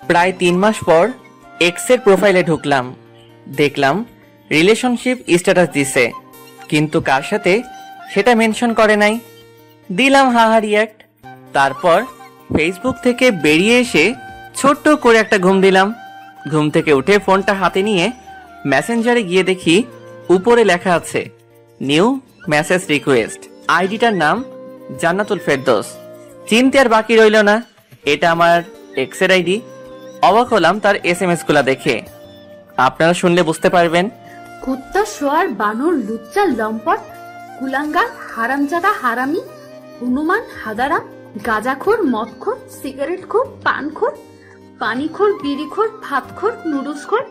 প্রায় 3 মাস পর এক্সের প্রোফাইলে ঢুকলাম, দেখলাম রিলেশনশিপ স্ট্যাটাস দিছে, কিন্তু কার সাথে সেটা মেনশন করে নাই। দিলাম হাহা রিয়াক্ট। তারপর ফেসবুক থেকে বেরিয়ে এসে ছোট্ট করে একটা ঘুম দিলাম। ঘুম থেকে উঠে ফোনটা হাতে নিয়ে মেসেঞ্জারে গিয়ে দেখি উপরে লেখা আছে নিউ মেসেজ রিকোয়েস্ট। আইডিটার নাম জান্নাতুল ফেরদৌস। চিনতে আর বাকি রইল না, এটা আমার এক্সের আইডি। অবাক হলাম তার SMS গুলা দেখে। আপনারা শুনলে বুঝতে পারবেন। কুত্তা, শোয়ার, বানর, লুচ্চা, লম্পট, কুলাঙ্গার, হারামজাদা, হারামি, হনুমান, হাদারাম, গাঁজাখোর, মদখোর, সিগারেটখোর, পানখোর, পানিখোর, বিড়িখোর, ভাতখোর, নুডলসখোর,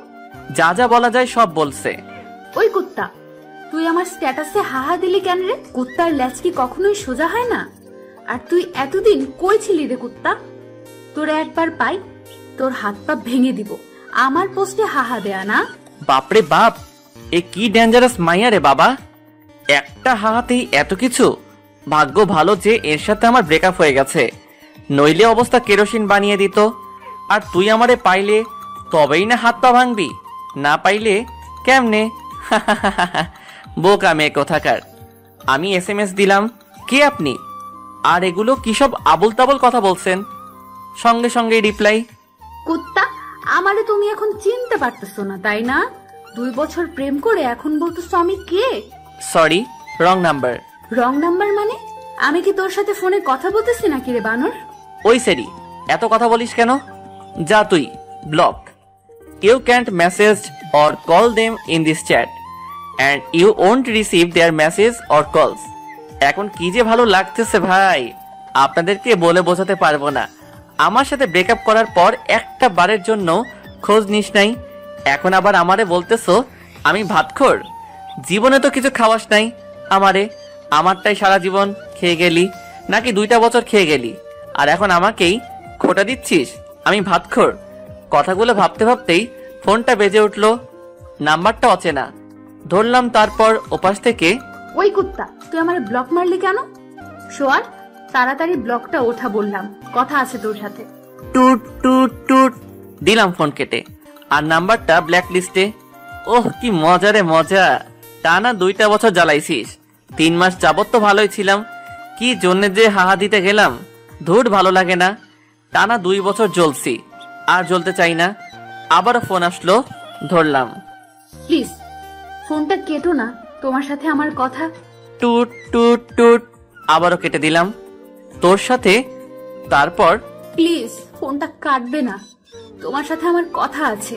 যা যা বলা যায় সব বলছে। ওই কুত্তা, তুই আমার স্ট্যাটাসে হাহা দিলি কেন রে? কুত্তার ল্যাজ কি কখনোই সোজা হয় না? আর তুই এতদিন কই ছিলি রে কুত্তা? তোর একবার পাই, তোর হাত পা ভেঙে দিব। আমার পোস্টে হাহা দেয়া না? বাপরে বাপ, এ কি ডেঞ্জারাস মাইয়া রে বাবা। একটা হাহাতেই এত কিছু। ভাগ্য ভালো যে এর সাথে আমার ব্রেকআপ হয়ে গেছে, নইলে অবস্থা কেরোসিন বানিয়ে দিত। আর তুই আমারে পাইলে তবেই না হাত পা ভাঙবি, না পাইলে কেমনে? বোকা মেয়ে কোথাকার। আমি SMS দিলাম, কে আপনি? আর এগুলো কি সব আবল তাবল কথা বলছেন? সঙ্গে সঙ্গে রিপ্লাই, কুত্তা, আমারে তুমি এখন চিনতে পারতেছো না তাই না? 2 বছর প্রেম করে এখন বলতেছো আমি কে? Sorry, wrong number. Wrong number মানে? আমি কি তোর সাথে ফোনে কথা বলতেছি নাকি রে বানর? ওই সেরি, এত কথা বলিস কেন? যা তুই, block. You can't message or call them in this chat and you won't receive their message or calls. এখন কি যে ভালো লাগতেছে ভাই, আপনাদেরকে বলে বোঝাতে পারবো না। আমার সাথে ব্রেকআপ করার পর একটা বারের জন্য খোঁজ নিস নাই, এখন আবার আমারে বলতেছো আমি ভাতখোর। জীবনে তো কিছু খাওয়াস নাই আমারে, আমারটাই সারা জীবন খেয়ে গেলি, নাকি 2টা বছর খেয়ে গেলি, আর এখন আমাকেই খোটা দিচ্ছিস আমি ভাতখোর। কথাগুলো ভাবতে ভাবতেই ফোনটা বেজে উঠলো। নাম্বারটা অচেনা, ধরলাম। তারপর ওপাশ থেকে, ওই কুত্তা, তুই আমারে ব্লক মারলি কেন? শোয়ার, তাড়াতাড়ি ব্লকটা ওঠা বললাম, কথা আছে তোর সাথে। টুট টুট টুট দিলাম ফোন কেটে, আর নাম্বারটা ব্ল্যাক লিস্টে। ওহ কি মজা রে মজা। টানা 2টা বছর জ্বালাইছিস, 3 মাস যাবত তো ভালোই ছিলাম, কি জন্যে যে হাহা দিতে গেলাম। ধুর, ভালো লাগে না। টানা 2 বছর জ্বলছি, আর জ্বলতে চাই না। আবারও ফোন আসলো, ধরলাম। প্লিজ ফোনটা কেটো না, তোমার সাথে আমার কথা। টুট টুট টুট আবারও কেটে দিলাম, তোর সাথে। তারপর, প্লিজ ফোনটা কাটবে না, তোমার সাথে আমার কথা আছে।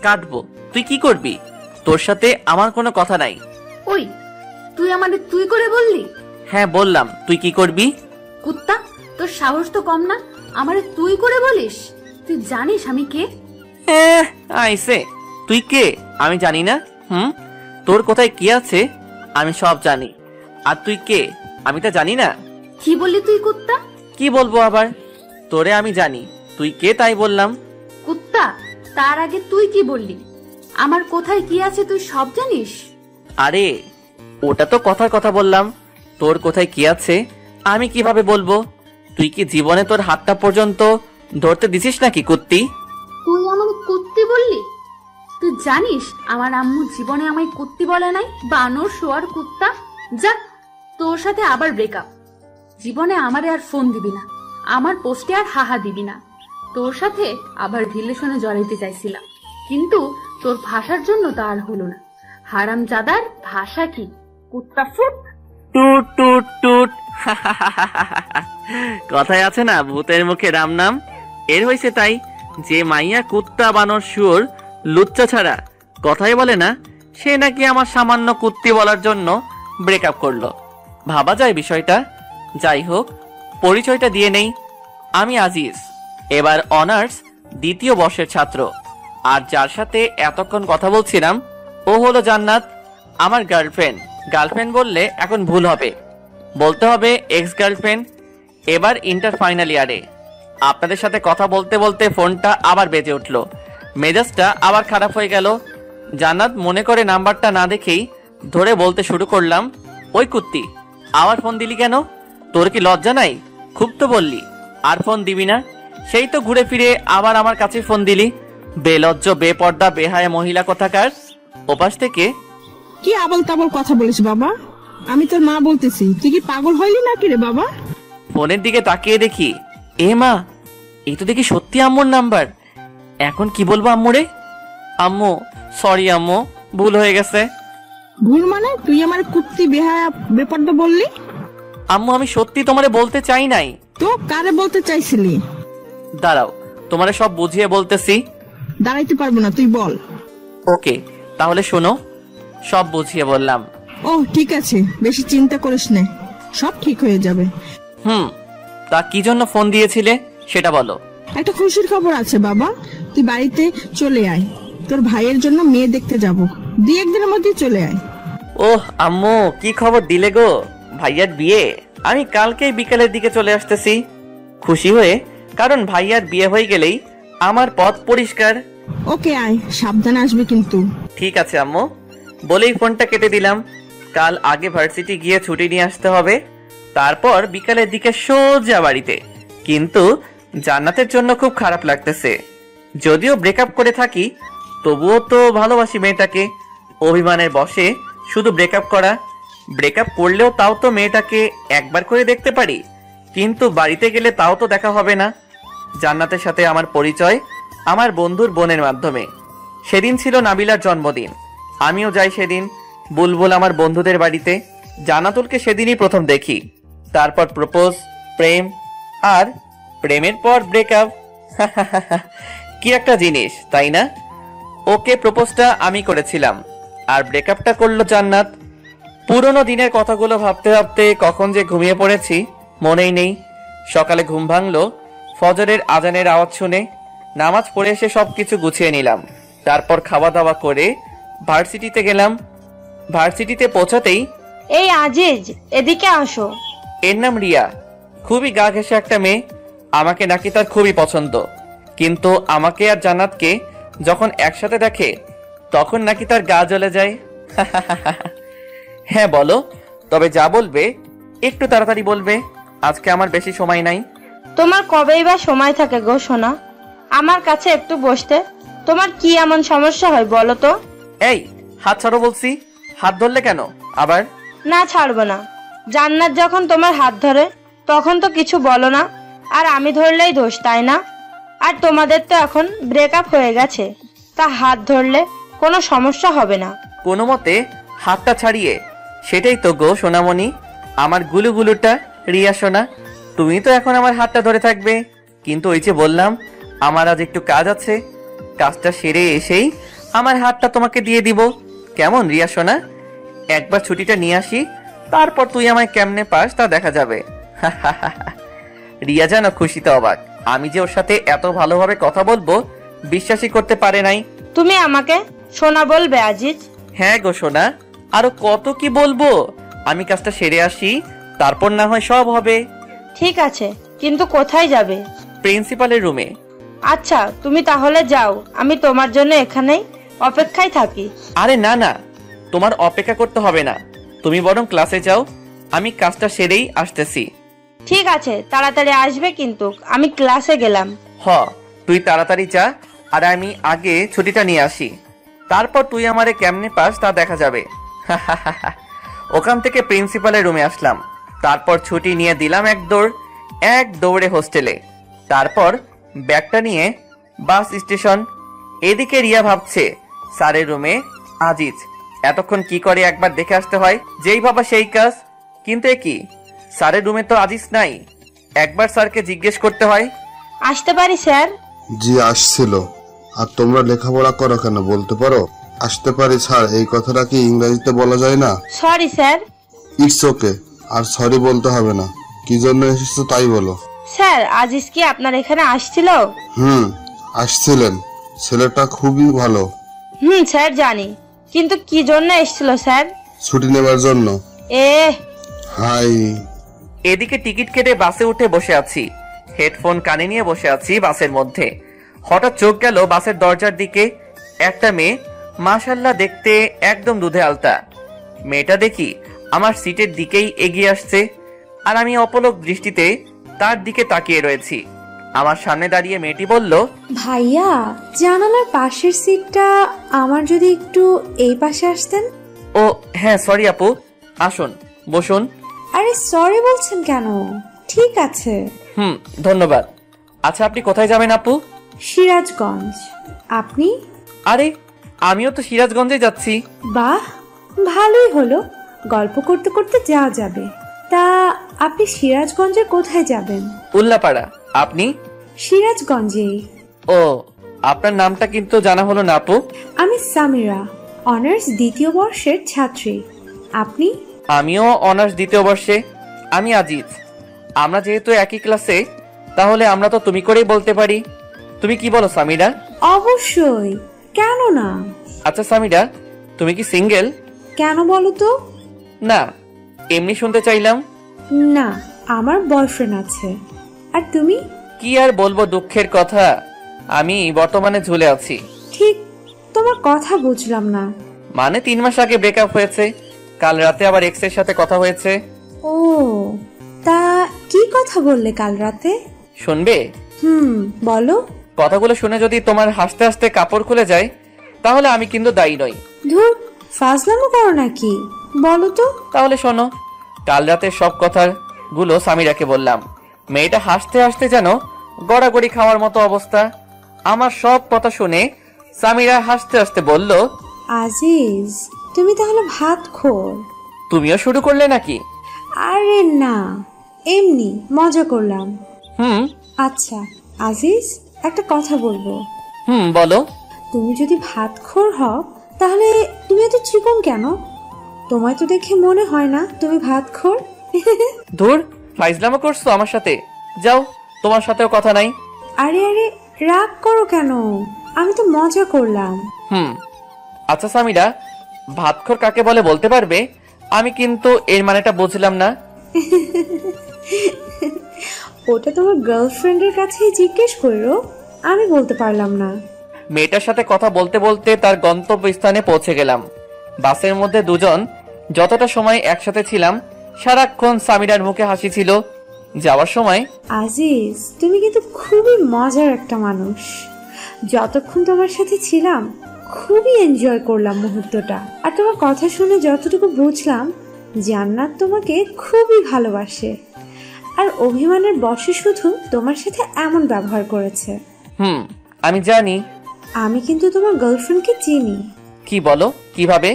কাটবো? তুই কি করবি? তোর সাথে আমার কোনো কথা নাই। ওই, তুই আমাদের তুই করে বললি? হ্যাঁ বললাম, তুই কি করবি? কুত্তা, তোর সাহস তো কম না, আমারে তুই করে বলিস? তুই জানিস আমি কে? আইসে, তুই কে আমি জানি না? তোর কোথায় কি আছে আমি সব জানি, আর তুই কে আমি তা জানি না। কি বললি তুই কুত্তা? কি বলবো আবার? তোরে আমি জানি, তুই কে তাই বললাম। কুত্তা, তার আগে তুই কি বললি? আমার কোথায় কি আছে তুই সব জানিস? আরে ওটা তো কথার কথা বললাম, তোর কোথায় কি আছে আমি কিভাবে বলবো? তুই কি জীবনে তোর হাতটা পর্যন্ত ধরতে দিছিস নাকি কুত্তি? তুই আমার কুত্তি বললি? তুই জানিস আমার আম্মু জীবনে আমায় কুত্তি বলে নাই? বানর, শোয়ার, কুত্তা। যা, তোর সাথে আবার ব্রেকআপ। জীবনে আমারে আর ফোন দিবি না, আমার পোস্টে আর হাহা দিবি না। তোর সাথে আবার রিলেশনে জড়াইতে চাইছিলাম, কিন্তু তোর ভাষার জন্য তা আর হলো না। হারামজাদার ভাষা কি? কুত্তা ফুট। টুট টুট টুট। কথায় আছে না, ভূতের মুখে রাম নাম। এর হয়েছে তাই, যে মাইয়া কুত্তা, বানর, শুয়োর, লুচ্চা ছাড়া কথাই বলে না, সে নাকি আমার সামান্য কুত্তি বলার জন্য ব্রেকআপ করলো। ভাবা যায় বিষয়টা। যাই হোক, পরিচয়টা দিয়ে নেই। আমি আজিজ, এবার অনার্স 2য় বর্ষের ছাত্র। আর যার সাথে এতক্ষণ কথা বলছিলাম ও হলো জান্নাত, আমার গার্লফ্রেন্ড। গার্লফ্রেন্ড বললে এখন ভুল হবে, বলতে হবে এক্স গার্লফ্রেন্ড। এবার ইন্টার ফাইনাল ইয়ারে। আপনাদের সাথে কথা বলতে বলতে ফোনটা আবার বেজে উঠলো, মেজাজটা আবার খারাপ হয়ে গেল। জান্নাত মনে করে নাম্বারটা না দেখেই ধরে বলতে শুরু করলাম, ওই কুত্তি, আবার ফোন দিলি কেন? তোর কি লজ্জা নাই? খুব তো বললি আর ফোন দিবি না? সেই তো ঘুরে ফিরে আবার আমার কাছে ফোন দিলি। বেলজ্জ, বেপর্দা, বেহায়া মহিলা কোথাকার। ওপাশ থেকে, কি আবল তাবল কথা বলিস বাবা? আমি তোর মা বলতেছি, তুই কি পাগল হইলি নাকি রে বাবা? ফোনের দিকে তাকিয়ে দেখি, এ মা, এই তো দেখি সত্যি আম্মুর নাম্বার। এখন কি বলবো আম্মুরে? আম্মু, সরি আম্মু, ভুল হয়ে গেছে। ভুল মানে? তুই আমার কুত্তি বেহায়া বেপর্দা বললি? আম্মু, আমি সত্যি তোমারে বলতে চাই নাই। তো কারে বলতে চাইছিলি? দাঁড়াও, তোমারে সব বুঝিয়ে বলতেছি। দাঁড়াইতে পারবো না, তুই বল। ওকে, তাহলে শোনো, সব বুঝিয়ে বললাম। ও ঠিক আছে, বেশি চিন্তা করিস না, সব ঠিক হয়ে যাবে। তা কি জন্য ফোন দিয়েছিলে সেটা বলো। একটা খুশির খবর আছে বাবা, তুই বাড়িতে চলে আয়, তোর ভাইয়ের জন্য মেয়ে দেখতে যাব, 2-1 দিনের মধ্যে চলে আয়। ওহ আম্মু, কি খবর দিলে গো? ভাইয়ার বিয়ে? আমি কালকেই বিকালের দিকে চলে আসতেছি খুশি হয়ে, কারণ ভাইয়ার বিয়ে হয়ে গেলেই আমার পথ পরিষ্কার। ওকে আয়, সাবধানে আসবে কিন্তু। ঠিক আছে আম্মু, বলেই ফোনটা কেটে দিলাম। কাল আগে ভার্সিটি গিয়ে ছুটি নিয়ে আসতে হবে, তারপর বিকালের দিকে সোজা বাড়িতে। কিন্তু জান্নাতের জন্য খুব খারাপ লাগতেছে। যদিও ব্রেকআপ করে থাকি, তবুও তো ভালোবাসি মেয়েটাকে। অভিমানের বশে শুধু ব্রেকআপ করা। ব্রেকআপ করলেও তাও তো মেয়েটাকে একবার করে দেখতে পারি, কিন্তু বাড়িতে গেলে তাও তো দেখা হবে না। জান্নাতের সাথে আমার পরিচয় আমার বন্ধুর বোনের মাধ্যমে। সেদিন ছিল নাবিলার জন্মদিন, আমিও যাই সেদিন। বুলবুল আমার বন্ধুদের বাড়িতে। জান্নাতুলকে সেদিনই প্রথম দেখি, তারপর প্রপোজ, প্রেম, আর প্রেমের পর ব্রেকআপ। কি একটা জিনিস, তাই না? ওকে প্রপোজটা আমি করেছিলাম, আর ব্রেকআপটা করলো জান্নাত। পুরোনো দিনের কথাগুলো ভাবতে ভাবতে কখন যে ঘুমিয়ে পড়েছি মনেই নেই। সকালে ঘুম ভাঙলো ফজরের আজানের আওয়াজ শুনে। নামাজ পড়ে এসে সবকিছু গুছিয়ে নিলাম, তারপর খাওয়া দাওয়া করে ভার্সিটিতে গেলাম। ভার্সিটিতে পৌঁছাতেই, এই আজিজ, এদিকে আসো। এর নাম রিয়া, খুবই গা ঘেঁষে একটা মেয়ে। আমাকে নাকি তার খুবই পছন্দ, কিন্তু আমাকে আর জান্নাতকে যখন একসাথে দেখে তখন নাকি তার গা জ্বলে যায়। হ্যাঁ বলো, তবে যা বলবে একটু তাড়াতাড়ি বলবে, আজকে আমার বেশি সময় নাই। তোমার কবেই বা সময় থাকে গো সোনা, আমার কাছে একটু বসতে? তোমার কি এমন সমস্যা হয় বলো তো? এই, হাত ছাড়ো বলছি। হাত ধরলে কেন আবার? না, ছাড়বো না। জান্নাত যখন তোমার হাত ধরে তখন তো কিছু বলো না, আর আমি ধরলেই দোষ, তাই না? আর তোমাদের তো এখন ব্রেকআপ হয়ে গেছে, তা হাত ধরলে কোনো সমস্যা হবে না। কোনো মতে হাতটা ছাড়িয়ে, সেটাই তো গো সোনামণি, আমার গুলুগুলুটা। রিয়া সোনা, তুমি তো এখন আমার হাতটা ধরে থাকবে, কিন্তু ওই যে বললাম আমার আজ একটু কাজ আছে, কাজটা সেরে এসেই আমার হাতটা তোমাকে দিয়ে দিব। কেমন রিয়া সোনা? একবার ছুটিটা নিয়ে আসি, তারপর তুই আমায় কেমনে পাস তা দেখা যাবে। রিয়া যেন খুশিতে অবাক, আমি যে ওর সাথে এত ভালোভাবে কথা বলবো বিশ্বাসই করতে পারে নাই। তুমি আমাকে সোনা বলবে আজিজ? হ্যাঁ গো সোনা, আরো কত কি বলবো। আমি কাজটা সেরে আসি, তারপর না হয় সব হবে। ঠিক আছে, কিন্তু কোথায় যাবে? প্রিন্সিপালের রুমে। আচ্ছা, তুমি তাহলে যাও, আমি তোমার জন্য এখানেই অপেক্ষায় থাকি। আরে না না, তোমার অপেক্ষা করতে হবে না, তুমি বরং ক্লাসে যাও, আমি কাজটা সেরেই আসতেছি। ঠিক আছে, তাড়াতাড়ি আসবে কিন্তু, আমি ক্লাসে গেলাম। হ, তুই তাড়াতাড়ি যা, আর আমি আগে ছুটিটা নিয়ে আসি, তারপর তুই আমারে কেমনে পাস তা দেখা যাবে। ওখান থেকে প্রিন্সিপালের রুমে আসলাম, তারপর ছুটি নিয়ে দিলাম এক দৌড়ে হোস্টেলে, তারপর ব্যাগটা নিয়ে বাস স্টেশন। এদিকে রিয়া ভাবছে স্যারের রুমে আজিজ এতক্ষণ কি করে একবার দেখে আসতে হয়, যেই ভাবা সেই কাজ। কিন্তু এ কি, স্যারের রুমে তো আজিজ নাই, একবার স্যারকে জিজ্ঞেস করতে হয়। আসতে পারি স্যার? জি আসছিল। আর তোমরা লেখাপড়া করো কেন বলতে পারো? আসতে পারি স্যার, এই কথাটা কি ইংরেজিতে বলা যায় না? Sorry sir. ইটস ওকে, আর সরি বলতে হবে না। কি জন্য এসেছো তাই বলো। স্যার, আজিজ কি আপনার এখানে আসছিল? আসছিলেন, ছেলেটা খুবই ভালো। স্যার জানি, কিন্তু কি জন্য এসেছিল স্যার? ছুটি নেবার জন্য। হাই। এদিকে টিকিট কেটে বাসে উঠে বসে আছি, হেডফোন কানে নিয়ে বসে আছি বাসের মধ্যে। হঠাৎ চোখ গেল বাসের দরজার দিকে। একটা মেয়ে, মাশাআল্লাহ দেখতে একদম দুধে আলতা। মেয়েটা দেখি আমার সিটের দিকেই এগিয়ে আসছে, আর আমি অপলক দৃষ্টিতে তার দিকে তাকিয়ে রয়েছি। আমার সামনে দাঁড়িয়ে মেয়েটি বলল, ভাইয়া, জানালার পাশের সিটটা আমার যদি একটু এই পাশে আসতেন। ও হ্যাঁ সরি আপু, আসুন বসুন। আরে সরি বলছেন কেন? ঠিক আছে। ধন্যবাদ। আচ্ছা আপনি কোথায় যাবেন আপু? সিরাজগঞ্জ। আপনি? আরে আমিও তো সিরাজগঞ্জে যাচ্ছি। বাহ, ভালোই হলো, গল্প করতে করতে যাওয়া যাবে। তা আপনি সিরাজগঞ্জে কোথায় যাবেন? উল্লাপাড়া। আপনি? সিরাজগঞ্জেই। ও আপনার নামটা কিন্তু জানা হলো না আপু। আমি সামিরা, অনার্স দ্বিতীয় বর্ষের ছাত্রী। আপনি? আমিও অনার্স দ্বিতীয় বর্ষে। আমি আজিজ। আমরা যেহেতু একই ক্লাসে, তাহলে আমরা তো তুমি করেই বলতে পারি। তুমি কি বলো সামিরা? অবশ্যই, কেন না। আচ্ছা সামিরা, তুমি কি সিঙ্গেল? কেন বলো তো? না, এমনি শুনতে চাইলাম। না, আমার বয়ফ্রেন্ড আছে। আর তুমি? কি আর বলবো, দুঃখের কথা, আমি বর্তমানে ঝুলে আছি। ঠিক, তোমার কথা বুঝলাম না। মানে 3 মাস আগে ব্রেকআপ হয়েছে, কাল রাতে আবার এক্স এর সাথে কথা হয়েছে। ও, তা কি কথা বললে কাল রাতে? শুনবে? বলো। কথাগুলো শুনে যদি তোমার হাসতে হাসতে কাপড় খুলে যায়, তাহলে আমি কিন্তু দায়ী নই। ধুর, ফাজলামো করো নাকি? বলো তো। তাহলে শোনো, কাল রাতে সব কথাগুলো সামিরাকে বললাম। মেয়েটা হাসতে হাসতে যেন গড়াগড়ি খাওয়ার মতো অবস্থা। আমার সব কথা শুনে সামিরা হাসতে হাসতে বলল, আজিজ, তুমি তাহলে ভাত খোর। তুমিও শুরু করলে নাকি? আরে না, এমনি মজা করলাম। আচ্ছা আজিজ, একটা কথা বলবো। বলো। তুমি যদি ভাত খোর হও, তাহলে তুমি এত চিকন কেন? তোমায় তো দেখে মনে হয় না তুমি ভাত খোর। ধুর, ফাইজলামো করছো আমার সাথে। যাও, তোমার সাথেও কথা নাই। আরে আরে, রাগ করো কেন? আমি তো মজা করলাম। আচ্ছা সামিরা, ভাতখোর কাকে বলে বলতে পারবে? আমি কিন্তু এর মানেটা বুঝলাম না। ওটা তোমার গার্লফ্রেন্ডের কাছেই জিজ্ঞেস করো, আমি বলতে পারলাম না। মেয়েটার সাথে কথা বলতে বলতে তার গন্তব্যস্থানে পৌঁছে গেলাম। বাসের মধ্যে দুজন যতটা সময় একসাথে ছিলাম, সারাক্ষণ সামিরার মুখে হাসি ছিল। যাওয়ার সময়, আজিজ, তুমি কিন্তু খুবই মজার একটা মানুষ। যতক্ষণ তোমার সাথে ছিলাম খুবই এনজয় করলাম মুহূর্তটা। আর তোমার কথা শুনে যতটুকু বুঝলাম, জান্নাত তোমাকে খুবই ভালোবাসে। আর অভিমানের বশে শুধু তোমার সাথে এমন ব্যবহার করেছে। আমি জানি। আমি কিন্তু তোমার গার্লফ্রেন্ডকে চিনি। কি বলো? কিভাবে?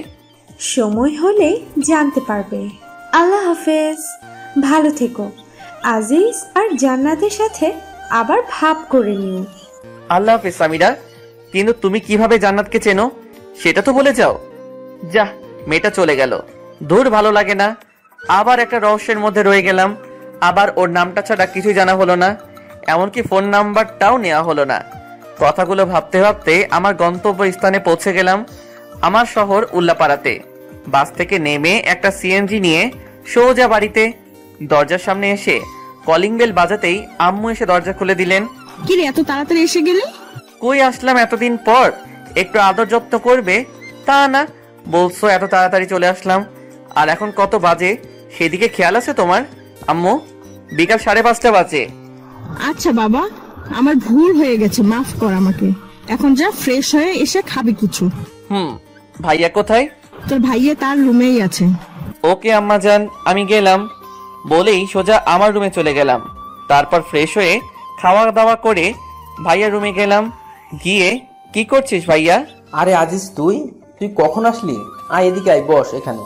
সময় হলে জানতে পারবে। আল্লাহ হাফেজ, ভালো থেকো। আজিজ আর জান্নাতের সাথে আবার ভাব করে নিও। আল্লাহ হাফেজ সামিরা। কিন্তু তুমি কিভাবে জান্নাতকে চেনো সেটা তো বলে যাও। যা, মেয়েটা চলে গেল। দূর, ভালো লাগে না। আবার একটা রহস্যের মধ্যে রয়ে গেলাম। আবার ওর নামটা ছাড়া কিছুই জানা হলো না, এমনকি ফোন নাম্বারটাও নেওয়া হলো না। কথাগুলো ভাবতে ভাবতে আমার গন্তব্যস্থানে পৌঁছে গেলাম। আমার শহর উল্লাপাড়াতে। বাস থেকে নেমে একটা সিএনজি নিয়ে সোজা বাড়িতে। দরজার সামনে এসে কলিং বেল বাজাতেই আম্মু এসে দরজা খুলে দিলেন। কি রে, এত তাড়াতাড়ি এসে গেলি? কই আসলাম এতদিন পর, একটু আদর যত্ন করবে তা না, বলছো এত তাড়াতাড়ি চলে আসলাম। আর এখন কত বাজে সেদিকে খেয়াল আছে তোমার আম্মু? বিকাল 5:30 বাজে। আচ্ছা বাবা, আমার ভুল হয়ে গেছে, মাফ কর আমাকে। এখন যা, ফ্রেশ হয়ে এসে খাবি কিছু। ভাইয়া কোথায়? তোর ভাইয়া তার রুমেই আছে। ওকে আম্মা যান, আমি গেলাম বলেই সোজা আমার রুমে চলে গেলাম। তারপর ফ্রেশ হয়ে খাওয়া দাওয়া করে ভাইয়ার রুমে গেলাম। গিয়ে, কি করছিস ভাইয়া? আরে আজিজ, তুই কখন আসলি? আয় এদিকে, আয়, বস এখানে।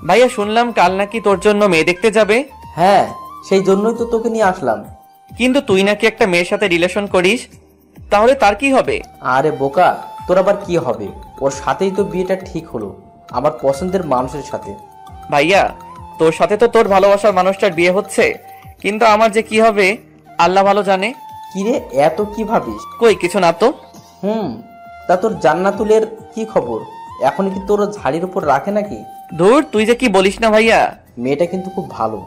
ভাইয়া শুনলাম কাল নাকি তোর জন্য মেয়ে দেখতে যাবে। হ্যাঁ, সেই জন্যই তো তোকে নিয়ে আসলাম। কিন্তু তুই নাকি একটা মেয়ের সাথে রিলেশন করিস, তাহলে তার কি হবে? আরে বোকা, তোর আবার কি হবে? ওর সাথেই তো বিয়েটা ঠিক হলো, আমার পছন্দের মানুষের সাথে। ভাইয়া, তোর সাথে তো তোর ভালোবাসার মানুষটার বিয়ে হচ্ছে, কিন্তু আমার যে কি হবে আল্লাহ ভালো জানে। কিরে, এত কি ভাবিস? কই কিছু না তো। তা তোর জান্নাতুলের কি খবর? এখন কি তোর ঝাড়ির উপর রাখে নাকি? ধুর, তুই যে কি বলিস না ভাইয়া। মেয়েটা কিন্তু খুব ভালো।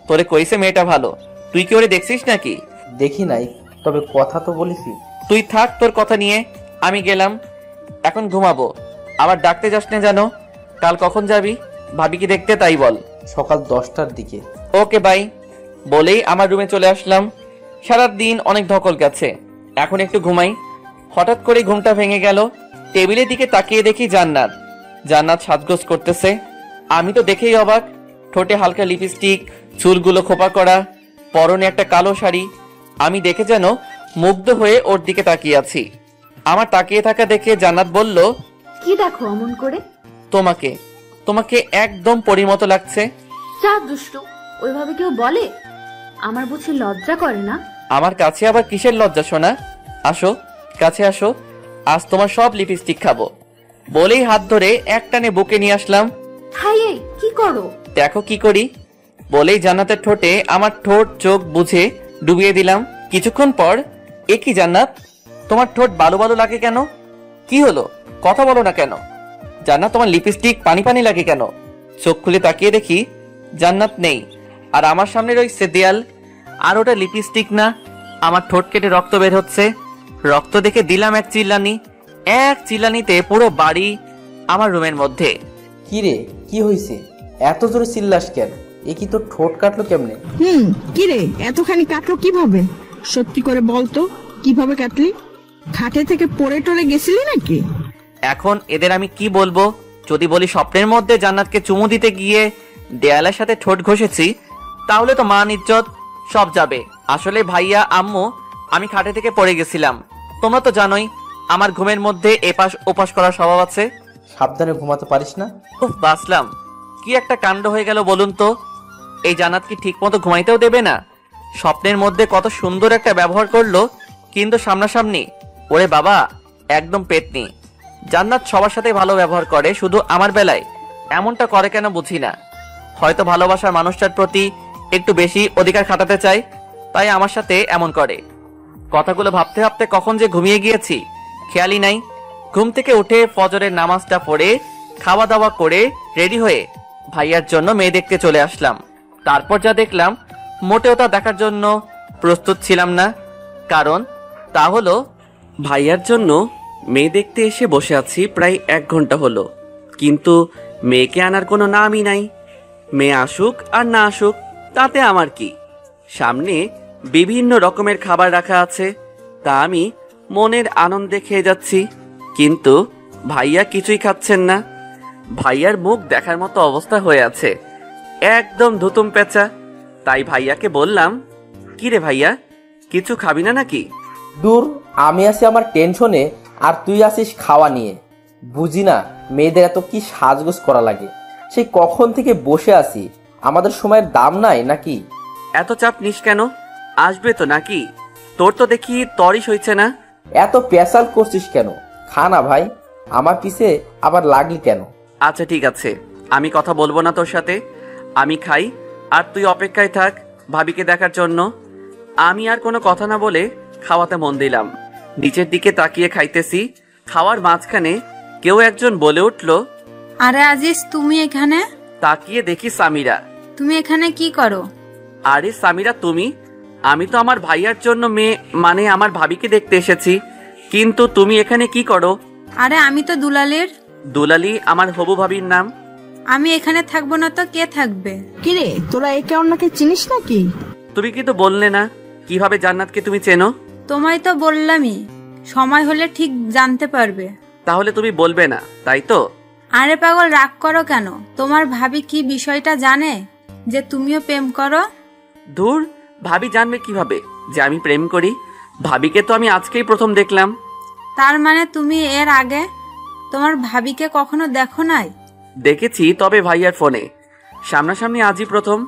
তোরে কইছে মেয়েটা ভালো, তুই কি ওরে দেখছিস নাকি? দেখি নাই, তবে কথা তো বলিসি। তুই থাক তোর কথা নিয়ে, আমি গেলাম। এখন ঘুমাবো, আবার ডাকতে যাস না জানো। কাল কখন যাবি? ভাবি কি দেখতে, তাই বল। সকাল 10টার দিকে। Okay bye. বলেই আমার রুমে চলে আসলাম। সারা দিন অনেক ধকল গেছে, এখন একটু ঘুমাই। হঠাৎ করে ঘুমটা ভেঙে গেল। টেবিলের দিকে তাকিয়ে দেখি জান্নাত। জান্নাত সাজগোজ করতেছে। আমি তো দেখেই অবাক। ঠোঁটে হালকা লিপস্টিক, চুলগুলো খোপা করা, পরনে একটা কালো শাড়ি। আমি দেখে যেন মুগ্ধ হয়ে ওর দিকে তাকিয়ে আছি। আমার তাকিয়ে থাকা দেখে জান্নাত বলল, কি দেখো অমন করে? তোমাকে তোমাকে একদম পরীর মতো লাগছে। যা দুষ্টু, ওইভাবে কেউ বলে? আমার বুঝি লজ্জা করে না? আমার কাছে আবার কিসের লজ্জা শোনা? আসো, কাছে আসো, আজ তোমার সব লিপস্টিক খাবো। বলেই হাত ধরে একটানে বুকে নিয়ে আসলাম। হাই, এই কি করো? দেখো কি করি। বলেই জান্নাতের ঠোঁটে আমার ঠোঁট চোখ বুঝে ডুবিয়ে দিলাম। কিছুক্ষণ পর, এ কি জান্নাত, তোমার ঠোঁট বালু বালু লাগে কেন? কি হলো, কথা বলো না কেন? জান্নাত, তোমার লিপস্টিক পানি পানি লাগে কেন? চোখ খুলে তাকিয়ে দেখি জান্নাত নেই, আর আমার সামনে রয়েছে দেয়াল। আর ওটা লিপস্টিক না, আমার ঠোঁট কেটে রক্ত বের হচ্ছে। রক্ত দেখে দিলাম এক চিল্লানি। এক চিল্লানিতে পুরো বাড়ি আমার রুমের মধ্যে। কি রে, কি হয়েছে? এত জোরে চিল্লাস কেন? এ কি তোর ঠোঁট কাটলো কেমনে? কি রে, এতখানি কাটলো কিভাবে? সত্যি করে বলতো, কিভাবে কাটলি? খাটে থেকে পড়ে টরে গেছিলি নাকি? এখন এদের আমি কি বলবো? যদি বলি স্বপ্নের মধ্যে জান্নাতকে চুমু দিতে গিয়ে দেয়ালের সাথে ঠোঁট ঘষেছি, তাহলে তো মান ইজ্জত সব যাবে। আসলে ভাইয়া, আম্মু, আমি খাটে থেকে পড়ে গেছিলাম। তোমরা তো জানোই আমার ঘুমের মধ্যে এপাশ ওপাশ করার স্বভাব আছে। সাবধানে ঘুমাতে পারিস না? উফ, বাসলাম, কি একটা কাণ্ড হয়ে গেল বলুন তো। এই জান্নাত কি ঠিক মতো ঘুমাইতেও দেবে না? স্বপ্নের মধ্যে কত সুন্দর একটা ব্যবহার করলো, কিন্তু সামনাসামনি ওরে বাবা, একদম পেতনি। জান্নাত সবার সাথে ভালো ব্যবহার করে, শুধু আমার বেলায় এমনটা করে কেন বুঝি না। হয়তো ভালোবাসার মানুষটার প্রতি একটু বেশি অধিকার খাটাতে চায়, তাই আমার সাথে এমন করে। কথাগুলো ভাবতে ভাবতে কখন যে ঘুমিয়ে গিয়েছি খেয়ালই নাই। ঘুম থেকে উঠে ফজরের নামাজটা পড়ে খাওয়া দাওয়া করে রেডি হয়ে ভাইয়ার জন্য মেয়ে দেখতে চলে আসলাম। তারপর যা দেখলাম, মোটেও তা দেখার জন্য প্রস্তুত ছিলাম না। কারণ তা হলো, ভাইয়ার জন্য মেয়ে দেখতে এসে বসে আছি প্রায় 1 ঘন্টা হলো, কিন্তু মেয়েকে আনার কোনো নামই নাই। মেয়ে আসুক আর না আসুক তাতে আমার কি। সামনে বিভিন্ন রকমের খাবার রাখা আছে, তা আমি মনের আনন্দে খেয়ে যাচ্ছি, কিন্তু ভাইয়া কিছুই খাচ্ছেন না। ভাইয়ার মুখ দেখার মতো অবস্থা হয়ে আছে, একদম ধুতুম পেঁচা। তাই ভাইয়াকে বললাম, কি রে ভাইয়া, কিছু খাবি না নাকি? দূর, আমি আছি আমার টেনশনে, আর তুই আসিস খাওয়া নিয়ে। বুঝি না মেয়েদের এত কি সাজগোজ করা লাগে। সেই কখন থেকে বসে আছি, আমাদের সময়ের দাম নাই নাকি? এত চাপ নিস কেন, আসবে তো নাকি? তোর তো দেখি তরই সইছে না। এত পেশাল করছিস কেন? খা না ভাই, আমার পিছে আবার লাগলি কেন? আচ্ছা ঠিক আছে, আমি কথা বলবো না তোর সাথে। আমি খাই আর তুই অপেক্ষায় থাক ভাবিকে দেখার জন্য। আমি আর কোনো কথা না বলে খাওয়াতে মন দিলাম। নিচের দিকে তাকিয়ে খাইতেছি। খাওয়ার মাঝখানে কেউ একজন বলে উঠল, আরে আজিজ, তুমি এখানে? তাকিয়ে দেখি সামিরা। তুমি এখানে কি করো? আরে সামিরা, তুমি? আমি তো আমার ভাইয়ার জন্য মেয়ে, মানে আমার ভাবিকে দেখতে এসেছি, কিন্তু তুমি এখানে কি করো? আরে আমি তো দুলালের। দুলালি আমার হবু ভাবির নাম। আমি এখানে থাকবো না তো কে থাকবে? কিরে, তোরা একে অন্যকে চিনিস নাকি? তুমি কিন্তু বললে না, কিভাবে জান্নাতকে তুমি চেনো? তোমায় তো বললামই, সময় হলে ঠিক জানতে পারবে। তাহলে তুমি বলবে না, তাই তো? আরে পাগল, রাগ করো কেন? তোমার ভাবি কি বিষয়টা জানে যে তুমিও প্রেম করো? ধুর, ভাবি জানবে কিভাবে যে আমি প্রেম করি? ভাবিকে তো আমি আজকেই প্রথম দেখলাম। তার মানে তুমি এর আগে তোমার ভাবিকে কখনো দেখো নাই? দেখেছি, তবে ভাইয়ার ফোনে, সামনাসামনি আজই প্রথম।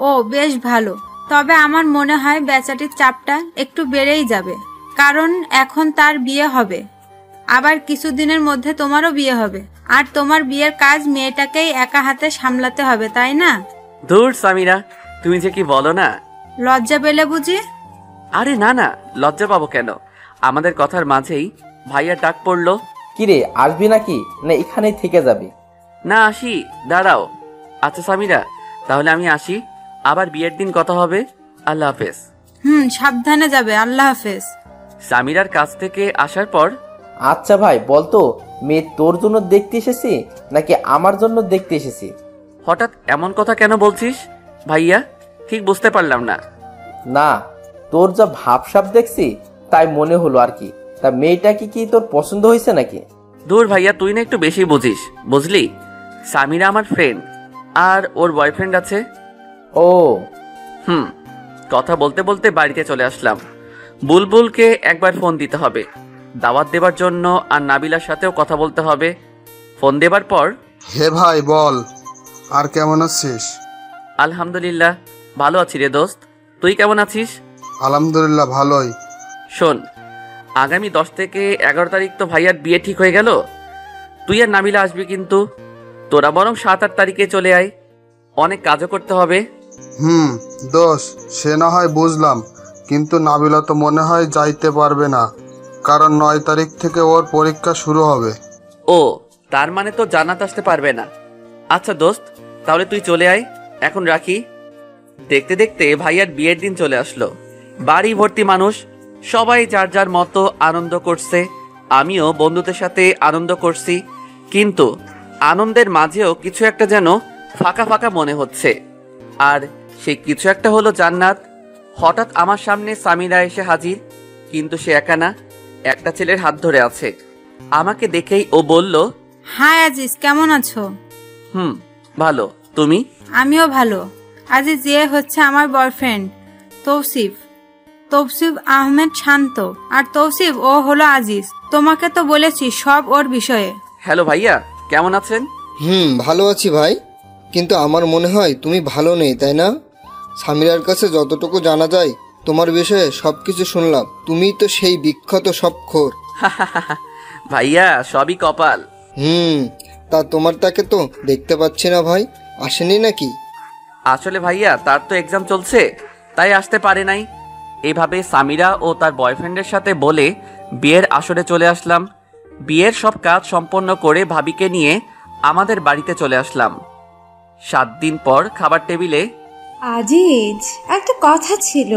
ও বেশ ভালো। তবে আমার মনে হয় বেচাটির চাপটা একটু বেড়েই যাবে, কারণ এখন তার বিয়ে হবে, আবার কিছুদিনের মধ্যে তোমারও বিয়ে হবে, আর তোমার বিয়ের কাজ মেয়েটাকেই একা হাতে সামলাতে হবে, তাই না? ধুর সামিরা, তুমি যে কি বলো না। লজ্জা পেলে বুঝি? আরে না না, লজ্জা পাবো কেন? আমাদের কথার মাঝেই ভাইয়ার ডাক পড়লো। কিরে, আসবি নাকি না এখানেই থেকে যাবি? না, আসি, দাঁড়াও। আচ্ছা সামিরা, তাহলে আমি আসি, আবার বিয়ের দিন কথা হবে। আল্লাহ হাফেজ। সাবধানে যাবে। আল্লাহ হাফেজ। সামিরার কাছ থেকে আসার পর, আচ্ছা ভাই, বলতো মেয়ে তোর জন্য দেখতে এসেছি নাকি আমার জন্য দেখতে এসেছি? হঠাৎ এমন কথা কেন বলছিস ভাইয়া? ঠিক বুঝতে পারলাম না। না, তোর যা ভাবসাব দেখছি তাই মনে হলো আর কি। তা মেয়েটা কি তোর পছন্দ হয়েছে নাকি? দূর ভাইয়া, তুই না একটু বেশি বুঝিস, বুঝলি? সামিরা আমার ফ্রেন্ড, আর ওর বয়ফ্রেন্ড আছে। ও কথা বলতে বলতে বাড়িতে চলে আসলাম। বুলবুলকে একবার ফোন দিতে হবে দাওয়াত দেবার জন্য, আর নাবিলার সাথেও কথা বলতে হবে। ফোন দেবার পর, হে ভাই বল, আর কেমন আছিস? আলহামদুলিল্লাহ ভালো আছি রে দোস্ত, তুই কেমন আছিস? আলহামদুলিল্লাহ ভালোই। শোন, আগামী 10 থেকে 11 তারিখ তো ভাইয়ার বিয়ে ঠিক হয়ে গেল। তুই আর নাবিলা আসবি, কিন্তু তোরা বরং 7-8 তারিখে চলে আয়, অনেক কাজও করতে হবে। দোষ, সে না হয় বুঝলাম, কিন্তু নাবিলা তো মনে হয় যাইতে পারবে না, কারণ 9 তারিখ থেকে ওর পরীক্ষা শুরু হবে। ও, তার মানে তো জান্নাত আসতে পারবে না। আচ্ছা দোস্ত, তাহলে তুই চলে আয়, এখন রাখি। দেখতে দেখতে ভাইয়ার বিয়ের দিন চলে আসলো। বাড়ি ভর্তি মানুষ, সবাই যার যার মতো আনন্দ করছে। আমিও বন্ধুদের সাথে আনন্দ করছি, কিন্তু আনন্দের মাঝেও কিছু একটা যেন ফাঁকা ফাঁকা মনে হচ্ছে। আর সেই কিছু একটা হলো জান্নাত। হঠাৎ আমার সামনে সামিরা এসে হাজির, কিন্তু সে একা না, একটা ছেলের হাত ধরে আছে। আমাকে দেখেই ও বলল, হাই আজিজ, কেমন আছো? ভালো, তুমি? আমিও ভালো। আজিজ, এ হচ্ছে আমার বয়ফ্রেন্ড তৌসিফ আহমেদ শান্ত। আর তৌসিফ, ও হলো আজিজ। তোমাকে তো বলেছি সব ওর বিষয়ে। হ্যালো ভাইয়া, কেমন আছেন? ভালো আছি ভাই, কিন্তু আমার মনে হয় তুমি ভালো নেই, তাই না? সামিরার কাছে যতটুকু জানা যায় তোমার বিষয়ে সবকিছু শুনলাম। তুমি তো সেই বিখ্যাত সবখোর। ভাইয়া, সবই কপাল। তা তোমার তাকে তো দেখতে পাচ্ছি না ভাই, আসেনি নাকি? আসলে ভাইয়া, তার তো এক্সাম চলছে, তাই আসতে পারে নাই। এভাবে সামিরা ও তার বয়ফ্রেন্ডের সাথে বলে বিয়ের আসরে চলে আসলাম। বিয়ের সব কাজ সম্পন্ন করে ভাবিকে নিয়ে আমাদের বাড়িতে চলে আসলাম। 7 দিন পর খাবার টেবিলে। আজিজ, একটা কথা ছিল।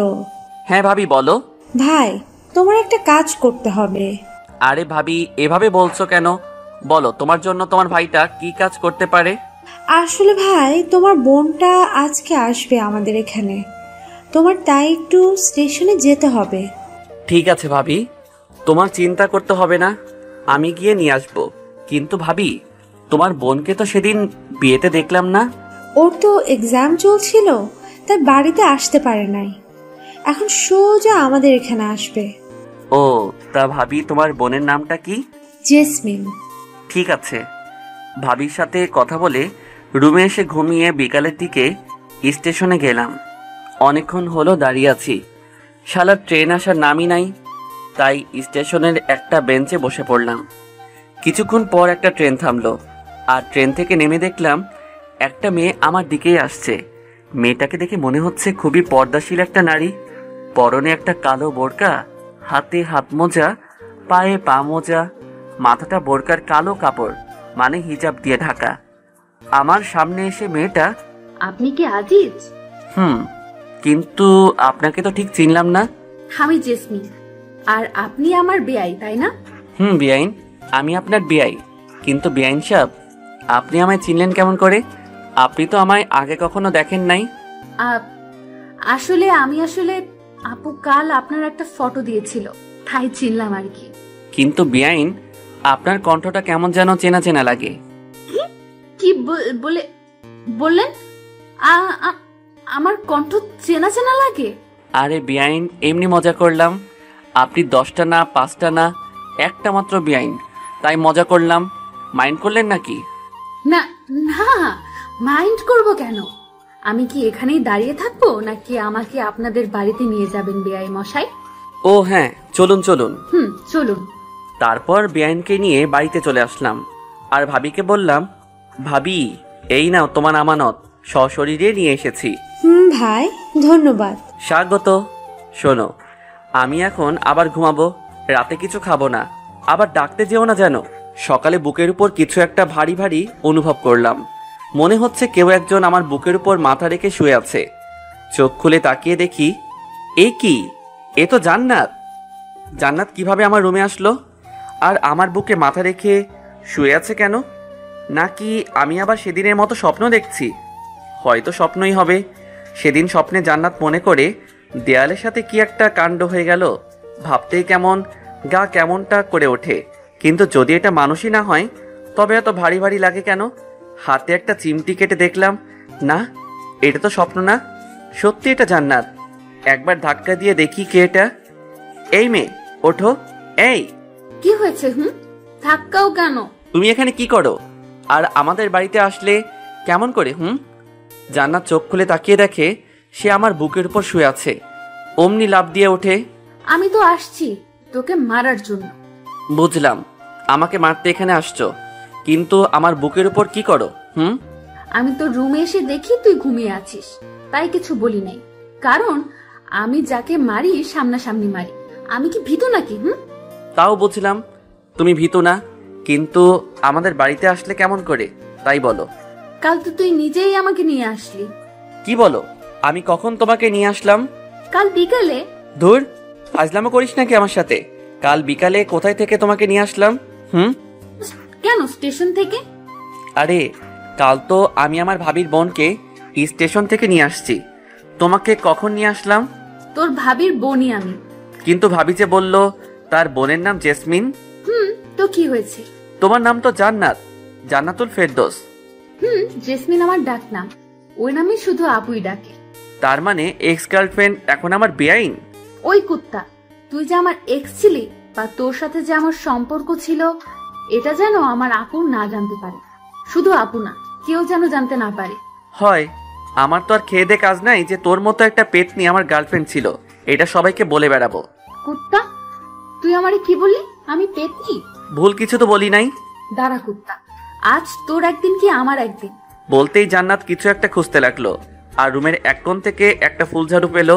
হ্যাঁ ভাবি, বলো। ভাই, তোমার একটা কাজ করতে হবে। আরে ভাবি, এভাবে বলছো কেন? বলো, তোমার জন্য তোমার ভাইটা কি কাজ করতে পারে? আসলে ভাই, তোমার বোনটা আজকে আসবে আমাদের এখানে, তোমার তাই একটু স্টেশনে যেতে হবে। ঠিক আছে ভাবি, তোমার চিন্তা করতে হবে না, আমি গিয়ে নিয়ে আসবো। কিন্তু ভাবি, তোমার বোনকে তো সেদিন বিয়েতে দেখলাম না। ওর তো এক্সাম চলছিল, তাই বাড়িতে আসতে পারে নাই। এখন সোজা আমাদের এখানে আসবে। ও, তা ভাবি, তোমার বোনের নামটা কি? জেসমিন। ঠিক আছে। ভাবির সাথে কথা বলে রুমে এসে ঘুমিয়ে বিকালের দিকে স্টেশনে গেলাম। অনেকক্ষণ হলো দাঁড়িয়ে আছি, শালার ট্রেন আসার নামই নাই। তাই স্টেশনের একটা বেঞ্চে বসে পড়লাম। কিছুক্ষণ পর একটা ট্রেন থামলো, আর ট্রেন থেকে নেমে দেখলাম একটা মেয়ে আমার দিকেই আসছে। মেয়েটাকে দেখে মনে হচ্ছে খুবই পর্দাশীল একটা নারী। পরনে একটা কালো বোরকা, হাতে হাত মোজা, পায়ে পা মোজা, মাথাটা বোরকার কালো কাপড় মানে হিজাব দিয়ে ঢাকা। আমার সামনে এসে মেয়েটা, আপনি কি আজিজ? কিন্তু আপনাকে তো ঠিক চিনলাম না। আমি জেসমিন, আর আপনি আমার বেয়াই, তাই না? বেআইন, আমি আপনার বেআই। কিন্তু বেআইন সাহেব, আপনি আমায় চিনলেন কেমন করে? আপনি তো আমায় আগে কখনো দেখেন নাই। আসলে আপু কাল আপনার একটা ফটো দিয়েছিল, তাই চিনলাম আর কি। কিন্তু বেআইন, আপনার কণ্ঠটা কেমন যেন চেনা চেনা লাগে। কি বললেন? আমার কণ্ঠ চেনা চেনা লাগে? আরে বেআইন, এমনি মজা করলাম। আপনি 10টা না 5টা না, একটা মাত্র বেআইন, তাই মজা করলাম। মাইন্ড করলেন নাকি? না না, মাইন্ড করব কেন? আমি কি এখানেই দাঁড়িয়ে থাকবো, নাকি আমাকে আপনাদের বাড়িতে নিয়ে যাবেন বেআই মশাই? ও হ্যাঁ, চলুন চলুন। চলুন। তারপর বেআইনকে নিয়ে বাড়িতে চলে আসলাম, আর ভাবিকে বললাম, ভাবি, এই নাও তোমার আমানত, সশরীরে নিয়ে এসেছি। ভাই, ধন্যবাদ। স্বাগত। শোনো, আমি এখন আবার ঘুমাবো, রাতে কিছু খাবো না, আবার ডাকতে যেও না যেন। সকালে বুকের উপর কিছু একটা ভারী ভারী অনুভব করলাম। মনে হচ্ছে কেউ একজন আমার বুকের উপর মাথা রেখে শুয়ে আছে। চোখ খুলে তাকিয়ে দেখি, এ কি? এ তো জান্নাত। জান্নাত কিভাবে আমার রুমে আসলো, আর আমার বুকে মাথা রেখে শুয়ে আছে কেন? নাকি আমি আবার সেদিনের মতো স্বপ্ন দেখছি? হয়তো স্বপ্নই হবে। সেদিন স্বপ্নে জান্নাত মনে করে দেয়ালের সাথে কি একটা কাণ্ড হয়ে গেল। ভাবতেই কেমন গা কেমনটা করে ওঠে। কিন্তু যদি এটা মানুষই না হয় তবে এত ভারী ভারী লাগে কেন? হাতে একটা চিমটি কেটে দেখলাম, না এটা তো স্বপ্ন না, সত্যি এটা জান্নাত। একবার ধাক্কা দিয়ে দেখি কে এটা। এই মেয়ে ওঠো। এই কি হয়েছে? ধাক্কাও কেন? তুমি এখানে কি করো? আর আমাদের বাড়িতে আসলে কেমন করে? জান্নাত চোখ খুলে তাকিয়ে দেখে সে আমার বুকের উপর শুয়ে আছে। অমনি লাফ দিয়ে ওঠে। আমি তো আসছি তোকে মারার জন্য। বুঝলাম, আমাকে মারতে এখানে আসছো, কিন্তু আমার বুকের উপর কি করো? আমি তো রুমে এসে দেখি তুই ঘুমিয়ে আছিস, তাই কিছু বলি নাই। কারণ আমি যাকে মারি সামনাসামনি মারি। আমি কি ভীতু নাকি? তাও বুঝলাম তুমি ভীতু না, কিন্তু আমাদের বাড়িতে আসলে কেমন করে তাই বলো। কাল তো তুই নিজেই আমাকে নিয়ে আসলি। কি বলো? আমি কখন তোমাকে নিয়ে আসলাম? কাল বিকালে। ধুর, ফাজলামো করিস নাকি আমার সাথে? কাল বিকালে কোথায় থেকে তোমাকে নিয়ে আসলাম? কেন স্টেশন থেকে? আরে কাল তো আমি আমার ভাবির বোনকে স্টেশন থেকে নিয়ে আসছি। তোমাকে কখন নিয়ে আসলাম? তোর ভাবির বোনই আমি। কিন্তু ভাবি যে বলল তার বোনের নাম জেসমিন। তো কি হয়েছে? তোমার নাম তো জান্নাত, জান্নাতুল ফেরদৌস। জেসমিন আমার ডাক নাম, ওই নামে শুধু আপুই ডাকে। তার মানে এক্স গার্লফ্রেন্ড এখন আমার বেআইন? ওই কুত্তা, তুই যে আমার এক্স ছিলি বা তোর সাথে যে আমার সম্পর্ক ছিল এটা যেন আমার আপু না জানতে পারে। শুধু আপু না, কেউ যেন জানতে না পারে। হয়, আমার তো আর খেয়ে দে কাজ নাই যে তোর মতো একটা পেতনি আমার গার্লফ্রেন্ড ছিল এটা সবাইকে বলে বেড়াবো। কুত্তা, তুই আমারে কি বললি? আমি পেতনি? ভুল কিছু তো বলি নাই। দাঁড়া কুত্তা, আজ তোর একদিন কি আমার একদিন। বলতেই জান্নাত কিছু একটা খুঁজতে লাগলো আর রুমের এক কোণ থেকে একটা ফুলঝাড়ু পেল।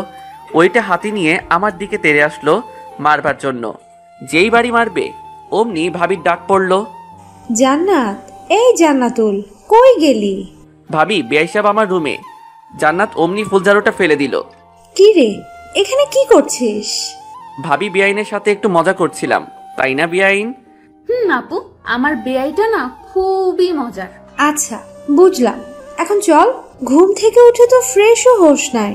ওইটা হাতি নিয়ে আমার দিকে তেড়ে আসলো মারবার জন্য। যেই বাড়ি মারবে অমনি ভাবির ডাক পড়লো, জান্নাত, এই জান্নাতুল, কই গেলি? ভাবি, বেআই সাহেব আমার রুমে। জান্নাত অমনি ফুলঝাড়ুটা ফেলে দিল। কি রে, এখানে কি করছিস? ভাবি, বেআইনের সাথে একটু মজা করছিলাম, তাই না বেআইন? আপু, আমার বেআইটা না খুবই মজার। আচ্ছা বুঝলাম, এখন চল। ঘুম থেকে উঠে তো ফ্রেশও হোস নাই,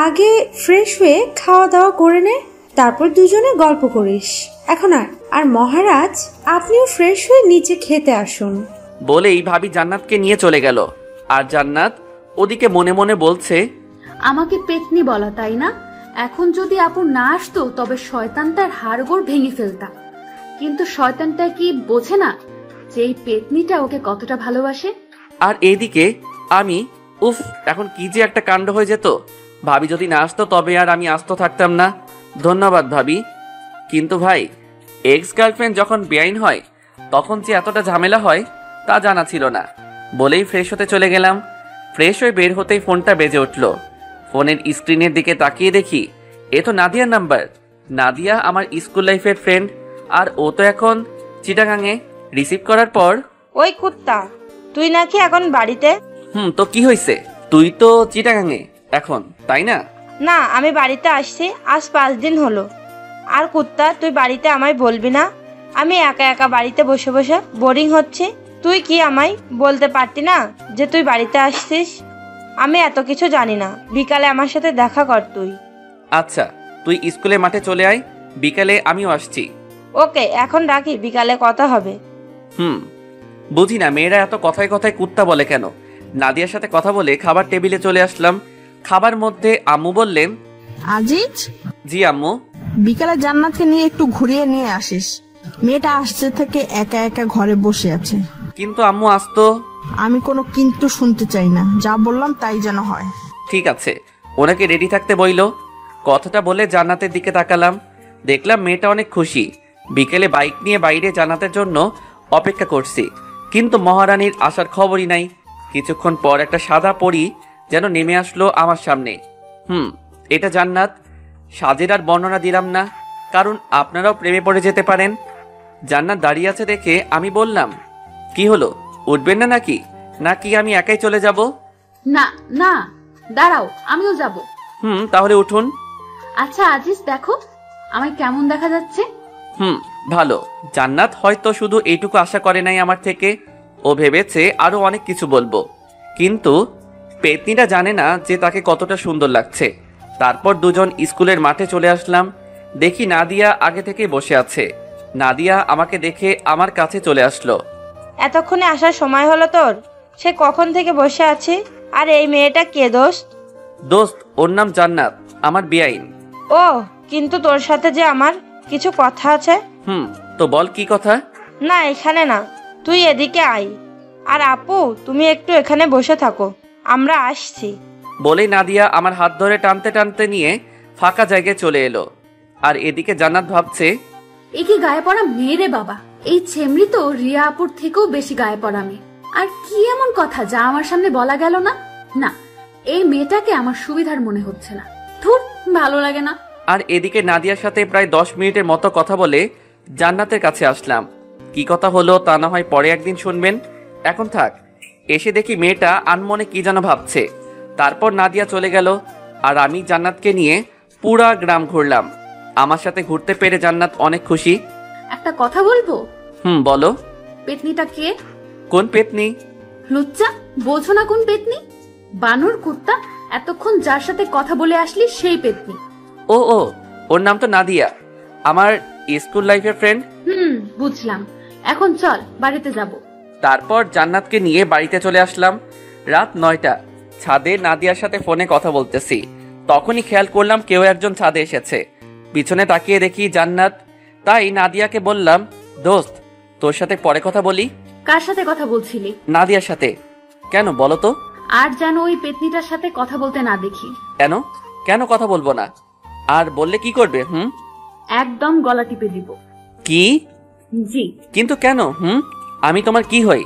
আগে ফ্রেশ হয়ে খাওয়া দাওয়া করে নে, তারপর দুজনে গল্প করিস। এখন আর মহারাজ আপনিও ফ্রেশ হয়ে নিচে খেতে আসুন। বলেই ভাবি জান্নাতকে নিয়ে চলে গেল। আর জান্নাত ওদিকে মনে মনে বলছে, আমাকে পেতনি বলা তাই না? এখন যদি আপু না আসতো তবে শয়তানটার হাড়গোড় ভেঙে ফেলতাম। কিন্তু শয়তানটা কি বোঝে না যে এই পেতনিটা ওকে কতটা ভালোবাসে? আর এইদিকে আমি, উফ, এখন কি যে একটা কাণ্ড হয়ে যেত। ভাবি যদি না আসতো তবে আর আমি আস্ত থাকতাম না। ধন্যবাদ ভাবি। কিন্তু ভাই, এক্স গার্লফ্রেন্ড যখন বেআইন হয় তখন যে এতটা ঝামেলা হয় তা জানা ছিল না। বলেই ফ্রেশ হতে চলে গেলাম। ফ্রেশ হয়ে বের হতেই ফোনটা বেজে উঠল। ফোনের স্ক্রিনের দিকে তাকিয়ে দেখি এ তো নাদিয়ার নাম্বার। নাদিয়া আমার স্কুল লাইফের ফ্রেন্ড, আর ও তো এখন চিটাগাঙে। রিসিভ করার পর, ওই কুত্তা, তুই নাকি এখন বাড়িতে? তো কি হয়েছে? তুই তো চিটাগাঙে এখন, তাই না? না, আমি বাড়িতে আসছি আজ 5 দিন হলো। আর কুত্তা, তুই বাড়িতে আমায় বলবি না? আমি একা একা বাড়িতে বসে বসে বোরিং হচ্ছে। তুই কি আমায় বলতে পারতি না যে তুই বাড়িতে আসছিস? আমি এত কিছু জানি না। বিকালে আমার সাথে দেখা কর তুই। আচ্ছা, তুই স্কুলের মাঠে চলে আয়, বিকালে আমিও আসছি। ওকে, এখন রাখি, বিকালে কথা হবে। বুঝি না মেয়েরা এত কথায় কথায় কুত্তা বলে কেন। নাদিয়ার সাথে কথা বলে খাবার টেবিলে চলে আসলাম। খাবার মধ্যে আম্মু বললেন, আজিজ, জি আম্মু। বিকালে জান্নাতকে নিয়ে একটু ঘুরিয়ে নিয়ে আসিস। মেয়েটা আসছে থেকে একা একা ঘরে বসে আছে। কিন্তু আম্মু আসতো। আমি কোনো কিন্তু শুনতে চাই না, যা বললাম তাই যেন হয়। ঠিক আছে, ওনাকে রেডি থাকতে বইলো। কথাটা বলে জান্নাতের দিকে তাকালাম, দেখলাম মেয়েটা অনেক খুশি। বিকেলে বাইক নিয়ে বাইরে জান্নাতের জন্য অপেক্ষা করছি, কিন্তু মহারানীর আসার খবরই নাই। কিছুক্ষণ পর একটা সাদা পরী যেন নেমে আসলো আমার সামনে। এটা জান্নাত। সাজের আর বর্ণনা দিলাম না, কারণ আপনারাও প্রেমে পড়ে যেতে পারেন। জান্নাত দাঁড়িয়ে আছে দেখে আমি বললাম, কি হলো, উঠবেন না নাকি? নাকি আমি একাই চলে যাব? না না, দাঁড়াও, আমিও যাব। তাহলে উঠুন। আচ্ছা আজিজ, দেখো আমায় কেমন দেখা যাচ্ছে? ভালো। জান্নাত হয়তো শুধু এইটুকু আশা করে নাই আমার থেকে, ও ভেবেছে আরো অনেক কিছু বলবো। কিন্তু পেতনিটা জানে না যে তাকে কতটা সুন্দর লাগছে। তারপর দুজন স্কুলের মাঠে চলে আসলাম। দেখি নাদিয়া আগে থেকেই বসে আছে। নাদিয়া আমাকে দেখে আমার কাছে চলে আসলো। এতক্ষণে আসার সময় হলো তোর? সে কখন থেকে বসে আছে? আর এই মেয়েটা কে দোস্ত? দোস্ত, ওর নাম জান্নাত, আমার বেআইন। ও, কিন্তু তোর সাথে যে আমার কিছু কথা আছে। তো বল কি কথা? না, এখানে না, তুই এদিকে আয়। আর আপু, তুমি একটু এখানে বসে থাকো, আমরা আসছি। বলেই নাদিয়া আমার হাত ধরে টানতে টানতে নিয়ে ফাঁকা জায়গায় চলে এলো। আর এদিকে জান্নাত ভাবছে, এ কি গায়ে পড়া মেয়ে রে বাবা! এই ছেমরি তো রিয়া আপুর থেকেও বেশি গায়ে পড়া মেয়ে। আর কি এমন কথা যা আমার সামনে বলা গেল না? না, এই মেয়েটাকে আমার সুবিধার মনে হচ্ছে না। ধুর, ভালো লাগে না। আর এদিকে নাদিয়ার সাথে প্রায় 10 মিনিটের মতো কথা বলে জান্নাতের কাছে আসলাম। কি কথা হলো তা না হয় পরে একদিন শুনবেন, এখন থাক। এসে দেখি মেয়েটা আনমনে কি যেন ভাবছে। তারপর নাদিয়া চলে গেল আর আমি জান্নাতকে নিয়ে পুরা গ্রাম ঘুরলাম। আমার সাথে ঘুরতে পেরে জান্নাত অনেক খুশি। একটা কথা বলবো? বলো। পেতনিটা কে? কোন পেতনি? লুচ্চা, বোঝো না কোন পেতনি? বানর কুত্তা, এতক্ষণ যার সাথে কথা বলে আসলি সেই পেতনি। ও, ওর নাম তো নাদিয়া, আমার স্কুল লাইফের ফ্রেন্ড। বুঝলাম। এখন চল, বাড়িতে যাব। তারপর জান্নাতকে নিয়ে বাড়িতে চলে আসলাম। রাত 9টা। ছাদে নাদিয়ার সাথে ফোনে কথা বলতেছি। তখনই খেয়াল করলাম কেউ একজন ছাদে এসেছে। পিছনে তাকিয়ে দেখি জান্নাত। তাই নাদিয়াকে বললাম, দোস্ত, তোর সাথে পরে কথা বলি। কার সাথে কথা বলছিলি? নাদিয়ার সাথে। কেন বলো তো? আর যেন ওই পেতনিটার সাথে কথা বলতে না দেখি। কেন কথা বলবো না? আর বললে কি করবে? একদম গলা টিপে দিব। কি? জি। কিন্তু কেন? আমি তোমার কি হই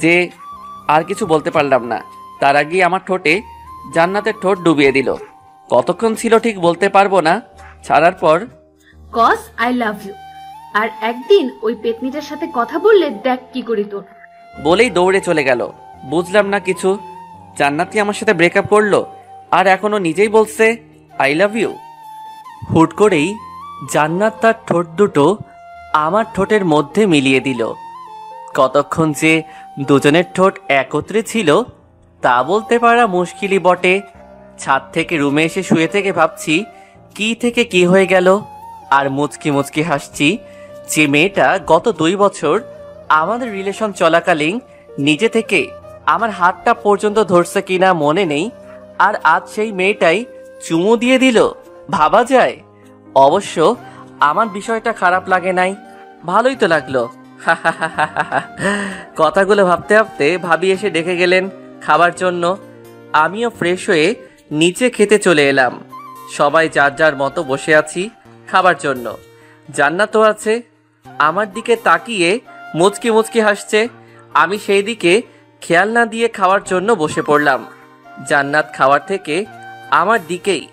যে? আর কিছু বলতে পারলাম না। তার আগে আমার ঠোঁটে জান্নাতের ঠোঁট ডুবিয়ে দিল। কতক্ষণ ছিল ঠিক বলতে পারবো না। ছাড়ার পর, কজ আই লাভ ইউ। আর একদিন ওই পেতনিটার সাথে কথা বললে দেখ কি করি তোর। বলেই দৌড়ে চলে গেল। বুঝলাম না কিছু। জান্নাত কি আমার সাথে ব্রেকআপ করলো? আর এখনো নিজেই বলছে আই লাভ ইউ। হুট করেই জান্নাত তার ঠোঁট দুটো আমার ঠোঁটের মধ্যে মিলিয়ে দিল। কতক্ষণ যে দুজনের ঠোঁট একত্রে ছিল তা বলতে পারা মুশকিলই বটে। ছাদ থেকে রুমে এসে শুয়ে থেকে ভাবছি কি থেকে কি হয়ে গেল। আর মুচকি মুচকি হাসছি যে মেয়েটা গত 2 বছর আমাদের রিলেশন চলাকালীন নিজে থেকে আমার হাতটা পর্যন্ত ধরছে কিনা মনে নেই। আর আজ সেই মেয়েটাই চুমু দিয়ে দিল। ভাবা যায়? অবশ্য আমার বিষয়টা খারাপ লাগে নাই, ভালোই তো লাগলো। কথাগুলো ভাবতে ভাবতে ভাবি এসে ডেকে গেলেন খাবার জন্য। আমিও ফ্রেশ হয়ে নিচে খেতে চলে এলাম। সবাই যার যার মতো বসে আছি খাবার জন্য। জান্নাতও আছে, আমার দিকে তাকিয়ে মুচকি মুচকি হাসছে। আমি সেই দিকে খেয়াল না দিয়ে খাওয়ার জন্য বসে পড়লাম। জান্নাত খাওয়ার থেকে আমার দিকেই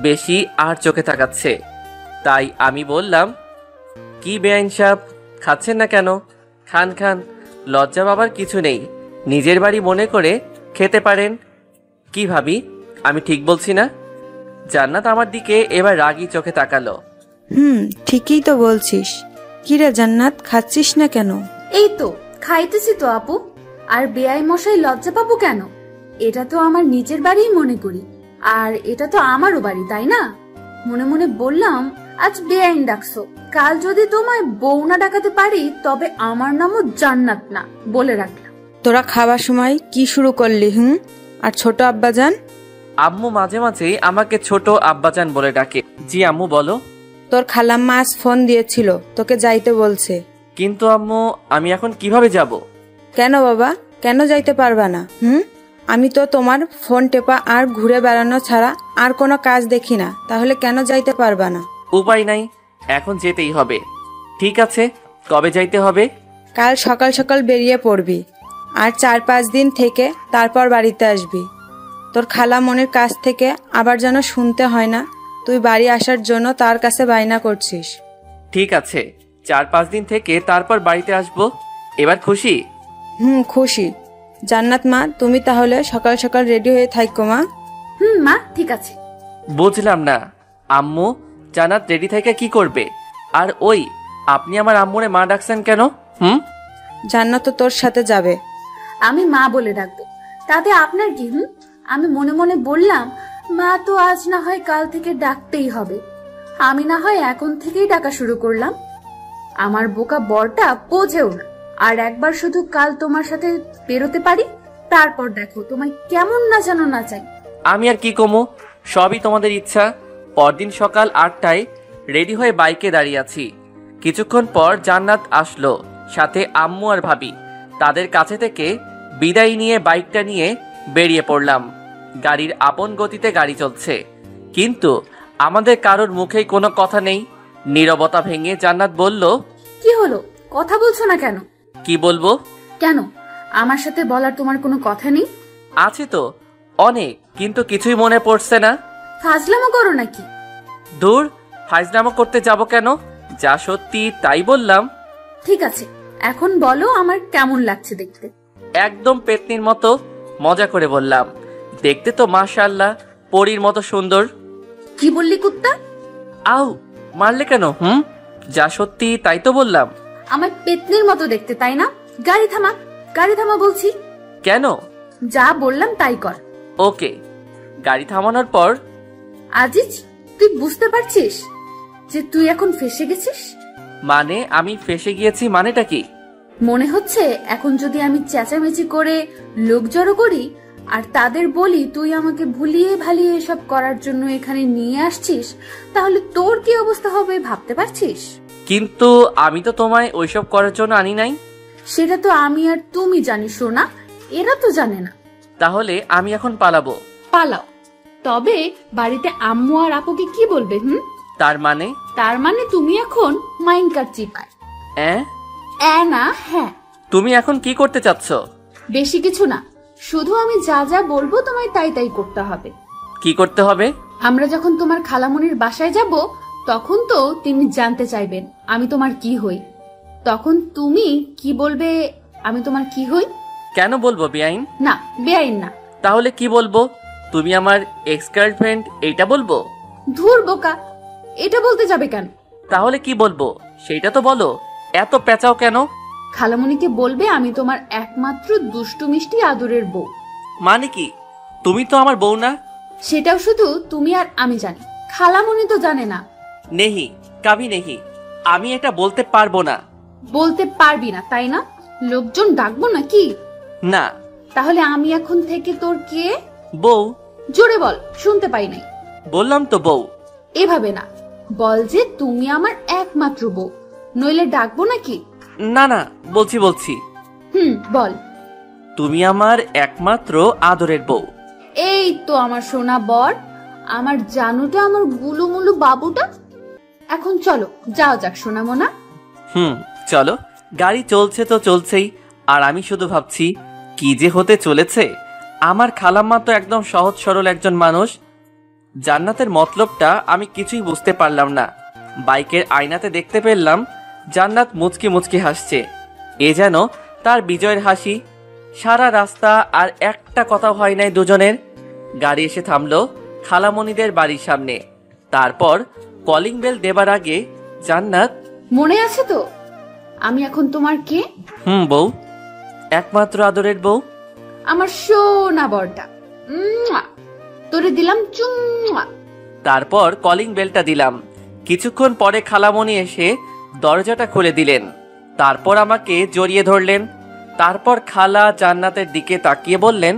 বেশি আর চোখে তাকাচ্ছে। তাই আমি বললাম, কি বেআইন সাহেব, খাচ্ছেন না কেন? খান খান, লজ্জা পাবার কিছু নেই। নিজের বাড়ি মনে করে খেতে পারেন। কি ভাবি, আমি ঠিক বলছি না? জান্নাত আমার দিকে এবার রাগী চোখে তাকালো। ঠিকই তো বলছিস। কিরে জান্নাত, খাচ্ছিস না কেন? এই তো খাইতেছি তো আপু। আর বেআই মশাই লজ্জা পাবো কেন? এটা তো আমার নিজের বাড়িই মনে করি। আর এটা তো আমারও বাড়ি, তাই না? মনে মনে বললাম, আজ বেআইন ডাকছো, কাল যদি তোমায় বউ না ডাকাতে পারি তবে আমার নামও জান্নাত না, বলে রাখলাম। তোরা খাবার সময় কি শুরু করলি? আর ছোট আব্বাজান? আম্মু মাঝে মাঝেই আমাকে ছোট আব্বাজান বলে ডাকে। জি আম্মু বলো। তোর খালাম্মা আজ ফোন দিয়েছিল, তোকে যাইতে বলছে। কিন্তু আম্মু, আমি এখন কিভাবে যাব? কেন বাবা, কেন যাইতে পারবা না? আমি তো তোমার ফোন টেপা আর ঘুরে বেড়ানো ছাড়া আর কোনো কাজ দেখি না, তাহলে কেন যাইতে পারবা না? উপায় নাই, এখন যেতেই হবে। ঠিক আছে, কবে যাইতে হবে? কাল সকাল সকাল বেরিয়ে পড়বি, আর 4-5 দিন থেকে তারপর বাড়িতে আসবি। তোর খালা মনির কাছ থেকে আবার যেন শুনতে হয় না তুই বাড়ি আসার জন্য তার কাছে বায়না করছিস। ঠিক আছে, 4-5 দিন থেকে তারপর বাড়িতে আসবো। এবার খুশি? খুশি। জান্নাত মা, তুমি তাহলে সকাল সকাল রেডি হয়ে থাকো মা। মা, ঠিক আছে। বুঝলাম না আম্মু, জান্নাত রেডি থেকে কি করবে? আর ওই, আপনি আমার আম্মুরে মা ডাকছেন কেন? জান্নাত তো তোর সাথে যাবে। আমি মা বলে ডাকবো, তাতে আপনার কি? আমি মনে মনে বললাম, মা তো আজ না হয় কাল থেকে ডাকতেই হবে, আমি না হয় এখন থেকেই ডাকা শুরু করলাম। আমার বোকা বরটা বোঝেও না, আর একবার শুধু কাল তোমার সাথে বেরোতে পারি, তারপর দেখো তোমায় কেমন না জানো না চাই। আমি আর কি কমো, সবই তোমাদের ইচ্ছা। পরদিন সকাল 8টায় রেডি হয়ে বাইকে দাঁড়িয়ে আছি। কিছুক্ষণ পর জান্নাত আসলো, সাথে আম্মু আর ভাবি। তাদের কাছে থেকে বিদায় নিয়ে বাইকটা নিয়ে বেরিয়ে পড়লাম। গাড়ির আপন গতিতে গাড়ি চলছে, কিন্তু আমাদের কারোর মুখেই কোনো কথা নেই। নীরবতা ভেঙে জান্নাত বলল, কি হলো, কথা বলছো না কেন? কি বলবো? কেন, আমার সাথে বলার তোমার কোনো কথা নেই? আছে তো অনেক, কিন্তু কিছুই মনে পড়ছে না। ফাজলামো করো নাকি? দূর, ফাইজলামো করতে যাব কেন? যা সত্যি তাই বললাম। ঠিক আছে, এখন বলো আমার কেমন লাগছে দেখতে। একদম পেতনির মতো, মজা করে বললাম। দেখতে তো মাশাআল্লাহ পরীর মতো সুন্দর। কি বললি কুত্তা? আউ, মারলে কেন? যা সত্যি তাই তো বললাম। আমার পেতনির মতো দেখতে, তাই না? গাড়ি থামা, গাড়ি থামা বলছি। কেন? যা বললাম তাই কর। ওকে। গাড়ি থামানোর পর, আজিজ, তুই বুঝতে পারছিস যে তুই এখন ফেসে গেছিস? মানে আমি ফেসে গিয়েছি মানেটা কি? মনে হচ্ছে এখন যদি আমি চেঁচামেচি করে লোক জড়ো করি আর তাদের বলি তুই আমাকে ভুলিয়ে ভালিয়ে এসব করার জন্য এখানে নিয়ে আসছিস, তাহলে তোর কি অবস্থা হবে ভাবতে পারছিস? কিন্তু আমি তো তোমায় ওইসব করার জন্য আনি নাই। সেটা তো আমি আর তুমি জানি সোনা, এরা তো জানে না। তাহলে আমি এখন পালাবো? পালাও, তবে বাড়িতে আম্মু আর আপুকে কি বলবে? তার মানে? তার মানে তুমি এখন মাইনকার চিপায়। না, হ্যাঁ। তুমি এখন কি করতে চাচ্ছ? বেশি কিছু না, শুধু আমি যা যা বলবো তোমায় তাই তাই করতে হবে। কি করতে হবে? আমরা যখন তোমার খালামণির বাসায় যাব, তখন তো তিনি জানতে চাইবেন আমি তোমার কি হই। তখন তুমি কি বলবে? আমি তোমার কি হই? কেন বলবো বেআইন? না, বেআইন না। তাহলে কি বলবো? তুমি আমার এক্স গার্লফ্রেন্ড এইটা বলবো? ধুর বোকা, এটা বলতে যাবে কেন? তাহলে কি বলবো সেইটা তো বলো, এত পেঁচাও কেন? খালামণিকে বলবে আমি তোমার একমাত্র দুষ্টু মিষ্টি আদরের বউ। মানে কি? তুমি তো আমার বউ না। সেটাও শুধু তুমি আর আমি জানি, খালামণি তো জানে না। নেহি কাভি নেহি, আমি এটা বলতে পারবো না। বলতে পারবি না তাই না? লোকজন ডাকবো নাকি? না। তাহলে আমি এখন থেকে তোর কে? বউ। জোরে বল, শুনতে পাই নাই। বললাম তো বউ। এভাবে না, বল যে তুমি আমার একমাত্র বউ, নইলে ডাকবো নাকি? না না, বলছি। বল। তুমি আমার একমাত্র আদরের বউ। এই তো আমার সোনা বর, আমার জানুটা, আমার গুলুমুলু বাবুটা। এখন চলো যাও যাক সোনা মোনা। চলো। গাড়ি চলছে তো চলছেই, আর আমি শুধু ভাবছি কি যে হতে চলেছে। আমার খালাম্মা তো একদম সহজ সরল একজন মানুষ। জান্নাতের মতলবটা আমি কিছুই বুঝতে পারলাম না। বাইকের আয়নাতে দেখতে পেলাম জান্নাত মুচকি মুচকি হাসছে। এ যেন তার বিজয়ের হাসি। সারা রাস্তা আর একটা কথা হয় নাই দুজনের। গাড়ি এসে থামলো খালামণিদের বাড়ির সামনে। তারপর কলিং বেল দেবার আগে জান্নাত, মনে আছে তো আমি এখন তোমার কে? বউ, একমাত্র আদরের বউ। আমার সোনা বরটা, তোরে দিলাম চুম্মা। তারপর কলিং বেলটা দিলাম। কিছুক্ষণ পরে খালামণি এসে দরজাটা খুলে দিলেন। তারপর আমাকে জড়িয়ে ধরলেন। তারপর খালা জান্নাতের দিকে তাকিয়ে বললেন,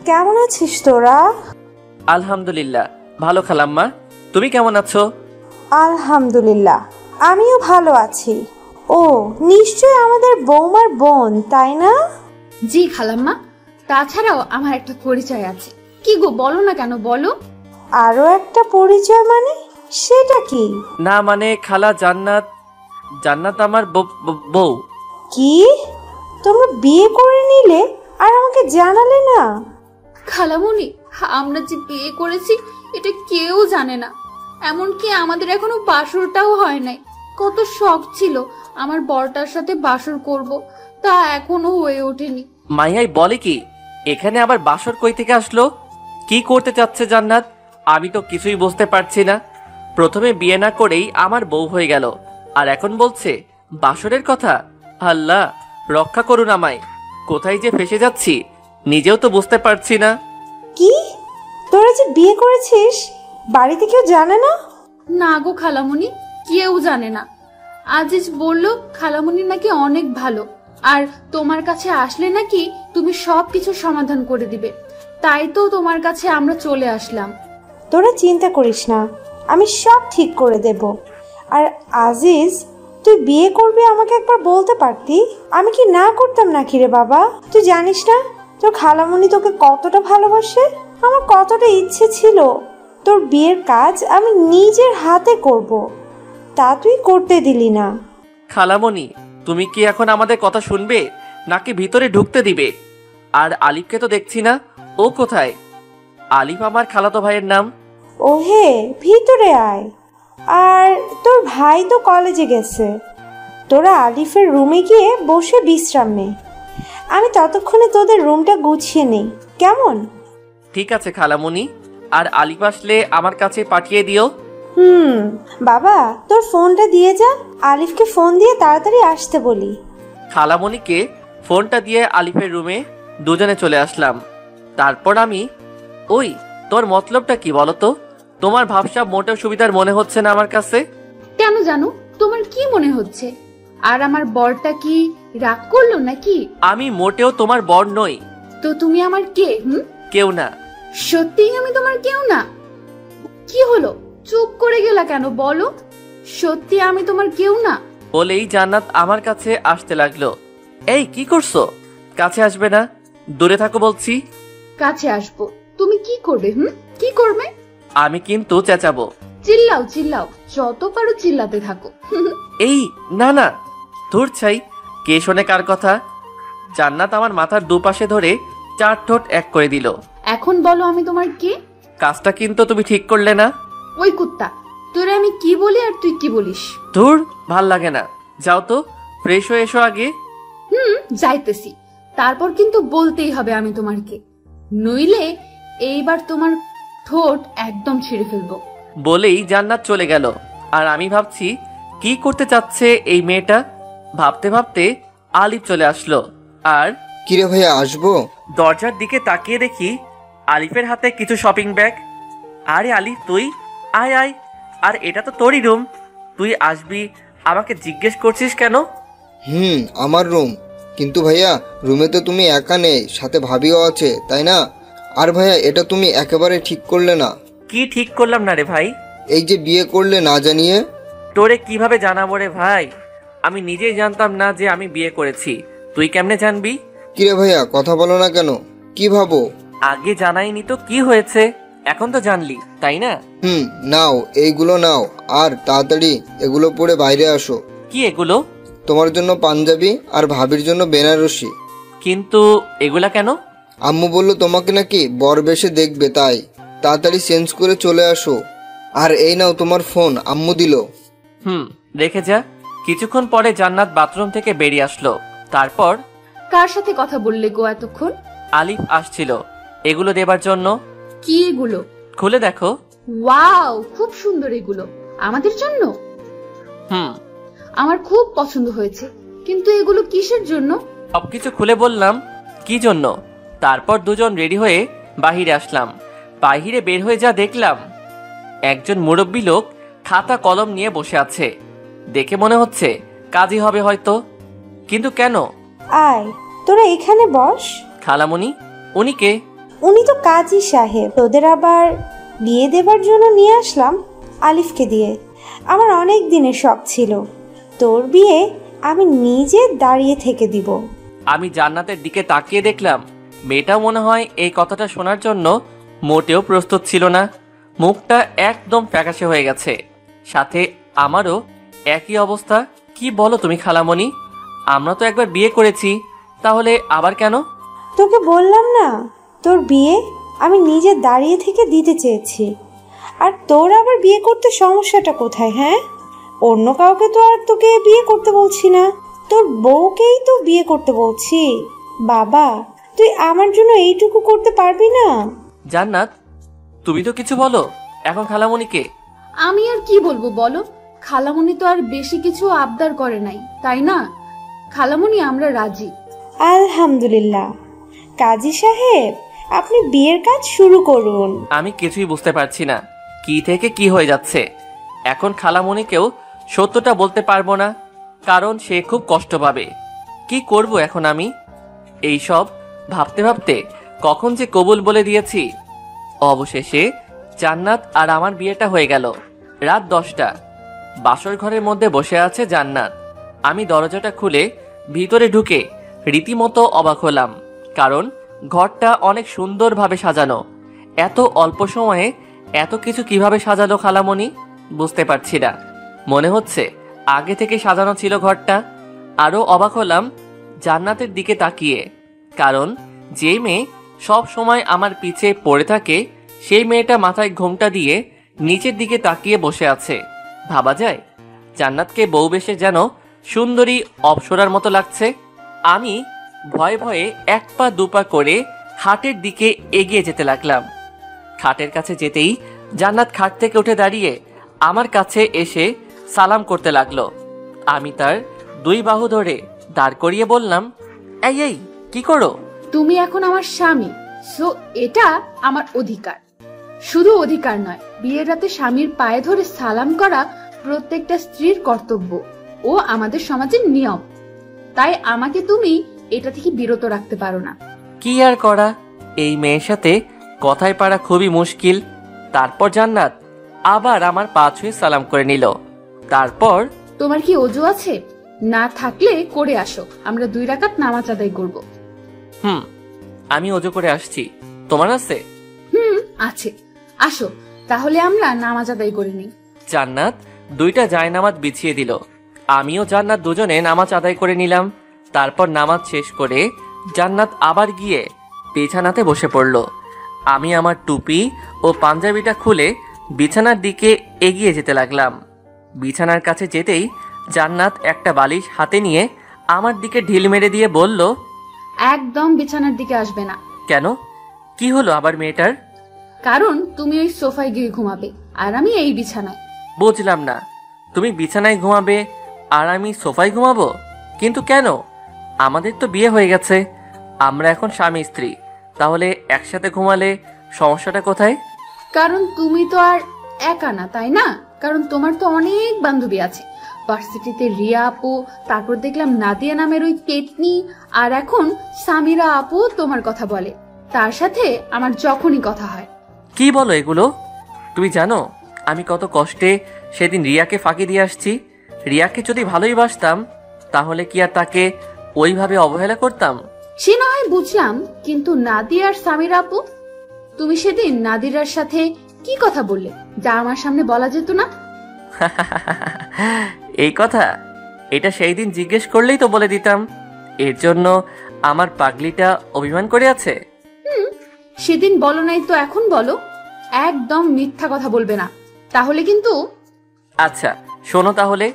কেমন আছিস তোরা? আলহামদুলিল্লাহ ভালো খালাম্মা, তুমি কেমন আছো? আলহামদুলিল্লাহ, আমিও ভালো আছি। ও নিশ্চয় আমাদের বৌমার বোন, তাই না? জি খালাম্মা, তাছাড়াও আমার একটা পরিচয় আছে। কি গো, বলো না কেন, বলো। আরো একটা পরিচয় মানে? সেটা কি? না মানে খালা, জান্নাত আমার বউ। কি, তোমরা বিয়ে করে নিলে আর আমাকে জানালে না? খালামণি, আমরা যে বিয়ে করেছি এটা কেউ জানে না। এমনকি আমাদের এখনো বাসরটাও হয় নাই। কত শখ ছিল আমার বরটার সাথে বাসর করব, তা এখনো হয়ে ওঠেনি। মাইয়াই বলে কি, এখানে আবার বাসর কই থেকে আসলো? কি করতে চাচ্ছে জান্নাত? আমি তো কিছুই বুঝতে পারছি না। প্রথমে বিয়ে না করেই আমার বউ হয়ে গেল, আর এখন বলছে বাসরের কথা। আল্লাহ রক্ষা করুন আমায়, কোথায় যে ফেসে যাচ্ছি নিজেও তো বুঝতে পারছি না। কি, তোরা যে বিয়ে করেছিস বাড়িতে কেউ জানে না? না গো খালামণি, কেউ জানে না। আজিজ বলল খালামণি নাকি অনেক ভালো, আর তোমার কাছে আসলে নাকি তুমি সবকিছু সমাধান করে দিবে। তাই তো তোমার কাছে আমরা চলে আসলাম। তোরা চিন্তা করিস না, আমি সব ঠিক করে দেব। আর আজিজ, তুই বিয়ে করবি আমাকে একবার বলতে পারতি, আমি কি না করতাম নাকি রে বাবা? তুই জানিস না তোর খালামণি তোকে কতটা ভালোবাসে। আমার কতটা ইচ্ছে ছিল তোর বিয়ের কাজ আমি নিজের হাতে করব, তা তুই করতে দিলি না। খালামণি, তুমি কি এখন আমাদের কথা শুনবে নাকি ভিতরে ঢুকতে দিবে? আর আলিফকে তো দেখছি না, ও কোথায়? আলিফ আমার খালাতো ভাইয়ের নাম। ও হে, ভিতরে আয়। আর তোর ভাই তো কলেজে গেছে, তোরা আলিফের রুমে গিয়ে বসে বিশ্রাম নে। আমি ততক্ষণে তোদের রুমটা গুছিয়ে নেই, কেমন? ঠিক আছে খালামণি, আর আলিফ আসলে আমার কাছে পাঠিয়ে দিও। বাবা, তোর ফোনটা দিয়ে যা, আলিফকে ফোন দিয়ে তাড়াতাড়ি আসতে বলি। খালামণিকে ফোনটা দিয়ে আলিফের রুমে দুজনে চলে আসলাম। তারপর আমি, ওই তোর মতলবটা কি বলতো? তোমার ভাবসাব মোটেও সুবিধার মনে হচ্ছে না আমার কাছে। কেন জানো, তোমার কি মনে হচ্ছে? আর আমার বরটা কি রাগ করলো নাকি? আমি মোটেও তোমার বর নই। তো তুমি আমার কে? কেউ না। সত্যিই আমি তোমার কেউ না? কি হলো, চুপ করে গেলা কেন? বলো, সত্যি আমি তোমার কেউ না? বলেই জান্নাত আমার কাছে আসতে লাগলো। এই কি করছো? কাছে আসবে না, দূরে থাকো বলছি। কাছে আসবো? তুমি কি করবে? কি করবে? আমি কিন্তু চেঁচাবো। চিল্লাও চিল্লাও, যত পারো চিল্লাতে থাকো। এই না না, ধুর ছাই, কে শোনে কার কথা? জান্নাত আমার মাথার দুপাশে ধরে 4 ঠোঁট এক করে দিল। এখন বলো আমি তোমার কে? কাজটা কিন্তু তুমি ঠিক করলে না। ওই কুত্তা, তোরে আমি কি বলি আর তুই কি বলিস? ধুর, ভাল লাগে না। যাও তো, ফ্রেশ হয়ে এসো আগে। যাইতেছি, তারপর কিন্তু বলতেই হবে আমি তোমার কে, নইলে এইবার তোমার ঠোঁট একদম ছিঁড়ে ফেলবো। বলেই জান্নাত চলে গেল। আর আমি ভাবছি কি করতে চাচ্ছে এই মেয়েটা। ভাবতে ভাবতে আলিফ চলে আসলো। আর কিরে ভাইয়া, আসবো? দরজার দিকে তাকিয়ে দেখি আলিফের হাতে কিছু শপিং ব্যাগ। আরে আলিফ, তুই আয় আয়। আর এটা তো তোরই রুম, তুই আসবি, আমাকে জিজ্ঞেস করছিস কেন? আমার রুম। কিন্তু ভাইয়া, রুমে তো তুমি একা নেই, সাথে ভাবিও আছে, তাই না? আর ভাইয়া, এটা তুমি একেবারে ঠিক করলে না। কি ঠিক করলাম না রে ভাই? এই যে বিয়ে করলে না জানিয়ে। তোরে কিভাবে জানাবো রে ভাই? আমি নিজেই জানতাম না যে আমি বিয়ে করেছি, তুই কেমনে জানবি? কিরে ভাইয়া, কথা বলো না কেন? কি ভাবো? আগে জানাইনি তো কি হয়েছে, এখন তো জানলি, তাই না? নাও, এইগুলো নাও, আর তাড়াতাড়ি এগুলো পরে বাইরে আসো। কি এগুলো? তোমার জন্য পাঞ্জাবি আর ভাবির জন্য বেনারসি। কিন্তু এগুলা কেন? আম্মু বলল তোমাকে নাকি বর বেশে দেখবে, তাই তাড়াতাড়ি চেঞ্জ করে চলে আসো। আর এই নাও তোমার ফোন, আম্মু দিল। রেখে যা। কিছুক্ষণ পরে জান্নাত বাথরুম থেকে বেরিয়ে আসলো। তারপর, কার সাথে কথা বললে গো এতক্ষণ? আলিফ আসছিল এগুলো দেবার জন্য। কি এগুলো? খুলে দেখো। ওয়াও, খুব সুন্দর এগুলো। আমাদের জন্য? আমার খুব পছন্দ হয়েছে, কিন্তু এগুলো কিসের জন্য? সবকিছু খুলে বললাম কি জন্য। তারপর দুজন রেডি হয়ে বাহিরে আসলাম। বাহিরে বের হয়ে যা দেখলাম, একজন মুরব্বী লোক খাতা কলম নিয়ে বসে আছে। দেখে মনে হচ্ছে কাজী হবে হয়তো, কিন্তু কেন? আয়, তোরা এখানে বস। খালামণি, উনি কে? উনি তো কাজী সাহেব। তোদের আবার বিয়ে দেবার জন্য নিয়ে আসলাম আলিফকে দিয়ে। আমার অনেক দিনের শখ ছিল তোর বিয়ে আমি নিজে দাঁড়িয়ে থেকে দিব। আমি জান্নাতের দিকে তাকিয়ে দেখলাম মেয়েটা মনে হয় এই কথাটা শোনার জন্য মোটেও প্রস্তুত ছিল না। মুখটা একদম ফ্যাকাশে হয়ে গেছে, সাথে আমারও একই অবস্থা। কি বলো তুমি খালামণি? আমরা তো একবার বিয়ে করেছি, তাহলে আবার কেন? তোকে বললাম না, তোর বিয়ে আমি নিজে দাঁড়িয়ে থেকে দিতে চেয়েছি। আর তোর আবার বিয়ে করতে সমস্যাটা কোথায়? হ্যাঁ, অন্য কাউকে তো আর তোকে বিয়ে করতে বলছি না, তোর বউকেই তো বিয়ে করতে বলছি। বাবা, তুই আমার জন্য এইটুকু করতে পারবি না? জান্নাত, তুমি তো কিছু বলো এখন খালামণিকে। আমি আর কি বলবো বলো? খালামণি তো আর বেশি কিছু আবদার করে নাই, তাই না? খালামণি, আমরা রাজি। আলহামদুলিল্লাহ। কাজী সাহেব, আপনি বিয়ের কাজ শুরু করুন। আমি কিছুই বুঝতে পারছি না, কি থেকে কি হয়ে যাচ্ছে। এখন খালামণিকেও সত্যটা বলতে পারবো না, কারণ সে খুব কষ্ট পাবে। কি করব এখন আমি? এই সব ভাবতে ভাবতে কখন যে কবুল বলে দিয়েছি। অবশেষে জান্নাত আর আমার বিয়েটা হয়ে গেল। রাত 10টা, বাসর ঘরের মধ্যে বসে আছে জান্নাত। আমি দরজাটা খুলে ভিতরে ঢুকে রীতিমতো অবাক হলাম, কারণ ঘরটা অনেক সুন্দরভাবে সাজানো। এত অল্প সময়ে এত কিছু কিভাবে সাজালো খালামণি বুঝতে পারছি না। মনে হচ্ছে আগে থেকে সাজানো ছিল ঘরটা। আরো অবাক হলাম জান্নাতের দিকে তাকিয়ে, কারণ যে মেয়ে সব সময় আমার পিছে পড়ে থাকে সেই মেয়েটা মাথায় ঘোমটা দিয়ে নিচের দিকে তাকিয়ে বসে আছে। ভাবা যায় জান্নাতকে বউ বেশে যেন সুন্দরী অপ্সরার মতো লাগছে। আমি ভয়ে ভয়ে এক পা দুপা করে খাটের দিকে এগিয়ে যেতে লাগলাম। খাটের কাছে যেতেই জান্নাত খাট থেকে উঠে দাঁড়িয়ে আমার কাছে এসে সালাম করতে লাগলো। আমি তার 2 বাহু ধরে দাঁড় করিয়ে বললাম, এই এই কি করো? তুমি এখন আমার স্বামী, সো এটা আমার অধিকার। শুধু অধিকার নয়, বিয়ের রাতে স্বামীর পায়ে ধরে সালাম করা প্রত্যেকটা স্ত্রীর কর্তব্য ও আমাদের সমাজের নিয়ম। তাই আমাকে তুমি এটা থেকে বিরত রাখতে পারো না। কি আর করা, এই মেয়ের সাথে কথায় পারা খুবই মুশকিল। তারপর জান্নাত আবার আমার পা ছুঁয়ে সালাম করে নিল। তারপর, তোমার কি ওযু আছে? না থাকলে করে আসো, আমরা 2 রাকাত নামাজ আদায় করব। আমি ওযু করে আসছি, তোমার আছে? আছে, আসো তাহলে আমরা নামাজ আদায় করে নিই। জান্নাত 2টা জায়নামাজ বিছিয়ে দিল। আমিও জান্নাত দুজনে নামাজ আদায় করে নিলাম। তারপর নামাজ শেষ করে জান্নাত আবার গিয়ে বিছানাতে বসে পড়ল। আমি আমার টুপি ও পাঞ্জাবিটা খুলে বিছানার দিকে এগিয়ে যেতে লাগলাম। বিছানার কাছে যেতেই জান্নাত একটা বালিশ হাতে নিয়ে আমার দিকে ঢিল মেরে দিয়ে বলল, একদম বিছানার দিকে আসবে না। কেন? কি হলো আবার মেয়েটার? কারণ তুমি ওই সোফায় গিয়ে ঘুমাবে আর আমি এই বিছানায়। বুঝলাম না, তুমি বিছানায় ঘুমাবে আর আমি সোফায় ঘুমাবো? কিন্তু কেন? আমাদের তো বিয়ে হয়ে গেছে, আমরা এখন স্বামী স্ত্রী, তাহলে একসাথে ঘুমালে সমস্যাটা কোথায়? কারণ তুমি তো আর একা না, তাই না? কারণ তোমার তো অনেক বান্ধবী আছে। ভার্সিটিতে রিয়া আপু, তারপর দেখলাম নাদিয়া নামের ওই পেতনি, আর এখন সামিরা আপু তোমার কথা বলে। তার সাথে আমার যখনই কথা হয়। কি বলো এগুলো? তুমি জানো আমি কত কষ্টে সেদিন রিয়াকে ফাঁকি দিয়ে আসছি। রিয়াকে যদি ভালোই বাসতাম তাহলে কি আর তাকে ওইভাবে অবহেলা করতাম? সে না হয় বুঝলাম, কিন্তু নাদিয়া আর সামিরা আপু, তুমি সেদিন নাদিরার সাথে কি কথা বললে যা আমার সামনে বলা যেত না? এই কথা এটা সেই দিন জিজ্ঞেস করলেই তো বলে দিতাম। এর জন্য আমার পাগলিটা অভিমান করে আছে। সেদিন বলো নাই তো এখন বলো। একদম মিথ্যা কথা বলবে না, তাহলে কিন্তু। আচ্ছা শোনো তাহলে,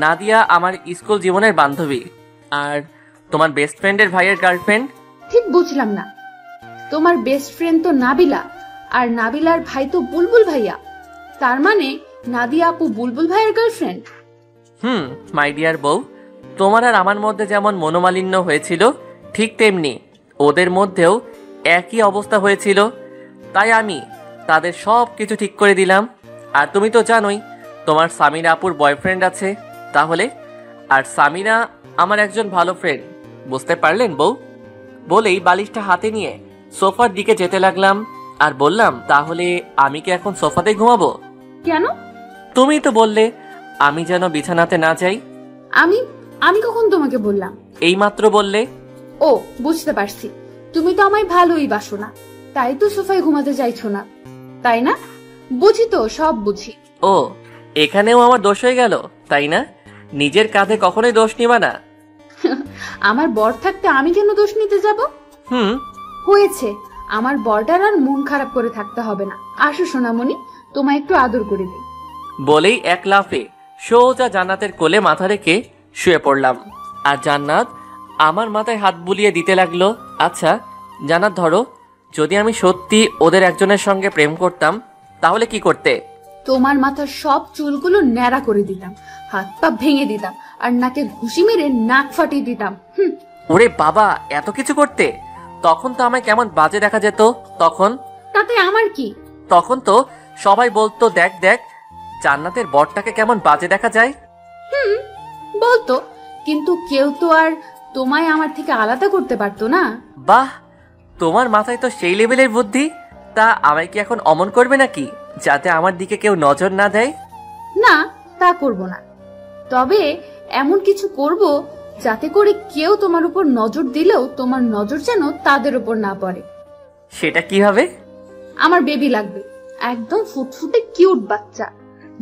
নাদিয়া আমার স্কুল জীবনের বান্ধবী, আর তোমার বেস্ট ফ্রেন্ডের ভাইয়ের গার্লফ্রেন্ড। ঠিক বুঝলাম না, তোমার বেস্ট ফ্রেন্ড তো নাবিলা, আর নাবিলার ভাই তো বুলবুল ভাইয়া। তার মানে নাদিয়া আপু বুলবুল ভাইয়ের গার্লফ্রেন্ড? মাই ডিয়ার বউ, তোমার আর আমার মধ্যে যেমন মনোমালিন্য হয়েছিল ঠিক তেমনি ওদের মধ্যেও একই অবস্থা হয়েছিল। তাই আমি তাদের সব কিছু ঠিক করে দিলাম। আর তুমি তো জানোই তোমার সামিরা আপুর বয়ফ্রেন্ড আছে। তাহলে আর সামিরা আমার একজন ভালো ফ্রেন্ড, বুঝতে পারলেন বউ? বলেই বালিশটা হাতে নিয়ে সোফার দিকে যেতে লাগলাম আর বললাম, তাহলে আমি কি এখন সোফাতে ঘুমাবো? কেন? তুমি তো বললে আমি যেন বিছানাতে না যাই। আমি কখন তোমাকে বললাম? এইমাত্র বললে। ও, বুঝতে পারছি, তুমি তো আমায় ভালোই বাসো না, তাই তো সোফায় ঘুমাতে চাইছো না, তাই না? বুঝি তো, সব বুঝি। ও, এখানেও আমার দোষ হয়ে গেল, তাই না? নিজের কাঁধে কখনোই দোষ নিবা না। আমার বর থাকতে আমি কেন দোষ নিতে যাব? হয়েছে, আমার বরটার আর মন খারাপ করে থাকতে হবে না। আসো সোনামণি, তোমায় একটু আদর করে দিই। বলেই এক লাফে সোজা জান্নাতের কোলে মাথা রেখে শুয়ে পড়লাম। আর জান্নাত আমার মাথায় হাত বুলিয়ে দিতে লাগলো। আচ্ছা জান্নাত, ধরো যদি আমি সত্যি ওদের একজনের সঙ্গে প্রেম করতাম তাহলে কি করতে? তোমার মাথার সব চুলগুলো ন্যাড়া করে দিতাম, হাত পা ভেঙে দিতাম, আর নাকে ঘুষি মেরে নাক ফাটিয়ে দিতাম। ওরে বাবা, এত কিছু করতে? তখন তো আমায় কেমন বাজে দেখা যেত। তাতে আমার কি? তখন তো সবাই বলতো, দেখ দেখ জান্নাতের বরটাকে কেমন বাজে দেখা যায়। বলতো, কিন্তু কেউ তো আর তোমায় আমার থেকে আলাদা করতে পারতো না। বাহ, তোমার মাথায় তো সেই লেভেলের বুদ্ধি। তা আমায় কি এখন অমন করবে নাকি, যাতে আমার দিকে কেউ নজর না দেয়? না, তা করব না। তবে এমন কিছু করব যাতে করে কেউ তোমার উপর নজর দিলেও তোমার নজর যেন তাদের উপর না পড়ে। সেটা কিভাবে? আমার বেবি লাগবে, একদম ফুটফুটে কিউট বাচ্চা,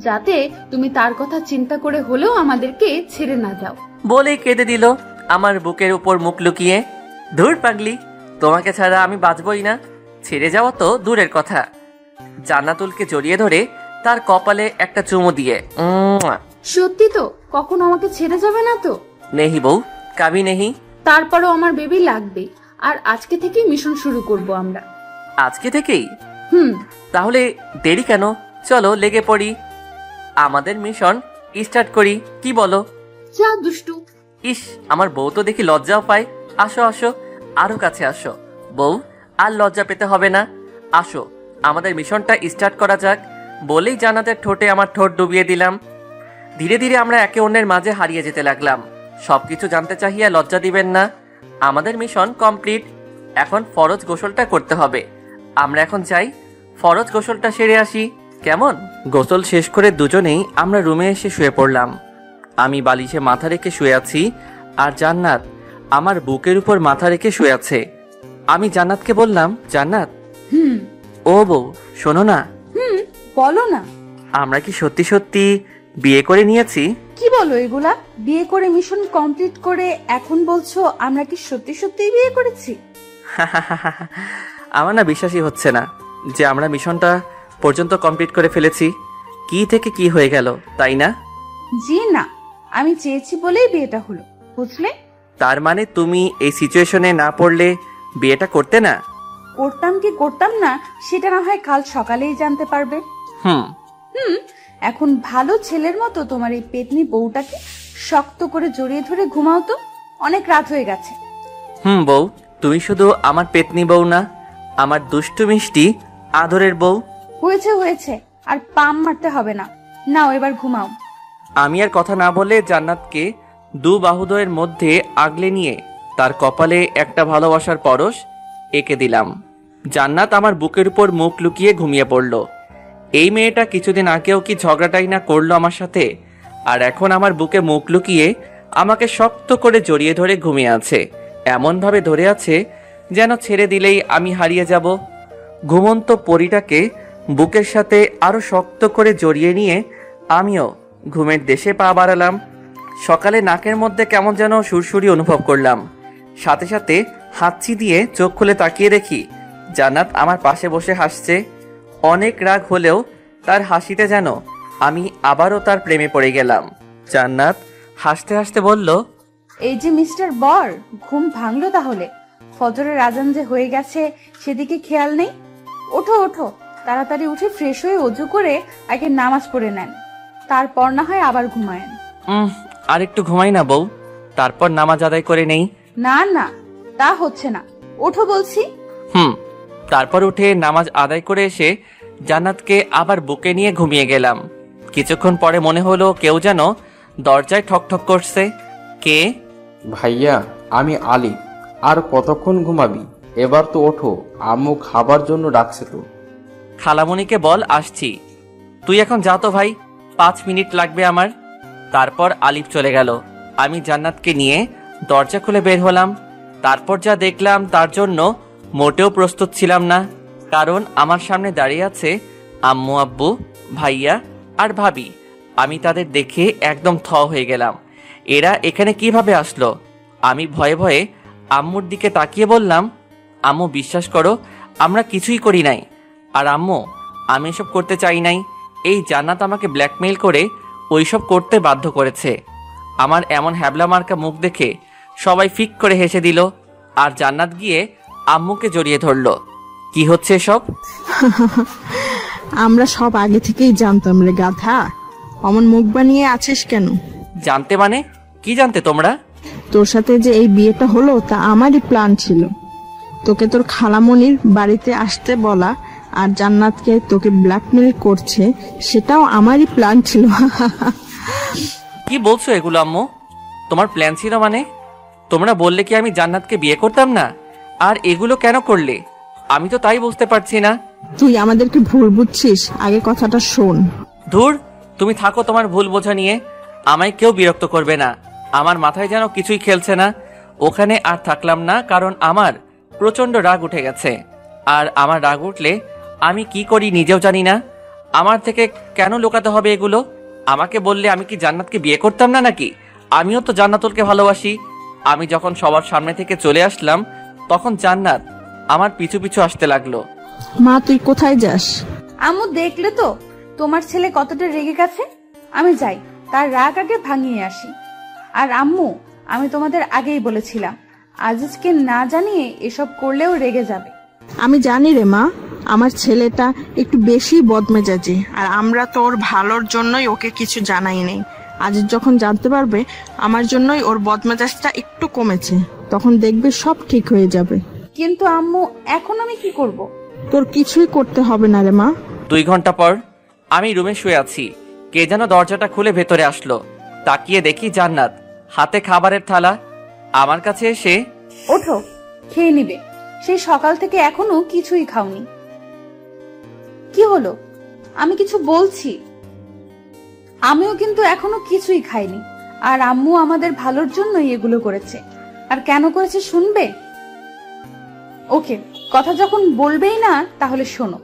যাতে তুমি তার কথা চিন্তা করে হলেও আমাদেরকে ছেড়ে না যাও। বলেই কেঁদে দিল আমার বুকের উপর মুখ লুকিয়ে। ধুর পাগলি, তোমাকে ছাড়া আমি বাঁচবই না। ছেড়ে যাওয়া তো দূরের কথা, জান্নাতুলকে জড়িয়ে ধরে তার কপালে একটা চুমু দিয়ে, সত্যি তো? কখনো আমাকে ছেড়ে যাবে না তো? নেহি বউ, কাবি নেহি। তারপরও আমার বেবি লাগবে, আর আজকে থেকেই মিশন শুরু করব আমরা। আজকে থেকেই? হুম। তাহলে দেরি কেন, চলো লেগে পড়ি, আমাদের মিশন স্টার্ট করি, কি বলো? যা দুষ্টু। ইস, আমার বউ তো দেখি লজ্জাও পায়। আসো আসো, আরো কাছে আসো। বউ, আর লজ্জা পেতে হবে না, আসো আমাদের মিশনটা স্টার্ট করা যাক। বলেই জান্নাতের ঠোঁটে আমার ঠোঁট ডুবিয়ে দিলাম। ধীরে ধীরে আমরা একে অন্যের মাঝে হারিয়ে যেতে লাগলাম। সবকিছু জানতে চাহিয়া লজ্জা দিবেন না। আমাদের মিশন কমপ্লিট, এখন ফরজ গোসলটা করতে হবে। আমরা এখন যাই, ফরজ গোসলটা সেরে আসি, কেমন? গোসল শেষ করে দুজনেই আমরা রুমে এসে শুয়ে পড়লাম। আমি বালিশে মাথা রেখে শুয়ে আছি, আর জান্নাত আমার বুকের উপর মাথা রেখে শুয়ে আছে। আমি জান্নাতকে বললাম, জান্নাত। ও বউ, শোনো না। বলো না। আমরা কি সত্যি সত্যি বিয়ে করে নিয়েছি? কি বলো এগুলা? বিয়ে করে মিশন কমপ্লিট করে এখন বলছো আমরা কি সত্যি সত্যিই বিয়ে করেছি? আমার না বিশ্বাসই হচ্ছে না যে আমরা মিশনটা পর্যন্ত কমপ্লিট করে ফেলেছি। কি থেকে কি হয়ে গেল, তাই না? জি না, আমি চেয়েছি বলেই বিয়েটা হলো, বুঝলে? তার মানে তুমি এই সিচুয়েশনে না পড়লে বিয়েটা করতে না? করতাম কি করতাম না সেটা না হয় কাল সকালেই জানতে পারবে। এখন ভালো ছেলের মতো তোমার এই পেতনি বউটাকে শক্ত করে জড়িয়ে ধরে ঘুমাও তো, অনেক রাত হয়ে গেছে। বউ, তুমি শুধু আমার পেতনি বউ না, আমার দুষ্টু মিষ্টি আদরের বউ। হয়েছে হয়েছে, আর পাম মারতে হবে না, নাও এবার ঘুমাও। আমি আর কথা না বলে জান্নাতকে দু বাহুদয়ের মধ্যে আগলে নিয়ে তার কপালে একটা ভালোবাসার পরশ এঁকে দিলাম। জান্নাত আমার বুকের উপর মুখ লুকিয়ে ঘুমিয়ে পড়ল। এই মেয়েটা কিছুদিন আগেও কি ঝগড়াটাই না করলো আমার সাথে, আর এখন আমার বুকে মুখ লুকিয়ে আমাকে শক্ত করে জড়িয়ে ধরে ঘুমিয়ে আছে। এমনভাবে ধরে আছে যেন ছেড়ে দিলেই আমি হারিয়ে যাব। ঘুমন্ত পরীটাকে বুকের সাথে আরো শক্ত করে জড়িয়ে নিয়ে আমিও ঘুমের দেশে পা বাড়ালাম। সকালে নাকের মধ্যে কেমন যেন সুরসুরি অনুভব করলাম। সাথে সাথে হাঁচি দিয়ে চোখ খুলে তাকিয়ে দেখি জান্নাত আমার পাশে বসে হাসছে। অনেক রাগ হলেও তার হাসিতে যেন আমি আবারও তার প্রেমে পড়ে গেলাম। জান্নাত হাসতে হাসতে বলল, এই যে মিস্টার বর, ঘুম ভাঙলো তাহলে? ফজরের আজান যে হয়ে গেছে সেদিকে খেয়াল নেই। ওঠো ওঠো, তাড়াতাড়ি উঠে ফ্রেশ হয়ে অজু করে আগে নামাজ পড়ে নেন, তারপর না হয় আবার ঘুমায়েন। আর একটু ঘুমাই না বউ, তারপর নামাজ আদায় করে নেই। না না, তা হচ্ছে না, ওঠো বলছি। তারপর উঠে নামাজ আদায় করে এসে জান্নাতকে আবার বুকে নিয়ে ঘুমিয়ে গেলাম। কিছুক্ষণ পরে মনে হলো কেউ যেন দরজায় ঠক ঠক করছে। কে? ভাইয়া, আমি আলী। আর কতক্ষণ ঘুমাবি? এবার তো ওঠো, আম্মু খাবার জন্য ডাকছে তো। খালামণিকে বল আসছি। তুই এখন যা তো ভাই, 5 মিনিট লাগবে আমার। তারপর আলিফ চলে গেল। আমি জান্নাতকে নিয়ে দরজা খুলে বের হলাম। তারপর যা দেখলাম তার জন্য মোটেও প্রস্তুত ছিলাম না, কারণ আমার সামনে দাঁড়িয়ে আছে আম্মু, আব্বু, ভাইয়া আর ভাবি। আমি তাদের দেখে একদম থ হয়ে গেলাম। এরা এখানে কিভাবে আসলো? আমি ভয়ে ভয়ে আম্মুর দিকে তাকিয়ে বললাম, আম্মু বিশ্বাস করো, আমরা কিছুই করি নাই। আর আম্মু, আমি এসব করতে চাই নাই। এই জান্নাত আমাকে ব্ল্যাকমেইল করে ওইসব করতে বাধ্য করেছে। আমার এমন হ্যাবলা মার্কা মুখ দেখে সবাই ফিক করে হেসে দিল, আর জান্নাত গিয়ে আম্মুকে জড়িয়ে ধরল। কি হচ্ছে সব? আমরা সব আগে থেকেই জানতাম রে গাধা। অমন মুখ বানিয়ে আছিস কেন? জানতে মানে? কি জানতে তোমরা? তোর সাথে যে এই বিয়েটা হলো তা আমারই প্ল্যান ছিল। তোকে তোর খালামণির বাড়িতে আসতে বলা আর জান্নাতকে তোকে ব্ল্যাকমেল করছে, সেটাও আমারই প্ল্যান ছিল। কি বলছো এগুলো আম্মু? তোমার প্ল্যান ছিল মানে? তোমরা বললে কি আমি জান্নাতকে বিয়ে করতাম না? আর এগুলো কেন করলে? আমি তো তাই বুঝতে পারছি না। তুই আমাদেরকে ভুল বুঝছিস, আগে কথাটা শোন। ধুর, তুমি থাকো তোমার ভুল বোঝা নিয়ে। আমায় কেউ বিরক্ত করবে না। আমার মাথায় যেন কিছুই খেলছে না। ওখানে আর থাকলাম না, কারণ আমার প্রচন্ড রাগ উঠে গেছে। আর আমার রাগ উঠলে আমি কি করি নিজেও জানি না। আমার থেকে কেন লুকাতে হবে এগুলো? আমাকে বললে আমি কি জান্নাতকে বিয়ে করতাম না নাকি? আমিও তো জান্নাতুলকে ভালোবাসি। আমি যখন সবার সামনে থেকে চলে আসলাম, তখন জান্নাত আমার পিছু পিছু আসতে লাগলো। মা তুই কোথায় যাস? আম্মু দেখলে তো তোমার ছেলে কতটা রেগে গেছে। আমি যাই, তার রাগ আগে ভাঙিয়ে আসি। আর আম্মু, আমি তোমাদের আগেই বলেছিলাম আজিজকে না জানিয়ে এসব করলেও রেগে যাবে। আমি জানি রে মা, আমার ছেলেটা একটু বেশি বদমেজাজি, আর আমরা তো ওর ভালোর জন্যই ওকে কিছু জানাই নেই। আজ যখন জানতে পারবে আমার জন্যই ওর বদমেজাজটা একটু কমেছে, তখন দেখবে সব ঠিক হয়ে যাবে। কিন্তু আম্মু, এখন আমি কি করব? তোর কিছুই করতে হবে না রে মা। 2 ঘন্টা পর আমি রুমে শুয়ে আছি। কে যেন দরজাটা খুলে ভেতরে আসলো। তাকিয়ে দেখি জান্নাত, হাতে খাবারের থালা। আমার কাছে এসে, ওঠো, খেয়ে নিবে। সেই সকাল থেকে এখনো কিছুই খাওনি। কি হলো? আমি কিছু বলছি। আমিও কিন্তু এখনো কিছুই খাইনি। আর আম্মু আমাদের ভালোর জন্যই এগুলো করেছে। আর কেন করেছে শুনবে? ওকে, কথা যখন বলবেই না তাহলে শোনো।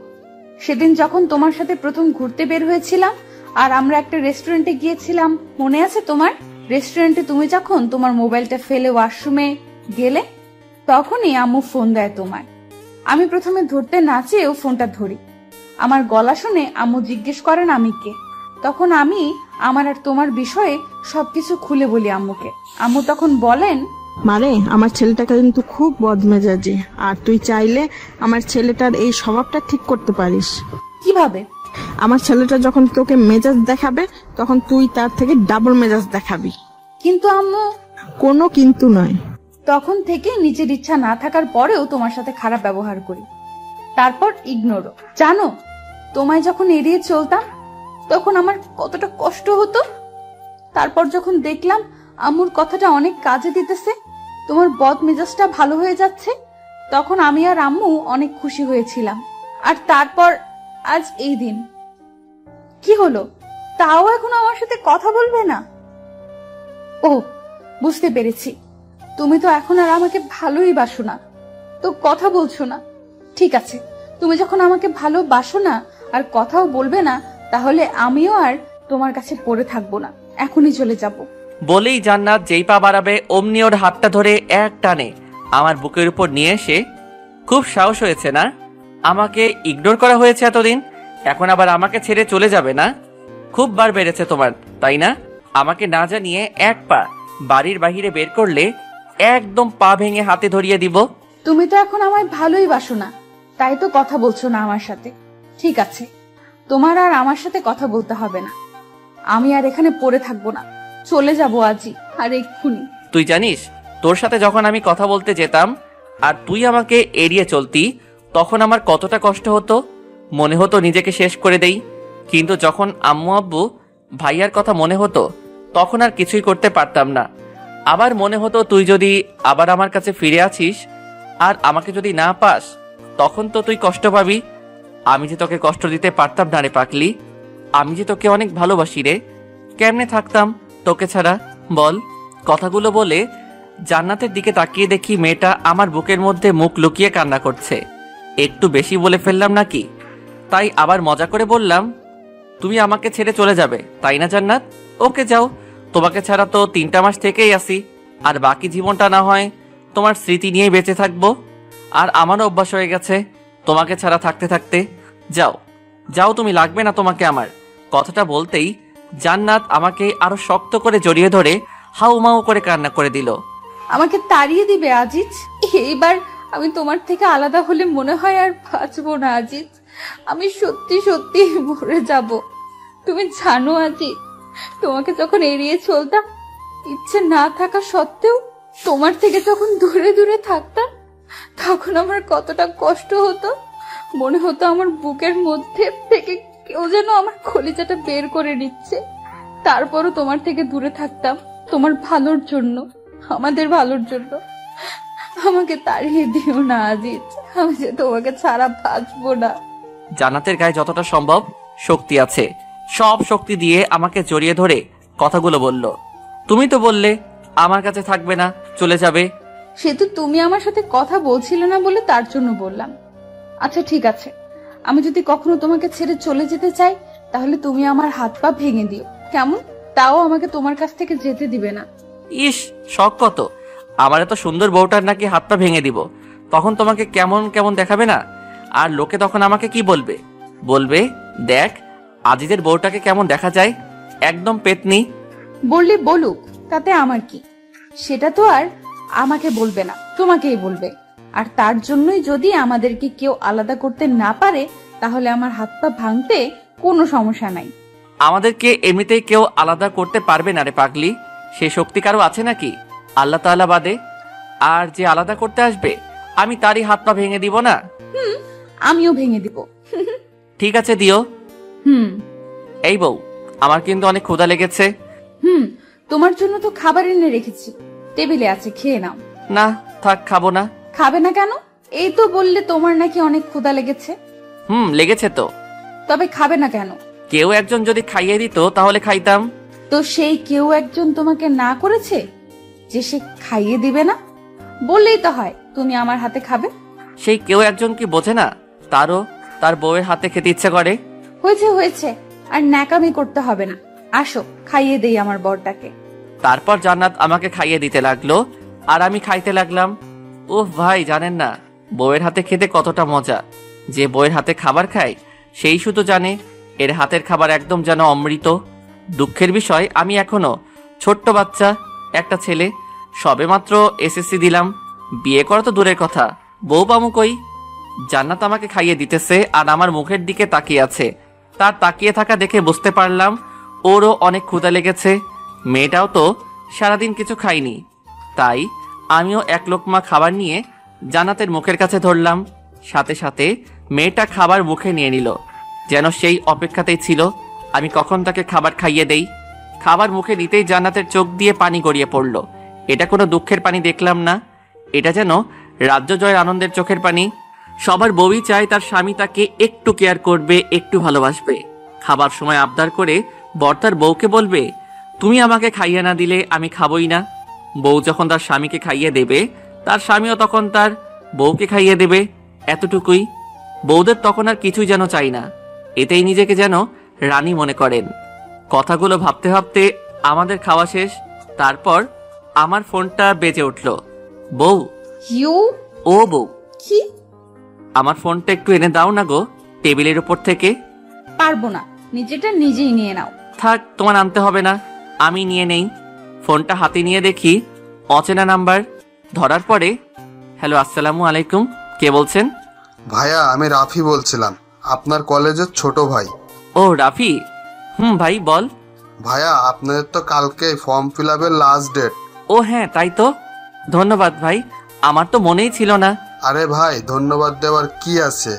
সেদিন যখন তোমার সাথে প্রথম ঘুরতে বের হয়েছিলাম আর আমরা একটা রেস্টুরেন্টে গিয়েছিলাম, মনে আছে তোমার? রেস্টুরেন্টে তুমি যখন তোমার মোবাইলটা ফেলে ওয়াশরুমে গেলে, তখনই আম্মু ফোন দেয় তোমায়। আমি প্রথমে ধরতে না চেয়েও ফোনটা ধরি। আমার গলা শুনে আম্মু জিজ্ঞেস করেন আমি কে। তখন আমি আমার আর তোমার বিষয়ে সবকিছু খুলে বলি আম্মুকে। আম্মু তখন বলেন, মারে আমার ছেলেটাকে কিন্তু খুব বদমেজাজি, আর তুই চাইলে আমার ছেলেটার এই স্বভাবটা ঠিক করতে পারিস। কিভাবে? আমার ছেলেটা যখন তোকে মেজাজ দেখাবে, তখন তুই তার থেকে ডাবল মেজাজ দেখাবি। কিন্তু আম্মু। কোনো কিন্তু নয়। তখন থেকে নিজের ইচ্ছা না থাকার পরেও তোমার সাথে খারাপ ব্যবহার করি, তারপর ইগনোরও। জানো, তোমায় যখন এড়িয়ে চলতাম তখন আমার কতটা কষ্ট হতো। তারপর যখন দেখলাম আম্মুর কথাটা অনেক কাজে দিতেছে, তোমার বদ মেজাজটা ভালো হয়ে যাচ্ছে, তখন আমি আর আম্মু অনেক খুশি হয়েছিলাম। আর তারপর আজ এই দিন। কি হলো? তাও এখন আমার সাথে কথা বলবে না? ও, বুঝতে পেরেছি, তুমি তো এখন আর আমাকে ভালোই বাসো না, তো কথা বলছো না। ঠিক আছে, তুমি যখন আমাকে ভালোবাসো না আর কথাও বলবে না, তাহলে আমিও আর তোমার কাছে পড়ে থাকবো না, এখনই চলে যাব। বলেই জান্নাত যেই পা বাড়াবে অমনি ওর হাতটা ধরে এক টানে আমার বুকের উপর নিয়ে এসে, খুব সাহস হয়েছে না? আমাকে ইগনোর করা হয়েছে এতদিন, এখন আবার আমাকে ছেড়ে চলে যাবে না? খুব বার বেড়েছে তোমার, তাই না? আমাকে না জানিয়ে এক পা বাড়ির বাহিরে বের করলে একদম পা ভেঙে হাতে ধরিয়ে দিব। তুমি তো এখন আমায় ভালোই বাসো না, তাই তো কথা বলছো না আমার সাথে। ঠিক আছে, তোমার আর আমার সাথে কথা বলতে হবে না। আমি আর এখানে পড়ে থাকবো না, চলে যাবো আজই, আর এক্ষুনি। তুই জানিস, তোর সাথে যখন আমি কথা বলতে যেতাম আর তুই আমাকে এড়িয়ে চলতি, তখন আমার কতটা কষ্ট হতো। মনে হতো নিজেকে শেষ করে দেই। কিন্তু যখন আম্মু আব্বু ভাইয়ার কথা মনে হতো, তখন আর কিছুই করতে পারতাম না। আবার মনে হতো তুই যদি আবার আমার কাছে ফিরে আসিস আর আমাকে যদি না পাস, তখন তো তুই কষ্ট পাবি। আমি যে তোকে কষ্ট দিতে পারতাম না রে পাগলি। আমি যে তোকে অনেক ভালোবাসি রে। কেমনে থাকতাম তোকে ছাড়া বল? কথাগুলো বলে জান্নাতের দিকে তাকিয়ে দেখি মেয়েটা আমার বুকের মধ্যে মুখ লুকিয়ে কান্না করছে। একটু বেশি বলে ফেললাম নাকি? তাই আবার মজা করে বললাম, তুমি আমাকে ছেড়ে চলে যাবে তাই না জান্নাত? ওকে যাও, তোমাকে ছাড়া তো 3টা মাস থেকেই আসি, আর বাকি জীবনটা না হয় তোমার স্মৃতি নিয়েই বেঁচে থাকবো। আর আমারও অভ্যাস হয়ে গেছে তোমাকে ছাড়া থাকতে থাকতে। যাও যাও, তুমি লাগবে না তোমাকে আমার। কথাটা বলতেই জান্নাত আমাকে আরো শক্ত করে জড়িয়ে ধরে হাউমাউ করে কান্না করে দিল। আমাকে তাড়িয়ে দিবে আজিজ? এইবার আমি তোমার থেকে আলাদা হলে মনে হয় আর বাঁচবো না আজিজ। আমি সত্যি সত্যি মরে যাব। তুমি জানো আজিজ, তোমাকে যখন এড়িয়ে চলতাম, ইচ্ছে না থাকা সত্ত্বেও তোমার থেকে যখন দূরে দূরে থাকতাম, তখন আমার কতটা কষ্ট হতো। মনে হতো আমার বুকের মধ্যে থেকে কেউ যেন আমার কলিজাটা বের করে নিচ্ছে। তারপরও তোমার থেকে দূরে থাকতাম তোমার ভালোর জন্য, আমাদের ভালোর জন্য। আমাকে তাড়িয়ে দিও না আজিজ, আমি যে তোমাকে ছাড়া বাঁচবো না। জান্নাতের গায়ে যতটা সম্ভব শক্তি আছে, সব শক্তি দিয়ে আমাকে জড়িয়ে ধরে কথাগুলো বলল। তুমি তো বললে আমার কাছে থাকবে না, চলে যাবে। সে তো তুমি আমার সাথে কথা বলছিলে না বলে তার জন্য বললাম। আচ্ছা ঠিক আছে, আমি যদি কখনো তোমাকে ছেড়ে চলে যেতে চাই তাহলে তুমি আমার হাত পা ভেঙে দিও, কেমন? তাও আমাকে তোমার কাছ থেকে যেতে দিবে না। ইস, শখ কত! আমার এত সুন্দর বউটার নাকি হাত পা ভেঙে দিব, তখন তোমাকে কেমন কেমন দেখাবে না? আর লোকে তখন আমাকে কি বলবে? বলবে, দেখ আজিজের বউটাকে কেমন দেখা যায়, একদম পেতনি। বললে বলুক, তাতে আমার কি? সেটা তো আর আমাকে বলবে না, তোমাকেই বলবে। আর তার জন্যই যদি আমাদেরকে কেউ আলাদা করতে না পারে তাহলে আমার হাত পা ভাঙতে কোনো সমস্যা নাই। আমাদেরকে এমনিতেই কেউ আলাদা করতে পারবে না রে পাগলি, সে শক্তি কারো আছে নাকি আল্লাহ তাআলা বাদে? আর যে আলাদা করতে আসবে আমি তারই হাত পা ভেঙে দিব না? আমিও ভেঙে দিব। ঠিক আছে, দিও। এই বউ, আমার কিন্তু অনেক ক্ষুধা লেগেছে। তোমার জন্য তো খাবার এনে রেখেছি, টেবিলে আছে, খেয়ে নাও। না থাক, খাবো না। খাবে না কেন? এই তো বললে তোমার নাকি অনেক ক্ষুধা লেগেছে। লেগেছে তো। তবে খাবে না কেন? কেউ একজন যদি খাইয়ে দিত তাহলে খাইতাম। তো সেই কেউ একজন তোমাকে না করেছে যে সে খাইয়ে দিবে না? বললেই তো হয় তুমি আমার হাতে খাবে। সেই কেউ একজন কি বোঝে না তারও তার বউয়ের হাতে খেতে ইচ্ছে করে? হয়েছে হয়েছে, আর ন্যাকামি করতে হবে না, আসো খাইয়ে দেই আমার বরটাকে। তারপর জান্নাত আমাকে খাইয়ে দিতে লাগলো আর আমি খাইতে লাগলাম। ওহ ভাই, জানেন না বউয়ের হাতে খেতে কতটা মজা। যে বউয়ের হাতে খাবার খায় সেই শুধু জানে এর হাতের খাবার একদম যেন অমৃত। দুঃখের বিষয়, আমি এখনো ছোট্ট বাচ্চা, একটা ছেলে, সবেমাত্র এসএসসি দিলাম। বিয়ে করা তো দূরের কথা, বউ পামু কই? জান্নাত আমাকে খাইয়ে দিতেছে আর আমার মুখের দিকে তাকিয়ে আছে। তার তাকিয়ে থাকা দেখে বুঝতে পারলাম ওরও অনেক ক্ষুধা লেগেছে। মেয়েটাও তো সারাদিন কিছু খায়নি, তাই আমিও এক লোকমা খাবার নিয়ে জান্নাতের মুখের কাছে ধরলাম। সাথে সাথে মেয়েটা খাবার মুখে নিয়ে নিল, যেন সেই অপেক্ষাতেই ছিল আমি কখন তাকে খাবার খাইয়ে দেই। খাবার মুখে নিতেই জান্নাতের চোখ দিয়ে পানি গড়িয়ে পড়ল। এটা কোনো দুঃখের পানি দেখলাম না, এটা যেন রাজ্য জয়ের আনন্দের চোখের পানি। সবার বউই চায় তার স্বামী তাকে একটু কেয়ার করবে, একটু ভালোবাসবে। খাবার সময় আবদার করে বর তার বউকে বলবে, তুমি আমাকে খাইয়ে না দিলে আমি খাবই না। বউ যখন তার স্বামীকে খাইয়ে দেবে, তার স্বামীও তখন তার বউকে খাইয়ে দেবে। এতটুকুই। বউদের তখন আর কিছুই যেন চাই না, এতেই নিজেকে যেন রানী মনে করেন। কথাগুলো ভাবতে ভাবতে আমাদের খাওয়া শেষ। তারপর আমার ফোনটা বেজে উঠল। বউ। ও বউ, কি? আমার ফোনটা একটু এনে দাও না গো, টেবিলের উপর থেকে। পারবো না, নিজেটা নিজেই নিয়ে নাও। থাক, তোমার আনতে হবে না, আমি নিয়ে নেই। ফোনটা হাতে নিয়ে দেখি অচেনা নাম্বার। ধরার পরে, হ্যালো, আসসালামু আলাইকুম, কে বলছেন? ভাইয়া, আমি রাফি বলছিলাম, আপনার কলেজের ছোট ভাই। ও রাফি, ভাই বল। ভাইয়া, আপনাদের তো কালকে ফর্ম ফিল আপের লাস্ট ডেট। ও হ্যাঁ, তাই তো, ধন্যবাদ ভাই, আমার তো মনেই ছিল না। আরে ভাই, ধন্যবাদ দেওয়ার কি আছে,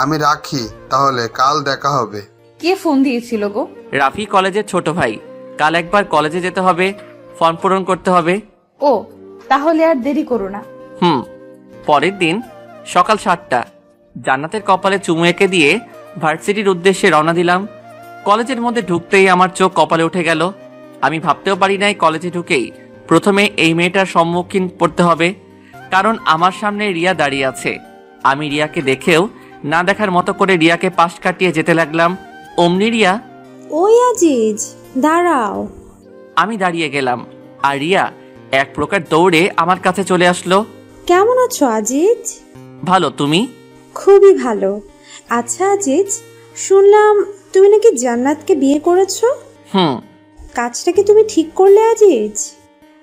আমি রাখি তাহলে, কাল দেখা হবে। কে ফোন দিয়েছিল গো? রাফি কলেজের ছোট ভাই, কাল একবার কলেজে যেতে হবে, ফর্ম পূরণ করতে হবে। ও, তাহলে আর দেরি করো না। পরের দিন সকাল 7টা, জান্নাতের কপালে চুমু এঁকে দিয়ে ভার্সিটির উদ্দেশ্যে রওনা দিলাম। কলেজের মধ্যে ঢুকতেই আমার চোখ কপালে উঠে গেল। আমি ভাবতেও পারি নাই কলেজে ঢুকেই প্রথমে এই মেয়েটার সম্মুখীন পড়তে হবে, কারণ আমার সামনে রিয়া দাঁড়িয়ে আছে। আমি রিয়াকে দেখেও না দেখার মতো করে রিয়াকে পাশ কাটিয়ে যেতে লাগলাম। অমনি রিয়া, ওই আজিজ, দাঁড়াও। আমি দাঁড়িয়ে গেলাম আর রিয়া এক প্রকার দৌড়ে আমার কাছে চলে আসলো। কেমন আছো আজিজ? ভালো, তুমি? খুবই ভালো। আচ্ছা আজিজ, শুনলাম তুমি নাকি জান্নাতকে বিয়ে করেছো। কাজটা কি তুমি ঠিক করলে আজিজ?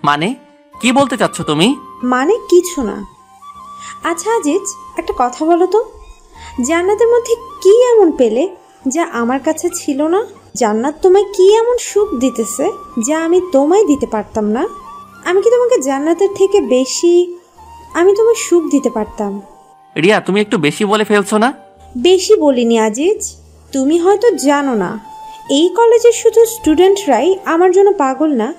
মানে কি বলতে চাচ্ছ তুমি? মানে কিছু না। আচ্ছা আজিজ, একটা কথা বলো তো, জান্নাতের মধ্যে কি এমন পেলে যা আমার কাছে ছিল না? জান্নাত তোমায় কি এমন সুখ দিতেছে যা আমি তোমায় দিতে পারতাম না? আমি কি তোমাকে জান্নাতের থেকে বেশি আমি তোমার সুখ দিতে পারতাম। রিয়া, তুমি একটু বেশি বলে ফেলছো না? বেশি বলিনি আজিজ, তুমি হয়তো জানো না এই কলেজের শুধু স্টুডেন্টরাই আমার জন্য পাগল না,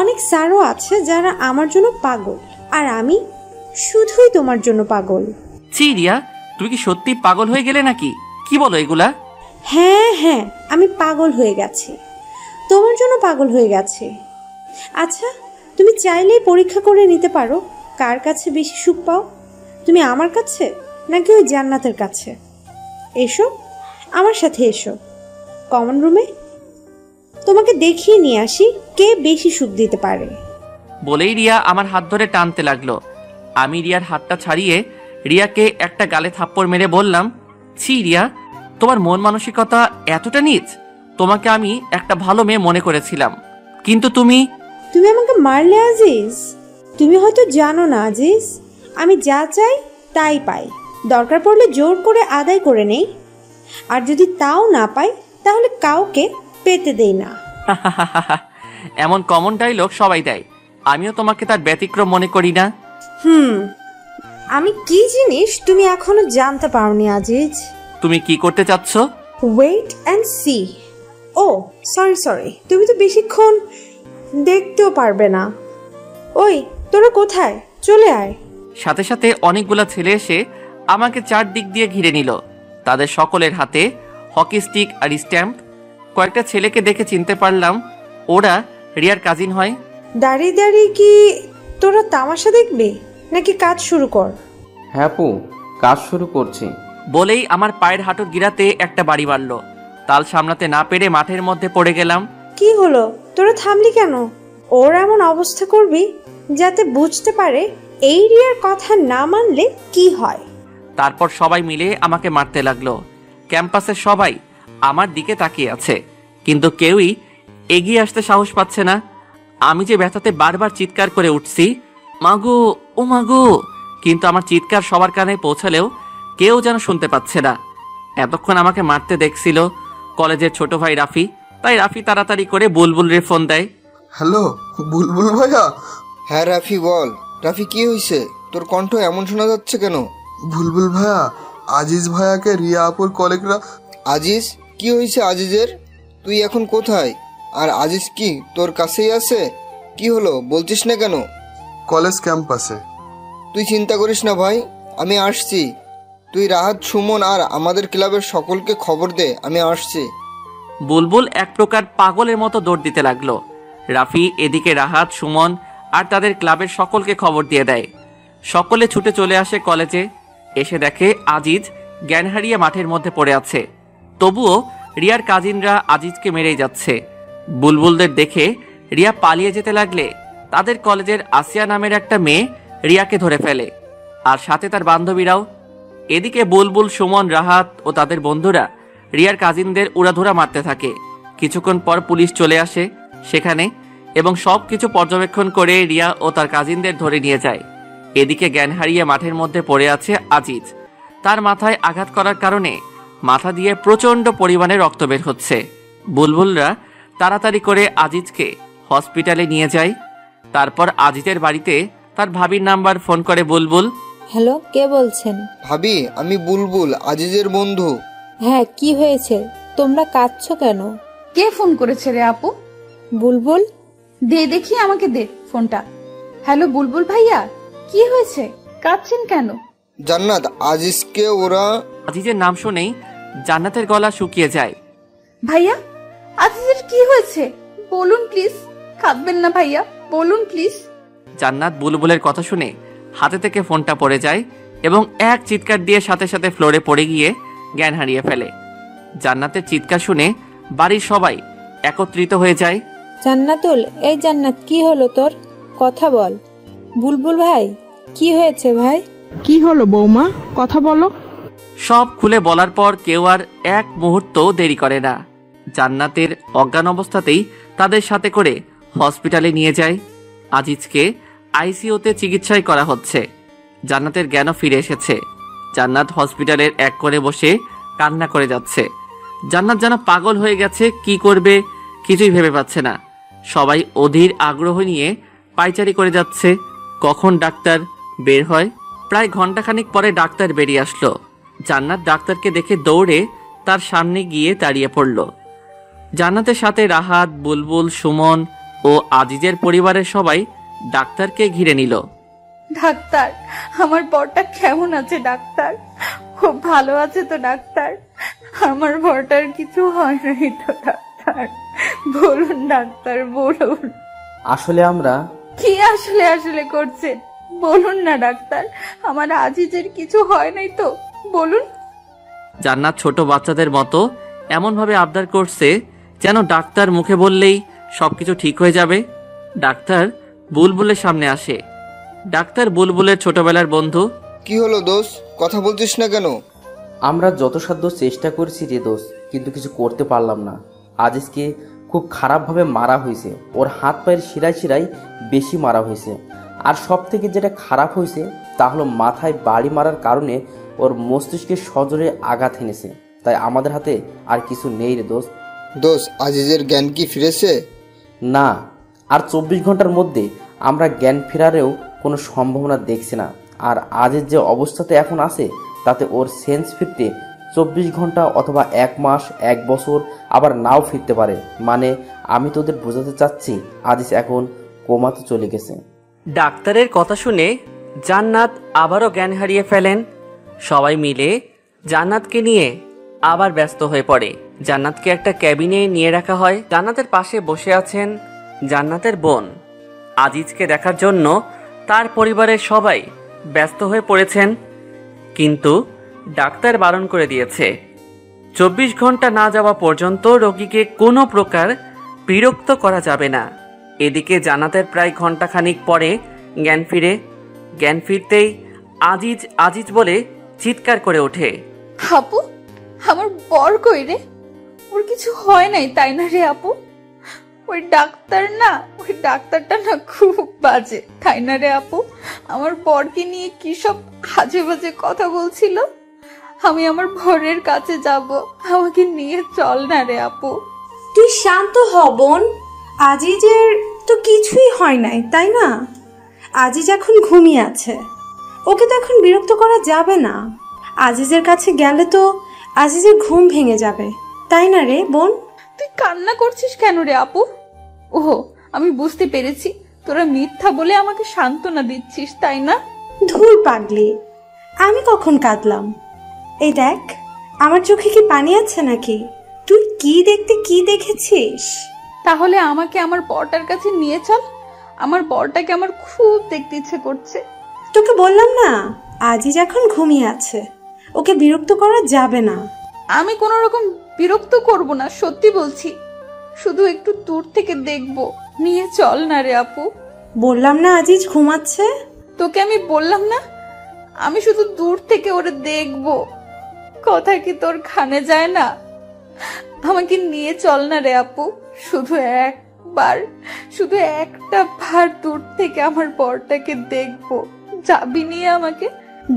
অনেক স্যারও আছে যারা আমার জন্য পাগল, আর আমি শুধুই তোমার জন্য পাগল। ছি রিয়া, তুমি কি সত্যি পাগল হয়ে গেলে নাকি? কি বলো এগুলা? হ্যাঁ হ্যাঁ, আমি পাগল হয়ে গেছি, তোমার জন্য পাগল হয়ে গেছি। আচ্ছা, তুমি চাইলেই পরীক্ষা করে নিতে পারো কার কাছে বেশি সুখ পাও, তুমি আমার কাছে নাকি ওই জান্নাতের কাছে। এসো আমার সাথে, এসো কমন রুমে, তোমাকে দেখিয়ে নিয়ে আসি কে বেশি সুখ দিতে পারে। বলেই রিয়া আমার হাত ধরে টানতে লাগলো। আমি রিয়ার হাতটা ছাড়িয়ে রিয়াকে একটা গালে থাপ্পড় মেরে বললাম, ছি রিয়া, তোমার মন মানসিকতা এতটা নীচ? তোমাকে আমি একটা ভালো মেয়ে মনে করেছিলাম, কিন্তু তুমি আমাকে মারলে আজিজ। তুমি হয়তো জানো না আজিজ, আমি যা চাই তাই পাই, দরকার পড়লে জোর করে আদায় করে নেই, আর যদি তাও না পাই তাহলে কাউকে পেতে দেই না। এমন কমন ডায়লগ সবাই দেয়, আমিও তোমাকে তার ব্যতিক্রম মনে করি না। আমি কি জিনিস তুমি এখনো জানতে পারোনি আজিজ। তুমি কি করতে চাচ্ছ? Wait and see. Oh sorry, তুমি তো বেশিক্ষণ দেখতেও পারবে না। ওই তোরা কোথায়, চলে আয়। সাথে সাথে অনেকগুলা ছেলে এসে আমাকে চারদিক দিয়ে ঘিরে নিল। তাদের সকলের হাতে হকি স্টিক আর স্ট্যাম্প। কয়েকটা ছেলেকে দেখে চিনতে পারলাম ওরা রিয়ার কাজিন হয়। দাঁড়িয়ে দাঁড়িয়ে কি তোরা তামাশা দেখবে নাকি কাজ শুরু কর? হ্যাঁ পু, কাজ শুরু করছি। বলেই আমার পায়ের হাঁটুর গিরাতে একটা বাড়ি মারল। তাল সামলাতে না পেরে মাঠের মধ্যে পড়ে গেলাম। কি হলো, তোরা থামলি কেন? ওর এমন অবস্থা করবি যাতে বুঝতে পারে এই রিয়ার কথা না মানলে কি হয়। তারপর সবাই মিলে আমাকে মারতে লাগলো। ক্যাম্পাসের সবাই আমার দিকে তাকিয়ে আছে, কিন্তু কেউই এগিয়ে আসতে সাহস পাচ্ছে না। আমি যে ব্যথাতে বারবার চিৎকার করে উঠছি, মাগো ও মাগো, কিন্তু আমার চিৎকার সবার কানে পৌঁছালেও কেউ যেন শুনতে পাচ্ছে না। এতক্ষণ আমাকে মারতে দেখছিল কলেজের ছোট ভাই রাফি, তাই রাফি তাড়াতাড়ি করে বুলবুলের ফোন দেয়। হ্যালো বুলবুল ভাইয়া। হ্যাঁ রাফি বল। রাফি কি হয়েছে, তোর কণ্ঠ এমন শোনা যাচ্ছে কেন? বুলবুল ভাইয়া, আজিজ ভাইয়াকে রিয়া আপুর কলিগরা। আজিজ? কি হয়েছে আজিজের? তুই এখন কোথায়? আর আজিজ কি তোর কাছেই আছে? কি হলো বলছিস না কেন? কলেজ ক্যাম্পাসে। তুই চিন্তা করিস না ভাই, আমি আসছি। তুই রাহাত, সুমন আর আমাদের ক্লাবের সকলকে খবর দে, আমি আসছি। বুলবুল এক প্রকার পাগলের মতো দৌড় দিতে লাগলো। রাফি এদিকে রাহাত, সুমন আর তাদের ক্লাবের সকলকে খবর দিয়ে দেয়। সকলে ছুটে চলে আসে কলেজে। এসে দেখে আজিজ জ্ঞান হারিয়ে মাঠের মধ্যে পড়ে আছে। তবুও রিয়ার কাজিনরা আজিজকে মেরেই যাচ্ছে। বুলবুলদের দেখে রিয়া পালিয়ে যেতে লাগলে তাদের কলেজের আসিয়া নামের একটা মেয়ে রিয়াকে ধরে ফেলে, আর সাথে তার বান্ধবীরাও। এদিকে বুলবুল, সুমন, রাহাত ও তাদের বন্ধুরা রিয়ার কাজিনদের উড়াধুরা মারতে থাকে। কিছুক্ষণ পর পুলিশ চলে আসে সেখানে এবং সবকিছু পর্যবেক্ষণ করে রিয়া ও তার কাজিনদের ধরে নিয়ে যায়। এদিকে জ্ঞান হারিয়ে মাঠের মধ্যে পড়ে আছে আজিজ। তার মাথায় আঘাত করার কারণে মাথা দিয়ে প্রচন্ড পরিমাণে রক্ত বের হচ্ছে। বুলবুলরা তাড়াতাড়ি করে আজিজকে হসপিটালে নিয়ে যায়। তারপর আজিজের বাড়িতে তার ভাবির নাম্বার ফোন করে বুলবুল। হ্যালো, কে বলছেন? ভাবি, আমি বুলবুল, আজিজের বন্ধু। হ্যাঁ, কি হয়েছে? তোমরা কাঁদছো কেন? কে ফোন করেছে রে আপু? বুলবুল। দে দেখি, আমাকে দে ফোনটা। হ্যালো বুলবুল ভাইয়া, কি হয়েছে, কাঁদছেন কেন? জান্নাত, আজিজকে ওরা। আজিজের নাম শুনেই জান্নাতের গলা শুকিয়ে যায়। ভাইয়া, আজিজের কি হয়েছে বলুন প্লিজ, কাঁদবেন না ভাইয়া, বলুন প্লিজ। জান্নাত বুলবুলের কথা শুনে হাতে থেকে ফোনটা পড়ে যায় এবং এক চিৎকার দিয়ে সাথে সাথে ফ্লোরে পড়ে গিয়ে জ্ঞান হারিয়ে ফেলে। জান্নাতের চিৎকার শুনে বাড়ির সবাই একত্রিত হয়ে যায়। জান্নাতুল, এই জান্নাত, কি হলো তোর? কথা বল। বুলবুল ভাই, কি হয়েছে ভাই? কি হলো বৌমা, কথা বলো। সব খুলে বলার পর কেউ আর এক মুহূর্ত দেরি করে না। জান্নাতের অজ্ঞান অবস্থাতেই তাদের সাথে করে হসপিটালে নিয়ে যায়। আজিজকে আইসিইউতে চিকিৎসায় করা হচ্ছে। জান্নাতের জ্ঞানও ফিরে এসেছে। জান্নাত হসপিটালের এক কোণে বসে কান্না করে যাচ্ছে। জান্নাত যেন পাগল হয়ে গেছে, কি করবে কিছুই ভেবে পাচ্ছে না। সবাই অধীর আগ্রহ নিয়ে পায়চারি করে যাচ্ছে, কখন ডাক্তার বের হয়। প্রায় ঘন্টাখানিক পরে ডাক্তার বেরিয়ে আসলো। জান্নাত ডাক্তারকে দেখে দৌড়ে তার সামনে গিয়ে দাঁড়িয়ে পড়ল। জান্নাতের সাথে রাহাত, বুলবুল, সুমন ও আজিজের পরিবারের সবাই ডাক্তারকে ঘিরে নিল। ডাক্তার, আমার বরটা কেমন আছে ডাক্তার? খুব ভালো আছে তো ডাক্তার? আমার বরটার কিছু হয় নাই তো ডাক্তার? বলুন ডাক্তার, বলুন। আসলে আমরা কি আসলে আসলে করছেন? বলুন না ডাক্তার, আমার আজিজের কিছু হয় নাই তো? বলুন। জান্নাত ছোট বাচ্চাদের মতো এমনভাবে আবদার করছে যেন ডাক্তার মুখে বললেই সবকিছু ঠিক হয়ে যাবে। ডাক্তার বুলবুলের সামনে আসে। ডাক্তার বুলবুলের ছোটবেলার বন্ধু। কি হলো দোষ, কথা বলছিস না কেন? আমরা যথাসাধ্য চেষ্টা করেছি রে দোষ, কিন্তু কিছু করতে পারলাম না। আজিজকে খুব খারাপভাবে মারা হয়েছে। ওর হাত পায়ের শিরায় শিরায় বেশি মারা হয়েছে। আর সব থেকে যেটা খারাপ হয়েছে তা হলো মাথায় বাড়ি মারার কারণে ওর মস্তিষ্কে সজোরে আঘাত এনেছে। তাই আমাদের হাতে আর কিছু নেই রে দোষ। দোষ, আজিজের জ্ঞান কি ফিরেছে? না, আর 24 ঘন্টার মধ্যে আমরা জ্ঞান ফেরারেও কোনো সম্ভাবনা দেখছি না। আর আজিজ যে অবস্থাতে এখন আছে তাতে ওর সেন্স ফিরতে 24 ঘন্টা অথবা 1 মাস, 1 বছর, আবার নাও ফিরতে পারে। মানে আমি তোদের বোঝাতে চাচ্ছি আজিজ এখন কোমাতে চলে গেছে। ডাক্তারের কথা শুনে জান্নাত আবারও জ্ঞান হারিয়ে ফেলেন। সবাই মিলে জান্নাতকে নিয়ে আবার ব্যস্ত হয়ে পড়ে। জান্নাতকে একটা ক্যাবিনে নিয়ে রাখা হয়। জান্নাতের পাশে বসে আছেন জান্নাতের বোন। আজিজকে দেখার জন্য তার পরিবারের সবাই ব্যস্ত হয়ে পড়েছেন, কিন্তু ডাক্তার বারণ করে দিয়েছে 24 ঘন্টা না যাওয়া পর্যন্ত রোগীকে কোনো প্রকার বিরক্ত করা যাবে না। এদিকে জান্নাতের প্রায় ঘন্টাখানিক পরে জ্ঞান ফিরে। জ্ঞান ফিরতেই আজিজ আজিজ বলে চিৎকার করে ওঠে। আপু, আমার বর কই রে? ওর কিছু হয় নাই তাই না রে আপু? ওই ডাক্তারটা না খুব বাজে, তাই না রে আপু? আমার বরকে নিয়ে কি সব আজে বাজে কথা বলছিল। আমি আমার বরের কাছে যাব, আমাকে নিয়ে চল না রে আপু। তুই শান্ত হ বোন, আজিজের তো কিছুই হয় নাই তাই না? আজিজ এখন ঘুমিয়ে আছে, ওকে তো এখন বিরক্ত করা যাবে না। আজিজের কাছে গেলে তো আজিজের ঘুম ভেঙে যাবে, তাই না রে বোন? তুই কান্না করছিস কেন রে আপু? ওহো, আমি বুঝতে পেরেছি, তোরা মিথ্যা বলে আমাকে সান্ত্বনা দিচ্ছিস তাই না? ধুর পাগলি, আমি কখন কাঁদলাম? এই দেখ, আমার চোখে কি পানি আছে নাকি? তুই কি দেখতে কি দেখেছিস? তাহলে আমাকে আমার বরটার কাছে নিয়ে চল, আমার বরটাকে আমার খুব দেখতে ইচ্ছে করছে। তোকে বললাম না আজিজ এখন ঘুমিয়ে আছে, ওকে বিরক্ত করা যাবে না। আমি কোনো রকম বিরক্ত করব না, সত্যি বলছি, শুধু একটু দূর থেকে দেখবো, নিয়ে চল না রে আপু। বললাম না আজিজ ঘুমাচ্ছে। তোকে আমি বললাম না আমি শুধু দূর থেকে ওরে দেখবো? কথা কি তোর কানে যায় না? আমাকে নিয়ে চল না রে আপু, শুধু একবার, শুধু একটা বার দূর থেকে আমার বরটাকে দেখবো। যাবি নিয়ে আমাকে?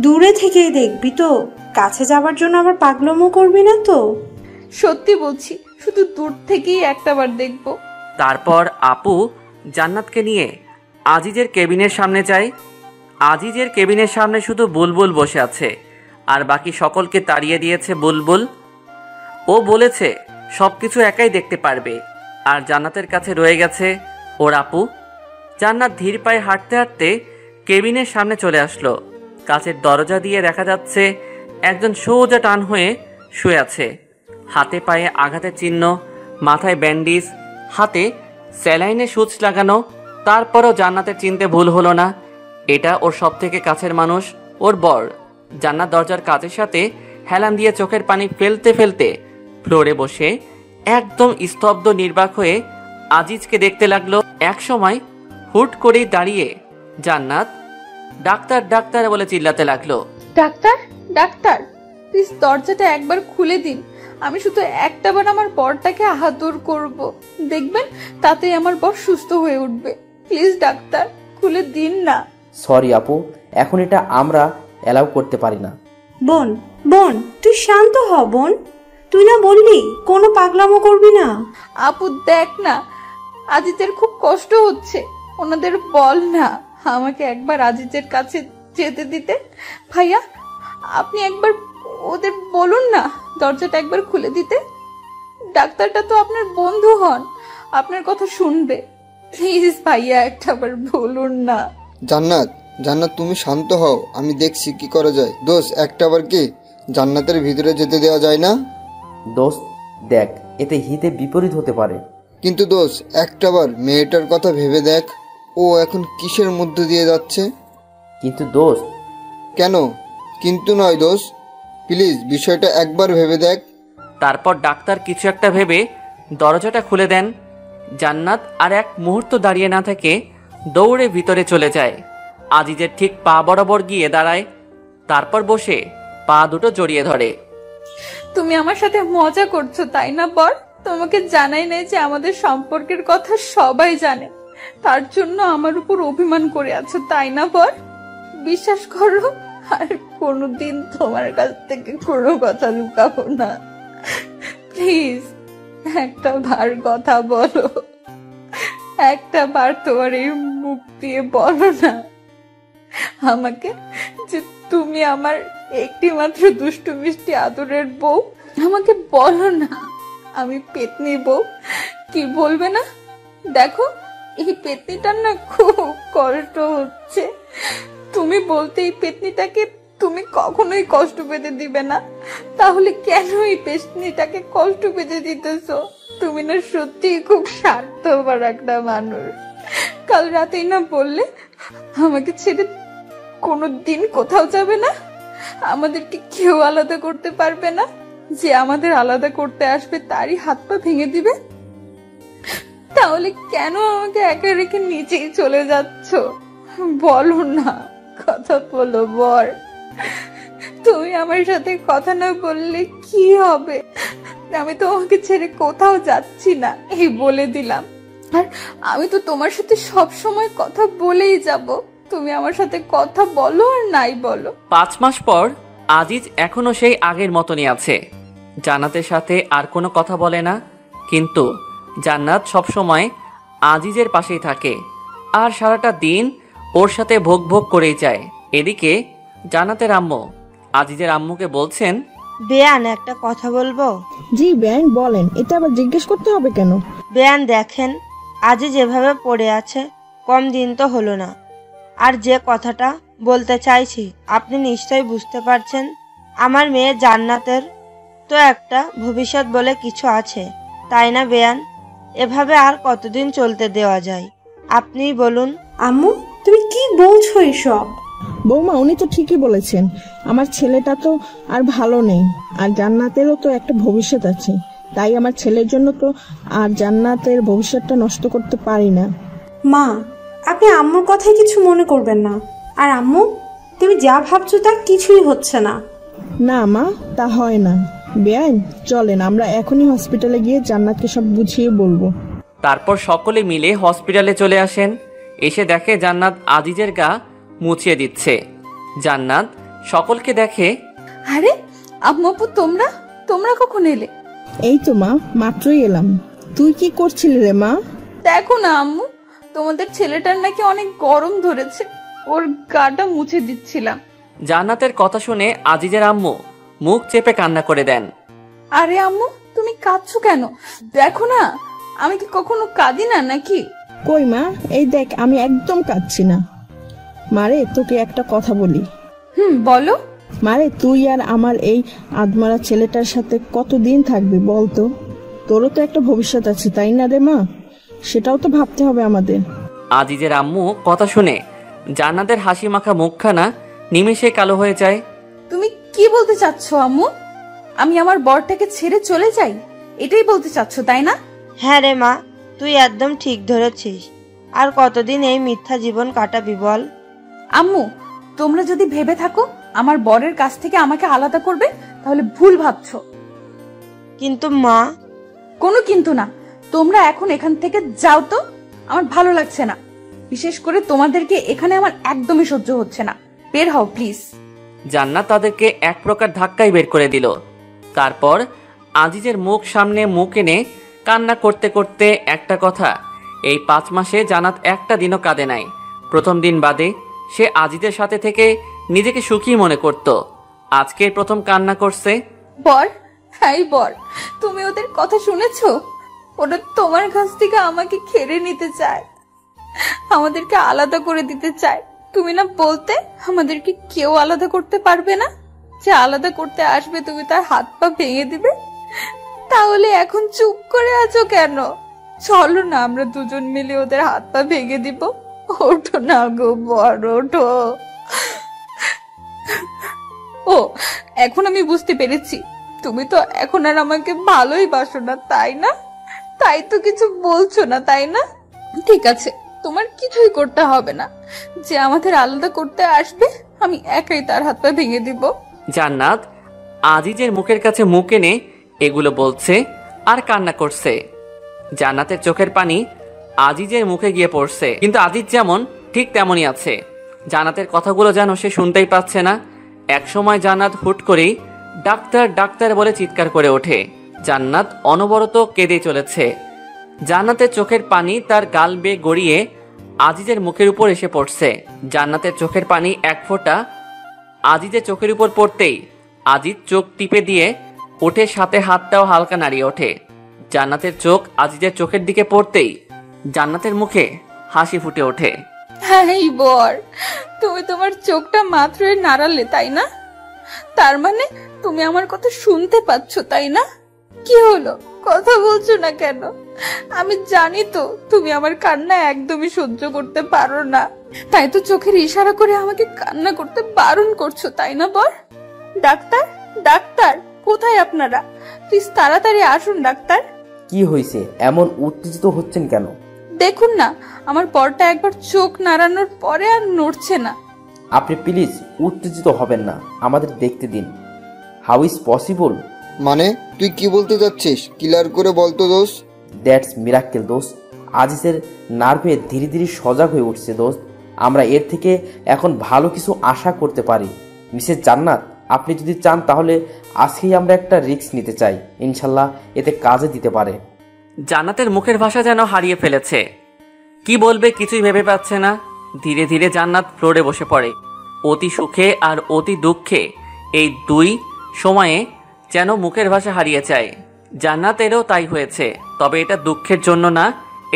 দূরে থেকেই দেখবি তো, কাছে যাবার জন্য আবার পাগলামো করবি না তো? সত্যি বলছি, শুধু দূর থেকেই একটাবার দেখবো। তারপর আপু জান্নাতকে নিয়ে আজিজের কেবিনের সামনে যায়। আজিজের কেবিনের সামনে শুধু বুলবুল বসে আছে, আর বাকি সকলকে তাড়িয়ে দিয়েছে বুলবুল। ও বলেছে সবকিছু একাই দেখতে পারবে, আর জান্নাতের কাছে রয়ে গেছে ওর আপু। জান্নাত ধীর পায়ে হাঁটতে হাঁটতে কেবিনের সামনে চলে আসলো। কাচের দরজা দিয়ে দেখা যাচ্ছে একজন সোজা টান হয়ে শুয়ে আছে, হাতে পায়ে আঘাতের চিহ্ন, মাথায় ব্যান্ডেজ, হাতে স্যালাইনে সুচ লাগানো। তারপরও জান্নাতের চিনতে ভুল হলো না, এটা ওর সব থেকে কাছের মানুষ, ওর বর। জান্নাত দরজার কাচের সাথে হেলান দিয়ে চোখের পানি ফেলতে ফেলতে ফ্লোরে বসে একদম স্তব্ধ নির্বাক হয়ে আজিজকে দেখতে লাগলো। এক সময় হুট করেই দাঁড়িয়ে জান্নাত ডাক্তার ডাক্তার বলে চিল্লাতে লাগলো। ডাক্তার, ডাক্তার, প্লিজ দরজাটা একবার খুলে দিন, আমি শুধু একটাবার আমার বরটাকে আদর করব, দেখবেন তাতেই আমার বর সুস্থ হয়ে উঠবে। প্লিজ ডাক্তার, খুলে দিন না। সরি আপু, এখন এটা আমরা অ্যালাউ করতে পারি না। বোন বোন তুই শান্ত হ বোন, তুই না বললি কোনো পাগলামো করবি না? আপু দেখ না, আজিজের খুব কষ্ট হচ্ছে, ওনাদের বল না আমাকে একবার আজিজের কাছে যেতে দিতে। ভাইয়া, আপনি একবার ওদের বলুন না দরজাটা একবার খুলে দিতে। ডাক্তারটা তো আপনার বন্ধু হন, আপনার কথা শুনবে। প্লিজ ভাইয়া, একটাবার বলুন না। জান্নাত, জান্নাত তুমি শান্ত হও, আমি দেখছি কি করা যায়। দোস্ত, একটাবার কি জান্নাতের ভিতরে যেতে দেওয়া যায় না? দোস্ত দেখ, এতে হিতে বিপরীত হতে পারে। কিন্তু দোস্ত, একটাবার মেয়েটার কথা ভেবে দেখ, ও এখন কিসের মধ্য দিয়ে যাচ্ছে। কিন্তু দোস্ত। কেন কিন্তু নয় দোস্ত, প্লিজ বিষয়টা একবার ভেবে দেখ। তারপর ডাক্তার কিছু একটা ভেবে দরজাটা খুলে দেন। জান্নাত আর এক মুহূর্ত দাঁড়িয়ে না থেকে দৌড়ে ভিতরে চলে যায়। আজিজের ঠিক পা বরাবর গিয়ে দাঁড়ায়, তারপর বসে পা দুটো জড়িয়ে ধরে। তুমি আমার সাথে মজা করছো তাই না বর? তোমাকে জানাই নাই যে আমাদের সম্পর্কের কথা সবাই জানে, তার জন্য আমার উপর অভিমান করে আছো তাই না বর? বিশ্বাস করো, আর কোনোদিন তোমার কাছ থেকে কোনো কথা লুকাবো না। প্লিজ একটা বার কথা বলো, একটা বার তোমার এই মুখ দিয়ে বলো না আমাকে যে তুমি আমার একটি মাত্র দুষ্টু মিষ্টি আদরের বউ। আমাকে বলো না আমি পেতনি বউ। কি বলবে না? দেখো, এই পেতনিটার না খুব কষ্ট হচ্ছে। তুমি বলতে এই পেতনিটাকে তুমি কখনোই কষ্ট পেতে দিবে না, তাহলে কেন এই পেতনিটাকে কষ্ট পেতে দিতেছো? তুমি না সত্যি খুব স্বার্থপর একটা মানুষ। কাল রাতেই না বললে আমাকে ছেড়ে কোনোদিন কোথাও যাবে না, আমাদেরকে কেউ আলাদা করতে পারবে না, যে আমাদের আলাদা করতে আসবে তারই হাত পা ভেঙে দিবে। তাহলে কেন আমাকে একা রেখে নিচেই চলে যাচ্ছ? বলো না, কথা বলো বর। তুমি আমার সাথে কথা না বললে কি হবে? আমি তোমাকে ছেড়ে কোথাও যাচ্ছি না, এই বলে দিলাম। আর আমি তো তোমার সাথে সব সময় কথা বলেই যাব। তুমি আমার সাথে কথা বলো আর নাই বলো। 5 মাস পর আজিজ এখনো সেই আগের মতনই আছে। জান্নাতের সাথে আর কোনো কথা বলে না, কিন্তু জান্নাত সবসময় আজিজের পাশেই থাকে আর সারাটা দিন ওর সাথে ভোগ ভোগ করেই যায়। এদিকে জান্নাতের আম্মু আজিজের আম্মুকে বলছেন, বেয়ান, একটা কথা বলবো? জি বেআইন বলেন, এটা আবার জিজ্ঞেস করতে হবে কেন? বেয়ান দেখেন, আজ যেভাবে পড়ে আছে, কম দিন তো হলো না। আর যে কথাটা বলতে চাইছি আপনি নিশ্চয়ই বুঝতে পারছেন। আমার মেয়ে জান্নাতের তো একটা ভবিষ্যৎ বলে কিছু আছে, তাই না বেয়ান? এভাবে আর কতদিন চলতে দেওয়া যায় আপনিই বলুন। আম্মু, তুমি কি বলছো এসব? বৌমা, উনি তো ঠিকই বলেছেন। আমার ছেলেটা তো আর ভালো নেই, আর জান্নাতেরও তো একটা ভবিষ্যৎ আছে, তাই আমার ছেলের জন্য তো আর জান্নাতের ভবিষ্যৎটা নষ্ট করতে পারি না। মা, আপনি আম্মুর কথায় কিছু মনে করবেন না। আর আম্মু, তুমি যা ভাবছো তা কিছুই হচ্ছে না। না মা, তা হয় না। বেআইন, চলেন আমরা এখনই হসপিটালে গিয়ে জান্নাতকে সব বুঝিয়ে বলবো। তারপর সকলে মিলে হসপিটালে চলে আসেন। এসে দেখে জান্নাত আজিজের গা মুছিয়ে দিচ্ছে। জান্নাত সকলকে দেখে, আরে আম্মু আপু, তোমরা কখন এলে? এই তো মা, মাত্রই এলাম। তুই কি করছিলি রে মা? দেখো না আম্মু, তোমাদের ছেলেটার নাকি অনেক গরম ধরেছে, ওর গাটা মুছে দিচ্ছিলাম। জান্নাতের কথা শুনে আজিজের আম্মু মুখ চেপে কান্না করে দেন। আরে আম্মু, তুমি কাঁদছো কেন? দেখো না আমি কি কখনো কাঁদি না নাকি? কই মা, এই দেখ আমি একদম কাঁদছি না। মারে, তোকে একটা কথা বলি। বলো। মারে, তুই আর আমার এই আদমারা ছেলেটার সাথে কতদিন থাকবি বলতো? তোরও তো একটা ভবিষ্যৎ আছে তাই না রে মা? সেটাও তো ভাবতে হবে আমাদের। আজিজের আম্মু কথা শুনে জান্নাতের হাসি মাখা মুখখানা নিমেষে কালো হয়ে যায়। তুমি কি বলতে চাচ্ছ আম্মু? আমি আমার বরটাকে ছেড়ে চলে যাই, এটাই বলতে চাচ্ছ তাই না? হ্যাঁ রে মা, তুই একদম ঠিক ধরেছিস। আর কতদিন এই মিথ্যা জীবন কাটাবি বল? আম্মু, তোমরা যদি ভেবে থাকো আমার বরের কাছ থেকে আমাকে আলাদা করবে, তাহলে ভুল ভাবছো। কিন্তু মা। কোনো কিন্তু না, তোমরা এখন এখান থেকে যাও তো, আমার ভালো লাগছে না। বিশেষ করে তোমাদেরকে এখানে আমার একদমই সহ্য হচ্ছে না। বের হও প্লিজ। জান্নাত তাদেরকে এক প্রকার ধাক্কায় বের করে দিল। তারপর আজিজের মুখ সামনে মুখ এনে কান্না করতে করতে একটা কথা, এই 5 মাসে জান্নাত একটা দিনও কাঁদে নাই। প্রথম দিন বাদে সে আজিজের সাথে থেকে নিজেকে সুখী মনে করত। আজকে প্রথম কান্না করছে। বর, হ্যাঁ বর, তুমি ওদের কথা শুনেছো? ওরা তোমার কাছ থেকে আমাকে কেড়ে নিতে চায়, আমাদেরকে আলাদা করে দিতে চায়। তুমি না বলতে আমাদেরকে কেউ আলাদা করতে পারবে না, যে আলাদা করতে আসবে তুমি তার হাত পা ভেঙে দিবে। তাহলে এখন চুপ করে আছো কেন? চলো না, আমরা দুজন মিলে ওদের হাত পা ভেঙে দিব। ওঠো না গো বর, ওঠো। ও, এখন আমি বুঝতে পেরেছি, তুমি তো এখন আর আমাকে ভালোই বাসো না, তাই না? তাই তো কিছু বলছো না, তাই না? ঠিক আছে, তোমার কিছুই করতে হবে না। যে আমাদের আলাদা করতে আসবে আমি একাই তার হাত পা ভেঙে দিব। জান্নাত আজিজের মুখের কাছে মুখ এনে এগুলো বলছে আর কান্না করছে। জান্নাতের চোখের পানি আজিজের মুখে গিয়ে পড়ছে, কিন্তু আজিজ যেমন ঠিক তেমনই আছে। জান্নাতের কথাগুলো যেন সে শুনতেই পাচ্ছে না। একসময় জান্নাত হুট করেই ডাক্তার ডাক্তার বলে চিৎকার করে ওঠে। জান্নাত অনবরত কেঁদে চলেছে। জান্নাতের চোখের পানি তার গাল বেয়ে গড়িয়ে আজিজের মুখের উপর এসে পড়ছে। জান্নাতের চোখের পানি এক ফোঁটা আজিজের চোখের উপর পড়তেই আজিজ চোখ টিপে দিয়ে উঠে, সাথে হাতটাও হালকা নাড়িয়ে ওঠে। জান্নাতের চোখ আজিজের চোখের দিকে পড়তেই জান্নাতের মুখে হাসি ফুটে ওঠে। হ্যাঁ বর, তুমি তোমার চোখটা মাত্রই নাড়ালে, তাই না? তার মানে তুমি আমার কথা শুনতে পাচ্ছ, তাই না? কি হলো, কথা বলছো না কেন? আমি জানি তো তুমি আমার কান্না একদমই সহ্য করতে পারো না, তাই তো চোখের ইশারা করে আমাকে কান্না করতে বারণ করছো, তাই না বর? ডাক্তার, ডাক্তার, কোথায় আপনারা? প্লিজ তাড়াতাড়ি আসুন ডাক্তার। কি হয়েছে? এমন উত্তেজিত হচ্ছেন কেন? দেখুন না, আমার বরটা একবার চোখ নাড়ানোর পরে আর নড়ছে না। আপনি প্লিজ উত্তেজিত হবেন না, আমাদের দেখতে দিন। How is possible? মানে তুই কি বলতে যাচ্ছিস? ক্লিয়ার করে বলতো দোস্ত। দ্যাটস মিরাক্কেল দোস্ত। আজিজের নার্ভে ধীরে ধীরে সজাগ হয়ে উঠছে দোস্ত। আমরা এর থেকে এখন ভালো কিছু আশা করতে পারি। মিসেস জান্নাত, আপনি যদি চান তাহলে আজকেই আমরা একটা রিস্ক নিতে চাই। ইনশাল্লাহ এতে কাজে দিতে পারে। জান্নাতের মুখের ভাষা যেন হারিয়ে ফেলেছে। কি বলবে কিছুই ভেবে পাচ্ছে না। ধীরে ধীরে জান্নাত ফ্লোরে বসে পড়ে। অতি সুখে আর অতি দুঃখে এই দুই সময়ে যেন মুখের ভাষা হারিয়ে যায়। জান্নাতেরও তাই হয়েছে, তবে এটা দুঃখের জন্য না,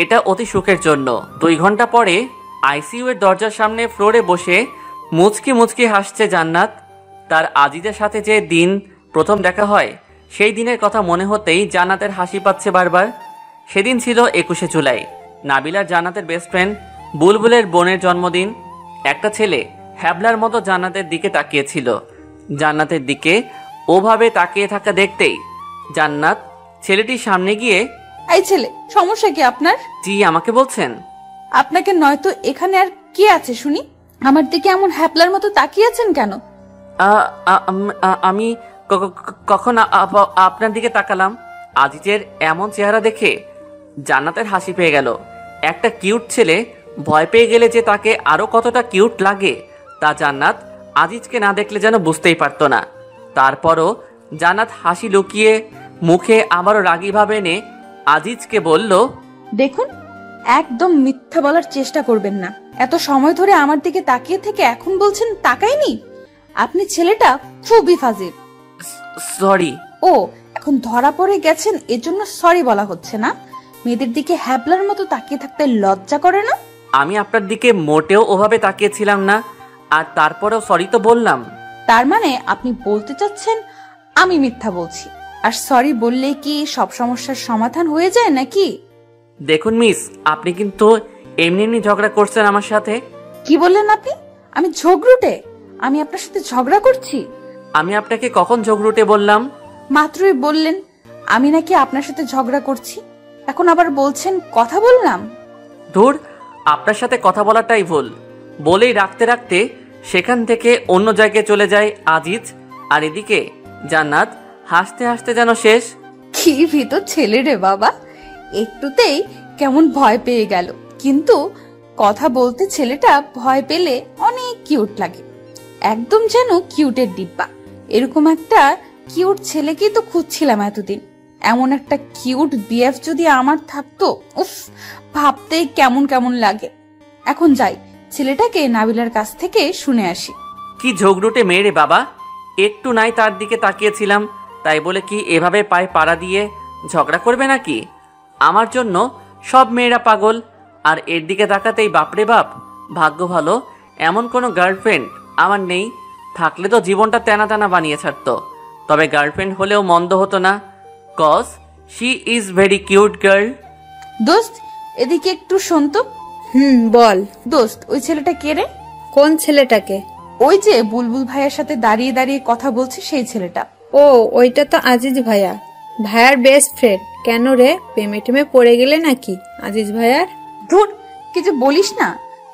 এটা অতি সুখের জন্য। 2 ঘন্টা পরে আইসিইউ এর দরজার সামনে ফ্লোরে বসে মুচকি মুচকি হাসছে জান্নাত। তার আজিজের সাথে যে দিন প্রথম দেখা হয়, সেই দিনের কথা মনে হতেই জান্নাতের হাসি পাচ্ছে বারবার। সেদিন ছিল 21শে জুলাই। নাবিলার জান্নাতের বেস্ট ফ্রেন্ড বুলবুলের বোনের জন্মদিন। একটা ছেলে হ্যাবলার মতো জান্নাতের দিকে তাকিয়েছিল। জান্নাতের দিকে ওভাবে তাকিয়ে থাকা দেখতেই জান্নাত ছেলেটির সামনে গিয়ে, এই ছেলে, সমস্যা কি আপনার? জি, আমাকে বলছেন? আপনাকে নয়তো এখানে আর কে আছে শুনি? আমার দিকে এমন হ্যাপলার মতো তাকিয়ে আছেন কেন? আমি কখন আপনার দিকে তাকালাম? আজিজের এমন চেহারা দেখে জান্নাতের হাসি পেয়ে গেল। একটা কিউট ছেলে ভয় পেয়ে গেলে যে তাকে আরো কতটা কিউট লাগে তা জান্নাত আজিজকে না দেখলে যেন বুঝতেই পারতো না। তারপরও জান্নাত হাসি লুকিয়ে মুখে আবারও রাগী ভাবে এনে আজিজকে বলল, দেখুন, একদম মিথ্যা বলার চেষ্টা করবেন না। এত সময় ধরে আমার দিকে তাকিয়ে থেকে এখন বলছেন তাকাইনি? আপনি ছেলেটা খুবই ফাজিল। সরি। ও, এখন ধরা পড়ে গেছেন এজন্য সরি বলা হচ্ছে না? মেয়েদের দিকে হ্যাবলার মতো তাকিয়ে থাকতে লজ্জা করে না? আমি আপনার দিকে মোটেও ওভাবে তাকিয়েছিলাম না, আর তারপরেও সরি তো বললাম। তার মানে আপনি বলতে চাচ্ছেন আমি মিথ্যা বলছি, আর সরি বললেই কি সব সমস্যার সমাধান হয়ে যায় নাকি? দেখুন মিস, আপনি কিন্তু এমনি এমনি ঝগড়া করছেন আমার সাথে। কি বললেন আপনি? আমি ঝগড়ুটে? আমি আপনার সাথে ঝগড়া করছি? আমি আপনাকে কখন ঝগড়ুটে বললাম? মাত্রই বললেন আমি নাকি আপনার সাথে ঝগড়া করছি, এখন আবার বলছেন কথা বললাম। ধুর, আপনার সাথে কথা বলাটাই ভুল। বলেই রাখতে রাখতে সেখান থেকে অন্য জায়গায় চলে যায় আজিজ। আর এদিকে জান্নাত হাসতে হাসতে যেন শেষ। কি ভিতর ছেলে রে বাবা, একটুতেই কেমন ভয় পেয়ে গেল, কিন্তু কথা বলতে ছেলেটা ভয় পেলে অনেক কিউট লাগে, একদম যেন কিউটের ডিব্বা। এরকম একটা কিউট ছেলেকেই তো খুঁজছিলাম এতদিন। এমন একটা কিউট বিএফ যদি আমার থাকতো, উফ, ভাবতেই কেমন কেমন লাগে। এখন যাই, ছেলেটাকে নাবিলার কাছ থেকে শুনে আসি। কি ঝগড়ুটে মেয়ে রে বাবা, একটু নাই তার দিকে তাকিয়েছিলাম, তাই বলে কি এভাবে পায়ে পাড়া দিয়ে ঝগড়া করবে নাকি? আমার জন্য সব মেয়েরা পাগল, আর এর দিকে তাকাতেই বাপরে বাপ। ভাগ্য ভালো এমন কোনো গার্লফ্রেন্ড আমার নেই, থাকলে তো জীবনটা টানা টানা বানিয়ে ছাড়তো। তবে গার্লফ্রেন্ড হলেও মন্দ হতো না, cause she is very cute girl. দোস্ত এদিকে একটু শোন তো। বল। দোস্ত ওই ছেলেটা কে রে? কোন ছেলেটাকে? ওই যে বুলবুল ভাইয়ের সাথে দাঁড়িয়ে দাঁড়িয়ে কথা বলছে সেই ছেলেটা। ও, ওইটা তো আজিজ ভাইয়া, ভাইয়ার বেস্ট ফ্রেন্ড। কেন রে, প্রেমে টেমে পড়ে গেলে নাকি আজিজ ভাইয়ার? ধুর, কিছু বলিস না।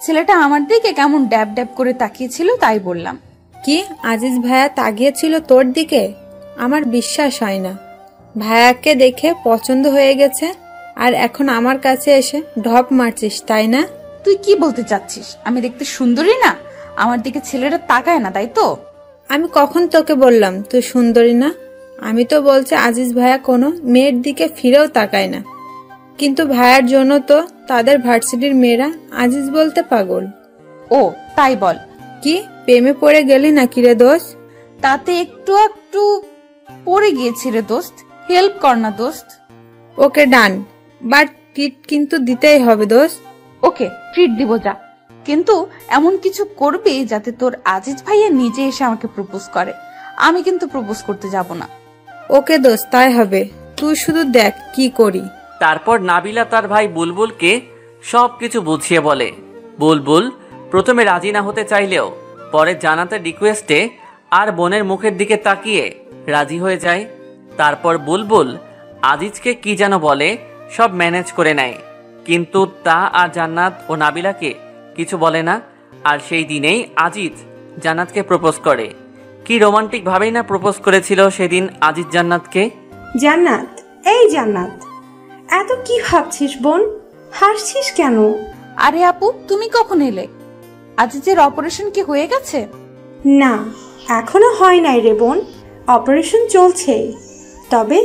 ছেলেটা আমার দিকে কেমন ড্যাব ড্যাব করে তাকিয়েছিল, তাই বললাম। কি আজিজ ভাইয়া তাকিয়েছিল তোর দিকে? আমার বিশ্বাস হয় না। ভাইয়াকে দেখে পছন্দ হয়ে গেছে, আর এখন আমার কাছে এসে ঢপ মারছিস, তাই না? তুই কি বলতে চাচ্ছিস? আমি দেখতে সুন্দরী না? আমার দিকে ছেলেটা তাকায় না, তাই তো? আমি কখন তোকে বললাম তুই সুন্দরী না? আমি তো বলছি আজিজ ভাইয়া কোনো মেয়ের দিকে ফিরেও তাকায় না, কিন্তু ভাইয়ার জন্য তো তাদের ভার্সিটির মেয়েরা আজিজ বলতে পাগল। ও তাই বল। কি প্রেমে পড়ে গেলি নাকি রে দোস্ত? তাতে একটু একটু পড়ে গিয়েছি রে দোস্ত, হেল্প কর না দোস্ত। ওকে ডান, বাট ট্রিট কিন্তু দিতেই হবে দোস্ত। ওকে ট্রিট দিব, যা, কিন্তু এমন কিছু করবি যাতে তোর আজিজ ভাইয়া নিজে এসে আমাকে প্রপোজ করে। আমি কিন্তু প্রপোজ করতে যাব না। ওকে দোস্ত, তাই হবে, তুই শুধু দেখ কি করি। তারপর নাবিলা তার ভাই বুলবুলকে সবকিছু বুঝিয়ে বলে। বুলবুল প্রথমে রাজি না হতে চাইলেও পরে জান্নাতের রিকোয়েস্টে আর বোনের মুখের দিকে তাকিয়ে রাজি হয়ে যায়। তারপর বুলবুল আজিজকে কি যেন বলে, সব ম্যানেজ করে নেয়, কিন্তু তা আর জান্নাত ও নাবিলাকে কিছু বলে না। আর সেই দিনেই আজিজ জান্নাতকে প্রপোজ করে। কি রোমান্টিক ভাবেই না প্রপোজ করেছিল সেদিন আজিজ জান্নাতকে। জান্নাত, এই জান্নাত, এত কি ভাবছিস বোন? হাসছিস কেন? আরে আপু, তুমি কখন এলে? আজিজের অপারেশন কি হয়ে গেছে? না, এখনো হয় নাই রে বোন, অপারেশন চলছে। তবে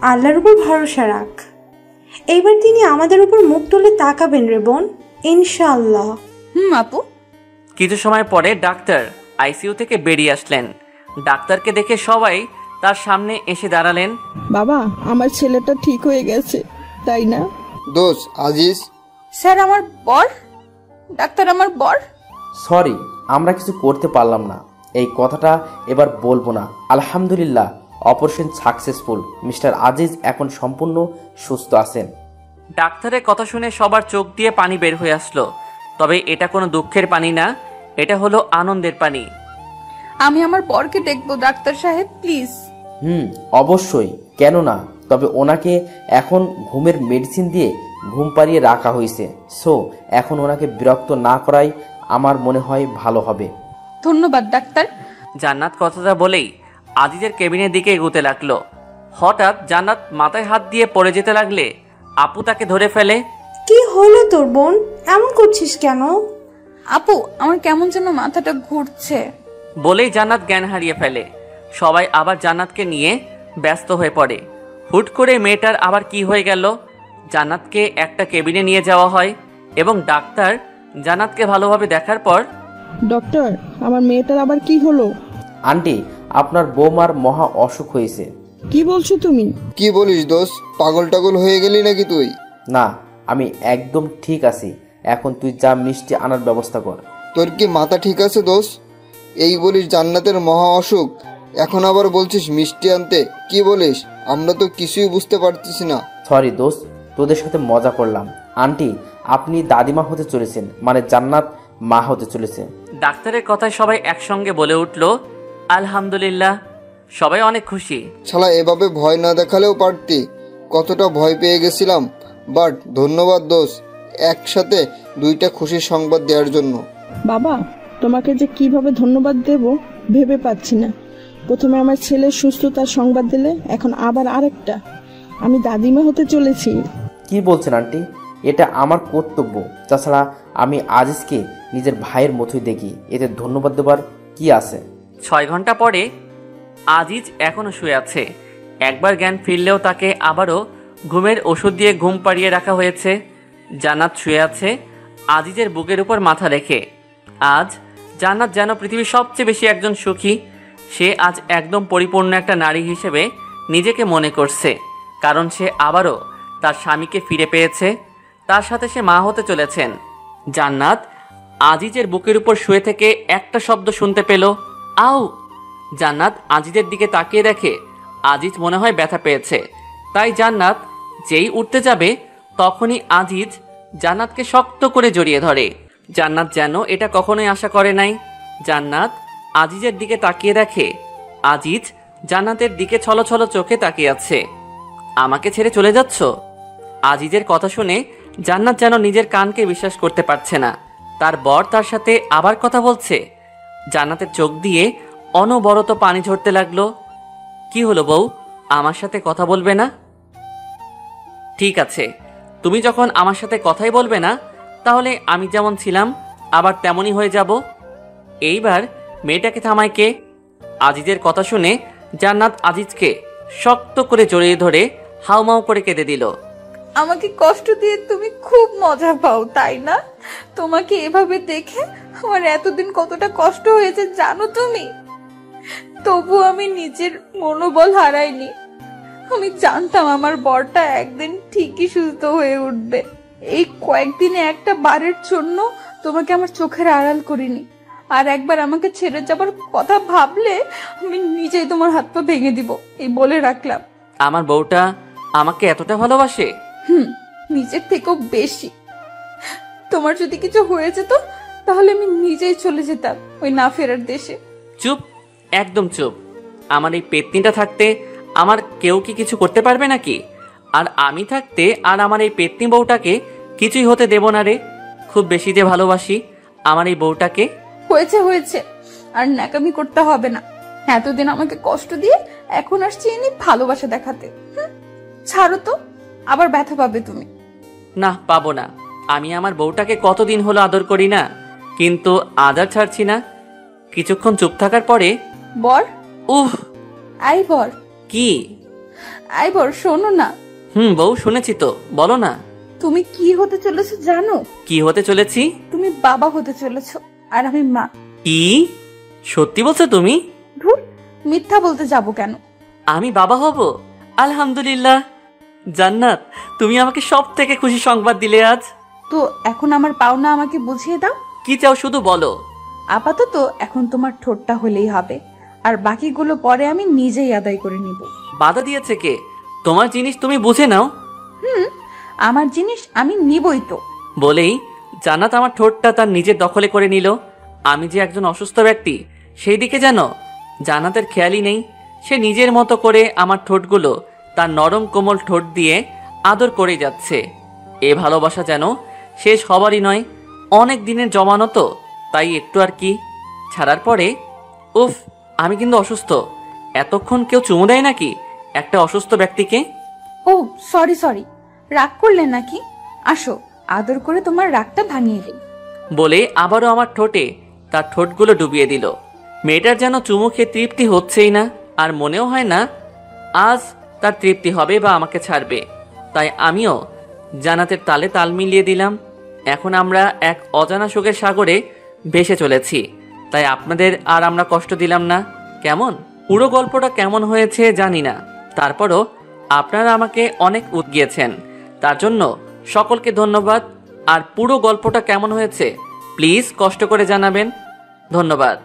আল্লাহর উপর ভরসা রাখ, এইবার তিনি আমাদের উপর মুখ তুলে তাকাবেন রে বোন, ইনশাআল্লাহ। আপু। কিছু সময় পরে ডাক্তার আইসিইউ থেকে বেরিয়ে আসলেন। ডাক্তারকে দেখে সবাই তার সামনে এসে দাঁড়ালেন। বাবা, আমার ছেলেটা ঠিক হয়ে গেছে, তাই না? দোষ আজিজ। স্যার আমার বর, ডাক্তার আমার বর। সরি, আমরা কিছু করতে পারলাম না, এই কথাটা এবার বলবো না। আলহামদুলিল্লাহ, অপারেশন সাকসেসফুল। মিস্টার আজিজ এখন সম্পূর্ণ সুস্থ আছেন। ডাক্তারের কথা শুনে সবার চোখ দিয়ে পানি বের হয়ে আসলো। তবে এটা কোনো দুঃখের পানি না, এটা হলো আনন্দের পানি। আমি আমার বরকে দেখবো ডাক্তার সাহেব, প্লিজ। অবশ্যই, কেন না। তবে ওনাকে এখন ঘুমের মেডিসিন দিয়ে ঘুম পাড়িয়ে রাখা হয়েছে, সো এখন ওনাকে বিরক্ত না করাই আমার মনে হয় ভালো হবে। ধন্যবাদ ডাক্তার। জান্নাত কথাটা বলেই আজিজের কেবিনের দিকে এগোতে লাগলো। হঠাৎ জান্নাত মাথায় হাত দিয়ে পড়ে যেতে লাগলে আপু তাকে ধরে ফেলে। কি হলো তোর বোন, এমন করছিস কেন? আপু, আমার কেমন যেন মাথাটা ঘুরছে। বলেই জান্নাত জ্ঞান হারিয়ে ফেলে। সবাই আবার জান্নাতকে নিয়ে ব্যস্ত হয়ে পড়ে। হুট করে মেয়েটার আবার কি হয়ে গেল? জান্নাতকে একটা কেবিনে নিয়ে যাওয়া হয় এবং ডাক্তার জান্নাতকে ভালোভাবে দেখার পর, ডক্টর, আমার মেয়েটার আবার কি হলো? আন্টি, আপনার বৌমার মহা অসুখ হয়েছে। কি বলছো তুমি? কি বলিস দোষ, পাগল টাগল হয়ে গেলি নাকি তুই? না, আমি একদম ঠিক আছি। এখন তুই যা মিষ্টি আনার ব্যবস্থা কর। তোর কি মাথা ঠিক আছে দোষ? এই বলিস জান্নাতের মহা অসুখ, এখন আবার বলছিস মিষ্টি আনতে? কি বলিস? আমরা তো কিছুই বুঝতে পারতেছি না। সরি দোস্ত, তোদের সাথে মজা করলাম। আন্টি, আপনি দাদিমা হতে চলেছেন, মানে জান্নাত মা হতে চলেছে। ডাক্তারের কথায় সবাই একসঙ্গে বলে উঠল আলহামদুলিল্লাহ। সবাই অনেক খুশি। শালা এভাবে ভয় না দেখালেও পারতি, কতটা ভয় পেয়ে গেছিলাম। বাট ধন্যবাদ দোষ, একসাথে দুইটা খুশির সংবাদ দেওয়ার জন্য। বাবা, তোমাকে যে কিভাবে ধন্যবাদ দেব ভেবে পাচ্ছি না। প্রথমে আমার ছেলের সুস্থতার সংবাদ দিলে, এখন আবার আরেকটা। আমি দাদিমা হতে চলেছি। কি বলছেন আন্টি? এটা আমার কর্তব্য। তাছাড়া আমি আজিজকে নিজের ভাইয়ের মতোই দেখি, এতে ধন্যবাদ দেবার কি আছে? 6 ঘন্টা পরে আজিজ এখনো শুয়ে আছে। একবার জ্ঞান ফিরলেও তাকে আবারও ঘুমের ওষুধ দিয়ে ঘুম পাড়িয়ে রাখা হয়েছে। জান্নাত শুয়ে আছে আজিজের বুকের উপর মাথা রেখে। আজ জান্নাত যেন পৃথিবীর সবচেয়ে বেশি একজন সুখী। সে আজ একদম পরিপূর্ণ একটা নারী হিসেবে নিজেকে মনে করছে, কারণ সে আবারও তার স্বামীকে ফিরে পেয়েছে। তার সাথে সে মা হতে চলেছেন। জান্নাত আজিজের বুকের উপর শুয়ে থেকে একটা শব্দ শুনতে পেল, আউ। জান্নাত আজিজের দিকে তাকিয়ে দেখে আজিজ মনে হয় ব্যথা পেয়েছে। তাই জান্নাত যেই উঠতে যাবে তখনই আজিজ জান্নাতকে শক্ত করে জড়িয়ে ধরে। জান্নাত যেন এটা কখনোই আশা করে নাই। জান্নাত আজিজের দিকে তাকিয়ে দেখে আজিজ জান্নাতের দিকে ছলছল চোখে তাকিয়ে আছে। আমাকে ছেড়ে চলে যাচ্ছ? আজিজের কথা শুনে জান্নাত যেন নিজের কানকে বিশ্বাস করতে পারছে না। তার বর তার সাথে আবার কথা বলছে। জান্নাতের চোখ দিয়ে অনবরত পানি ঝরতে লাগলো। কি হলো বউ, আমার সাথে কথা বলবে না? ঠিক আছে, তুমি যখন আমার সাথে কথাই বলবে না, তাহলে আমি যেমন ছিলাম আবার তেমনই হয়ে যাব। এইবার মেয়েটাকে থামায় কে? আজিজের কথা শুনে জান্নাত আজিজকে শক্ত করে জড়িয়ে ধরে হাউমাউ করে কেঁদে দিল। আমাকে কষ্ট দিয়ে তুমি খুব মজা পাও, তাই না? তোমাকে এভাবে দেখে আমার এতদিন কতটা কষ্ট হয়েছে জানো তুমি? তবু আমি নিজের মনোবল হারাইনি। আমি জানতাম আমার বরটা একদিন ঠিকই সুস্থ হয়ে উঠবে। এই কয়েকদিনে একটা বারের জন্য তোমাকে আমার চোখের আড়াল করিনি। আর একবার আমাকে ছেড়ে যাবার কথা ভাবলে আমি নিজেই তোমার হাত পা ভেঙে দিব, এই বলে রাখলাম। আমার বউটা আমাকে এতটা ভালোবাসে? নিজের থেকেও বেশি। তোমার যদি কিছু হয়ে যেত তাহলে আমি নিজেই চলে যেতাম ওই না ফেরার দেশে। চুপ, একদম চুপ। আমার এই পেতনিটা থাকতে আমার কেউ কি কিছু করতে পারবে নাকি? আর আমি থাকতে আর আমার এই পেতনি বউটাকে কিছুই হতে দেব না রে। খুব বেশি যে ভালোবাসি আমার এই বউটাকে। হয়েছে হয়েছে, আর ন্যাকামি করতে হবে না। এতদিন আমাকে কষ্ট দিয়ে এখন আসছি এনে ভালোবাসা দেখাতে। ছাড়ো তো, আবার ব্যথা পাবে তুমি। না, পাবো না। আমি আমার বউটাকে কতদিন হলো আদর করি না, কিন্তু আজ আর ছাড়ছি না। কিছুক্ষণ চুপ থাকার পরে বর, উহ, আই বর। কি? আই বর, শোনো না। বউ, শুনেছি তো, বলো না। তুমি কি হতে চলেছো জানো? কি হতে চলেছি? তুমি বাবা হতে চলেছো আর আমি মা। কি সত্যি বলছো তুমি? ধুর, মিথ্যা বলতে যাব কেন? আমি বাবা হব? আলহামদুলিল্লাহ। জান্নাত, তুমি আমাকে সব থেকে খুশি সংবাদ দিলে আজ। তো এখন আমার পাওনা আমাকে বুঝিয়ে দাও। কি চাও শুধু বলো। আপাতত এখন তোমার ঠোঁটটা হলেই হবে, আর বাকিগুলো পরে আমি নিজেই আদায় করে নিব। বাধা দিয়েছে কে? তোমার জিনিস তুমি বুঝে নাও। আমার জিনিস আমি নিবই তো। বলেই জান্নাত আমার ঠোঁটটা তার নিজের দখলে করে নিল। আমি যে একজন অসুস্থ ব্যক্তি সেই দিকে যেন জান্নাতের খেয়ালই নেই। সে নিজের মতো করে আমার ঠোঁটগুলো তার নরম কোমল ঠোঁট দিয়ে আদর করে যাচ্ছে। এ ভালোবাসা যেন শেষ হবারই নয়, অনেক দিনের জমানো তো, তাই একটু আর কি। ছাড়ার পরে উফ, আমি কিন্তু অসুস্থ। এতক্ষণ কেউ চুমু দেয় নাকি একটা অসুস্থ ব্যক্তিকে? ও সরি সরি, রাগ করলে নাকি? আসো, আদর করে তোমার রাগটা ভাঙিয়ে দিই। বলে আবারও আমার ঠোঁটে তার ঠোঁটগুলো ডুবিয়ে দিল। মেয়েটার যেন চুমু খেয়ে তৃপ্তি হচ্ছেই না, আর মনেও হয় না আজ তার তৃপ্তি হবে বা আমাকে ছাড়বে। তাই আমিও জান্নাতের তালে তাল মিলিয়ে দিলাম। এখন আমরা এক অজানা সুখের সাগরে ভেসে চলেছি। তাই আপনাদের আর আমরা কষ্ট দিলাম না। কেমন পুরো গল্পটা কেমন হয়েছে জানি না, তারপরও আপনারা আমাকে অনেক উৎগিয়েছেন, তার জন্য সকলকে ধন্যবাদ। আর পুরো গল্পটা কেমন হয়েছে প্লিজ কষ্ট করে জানাবেন। ধন্যবাদ।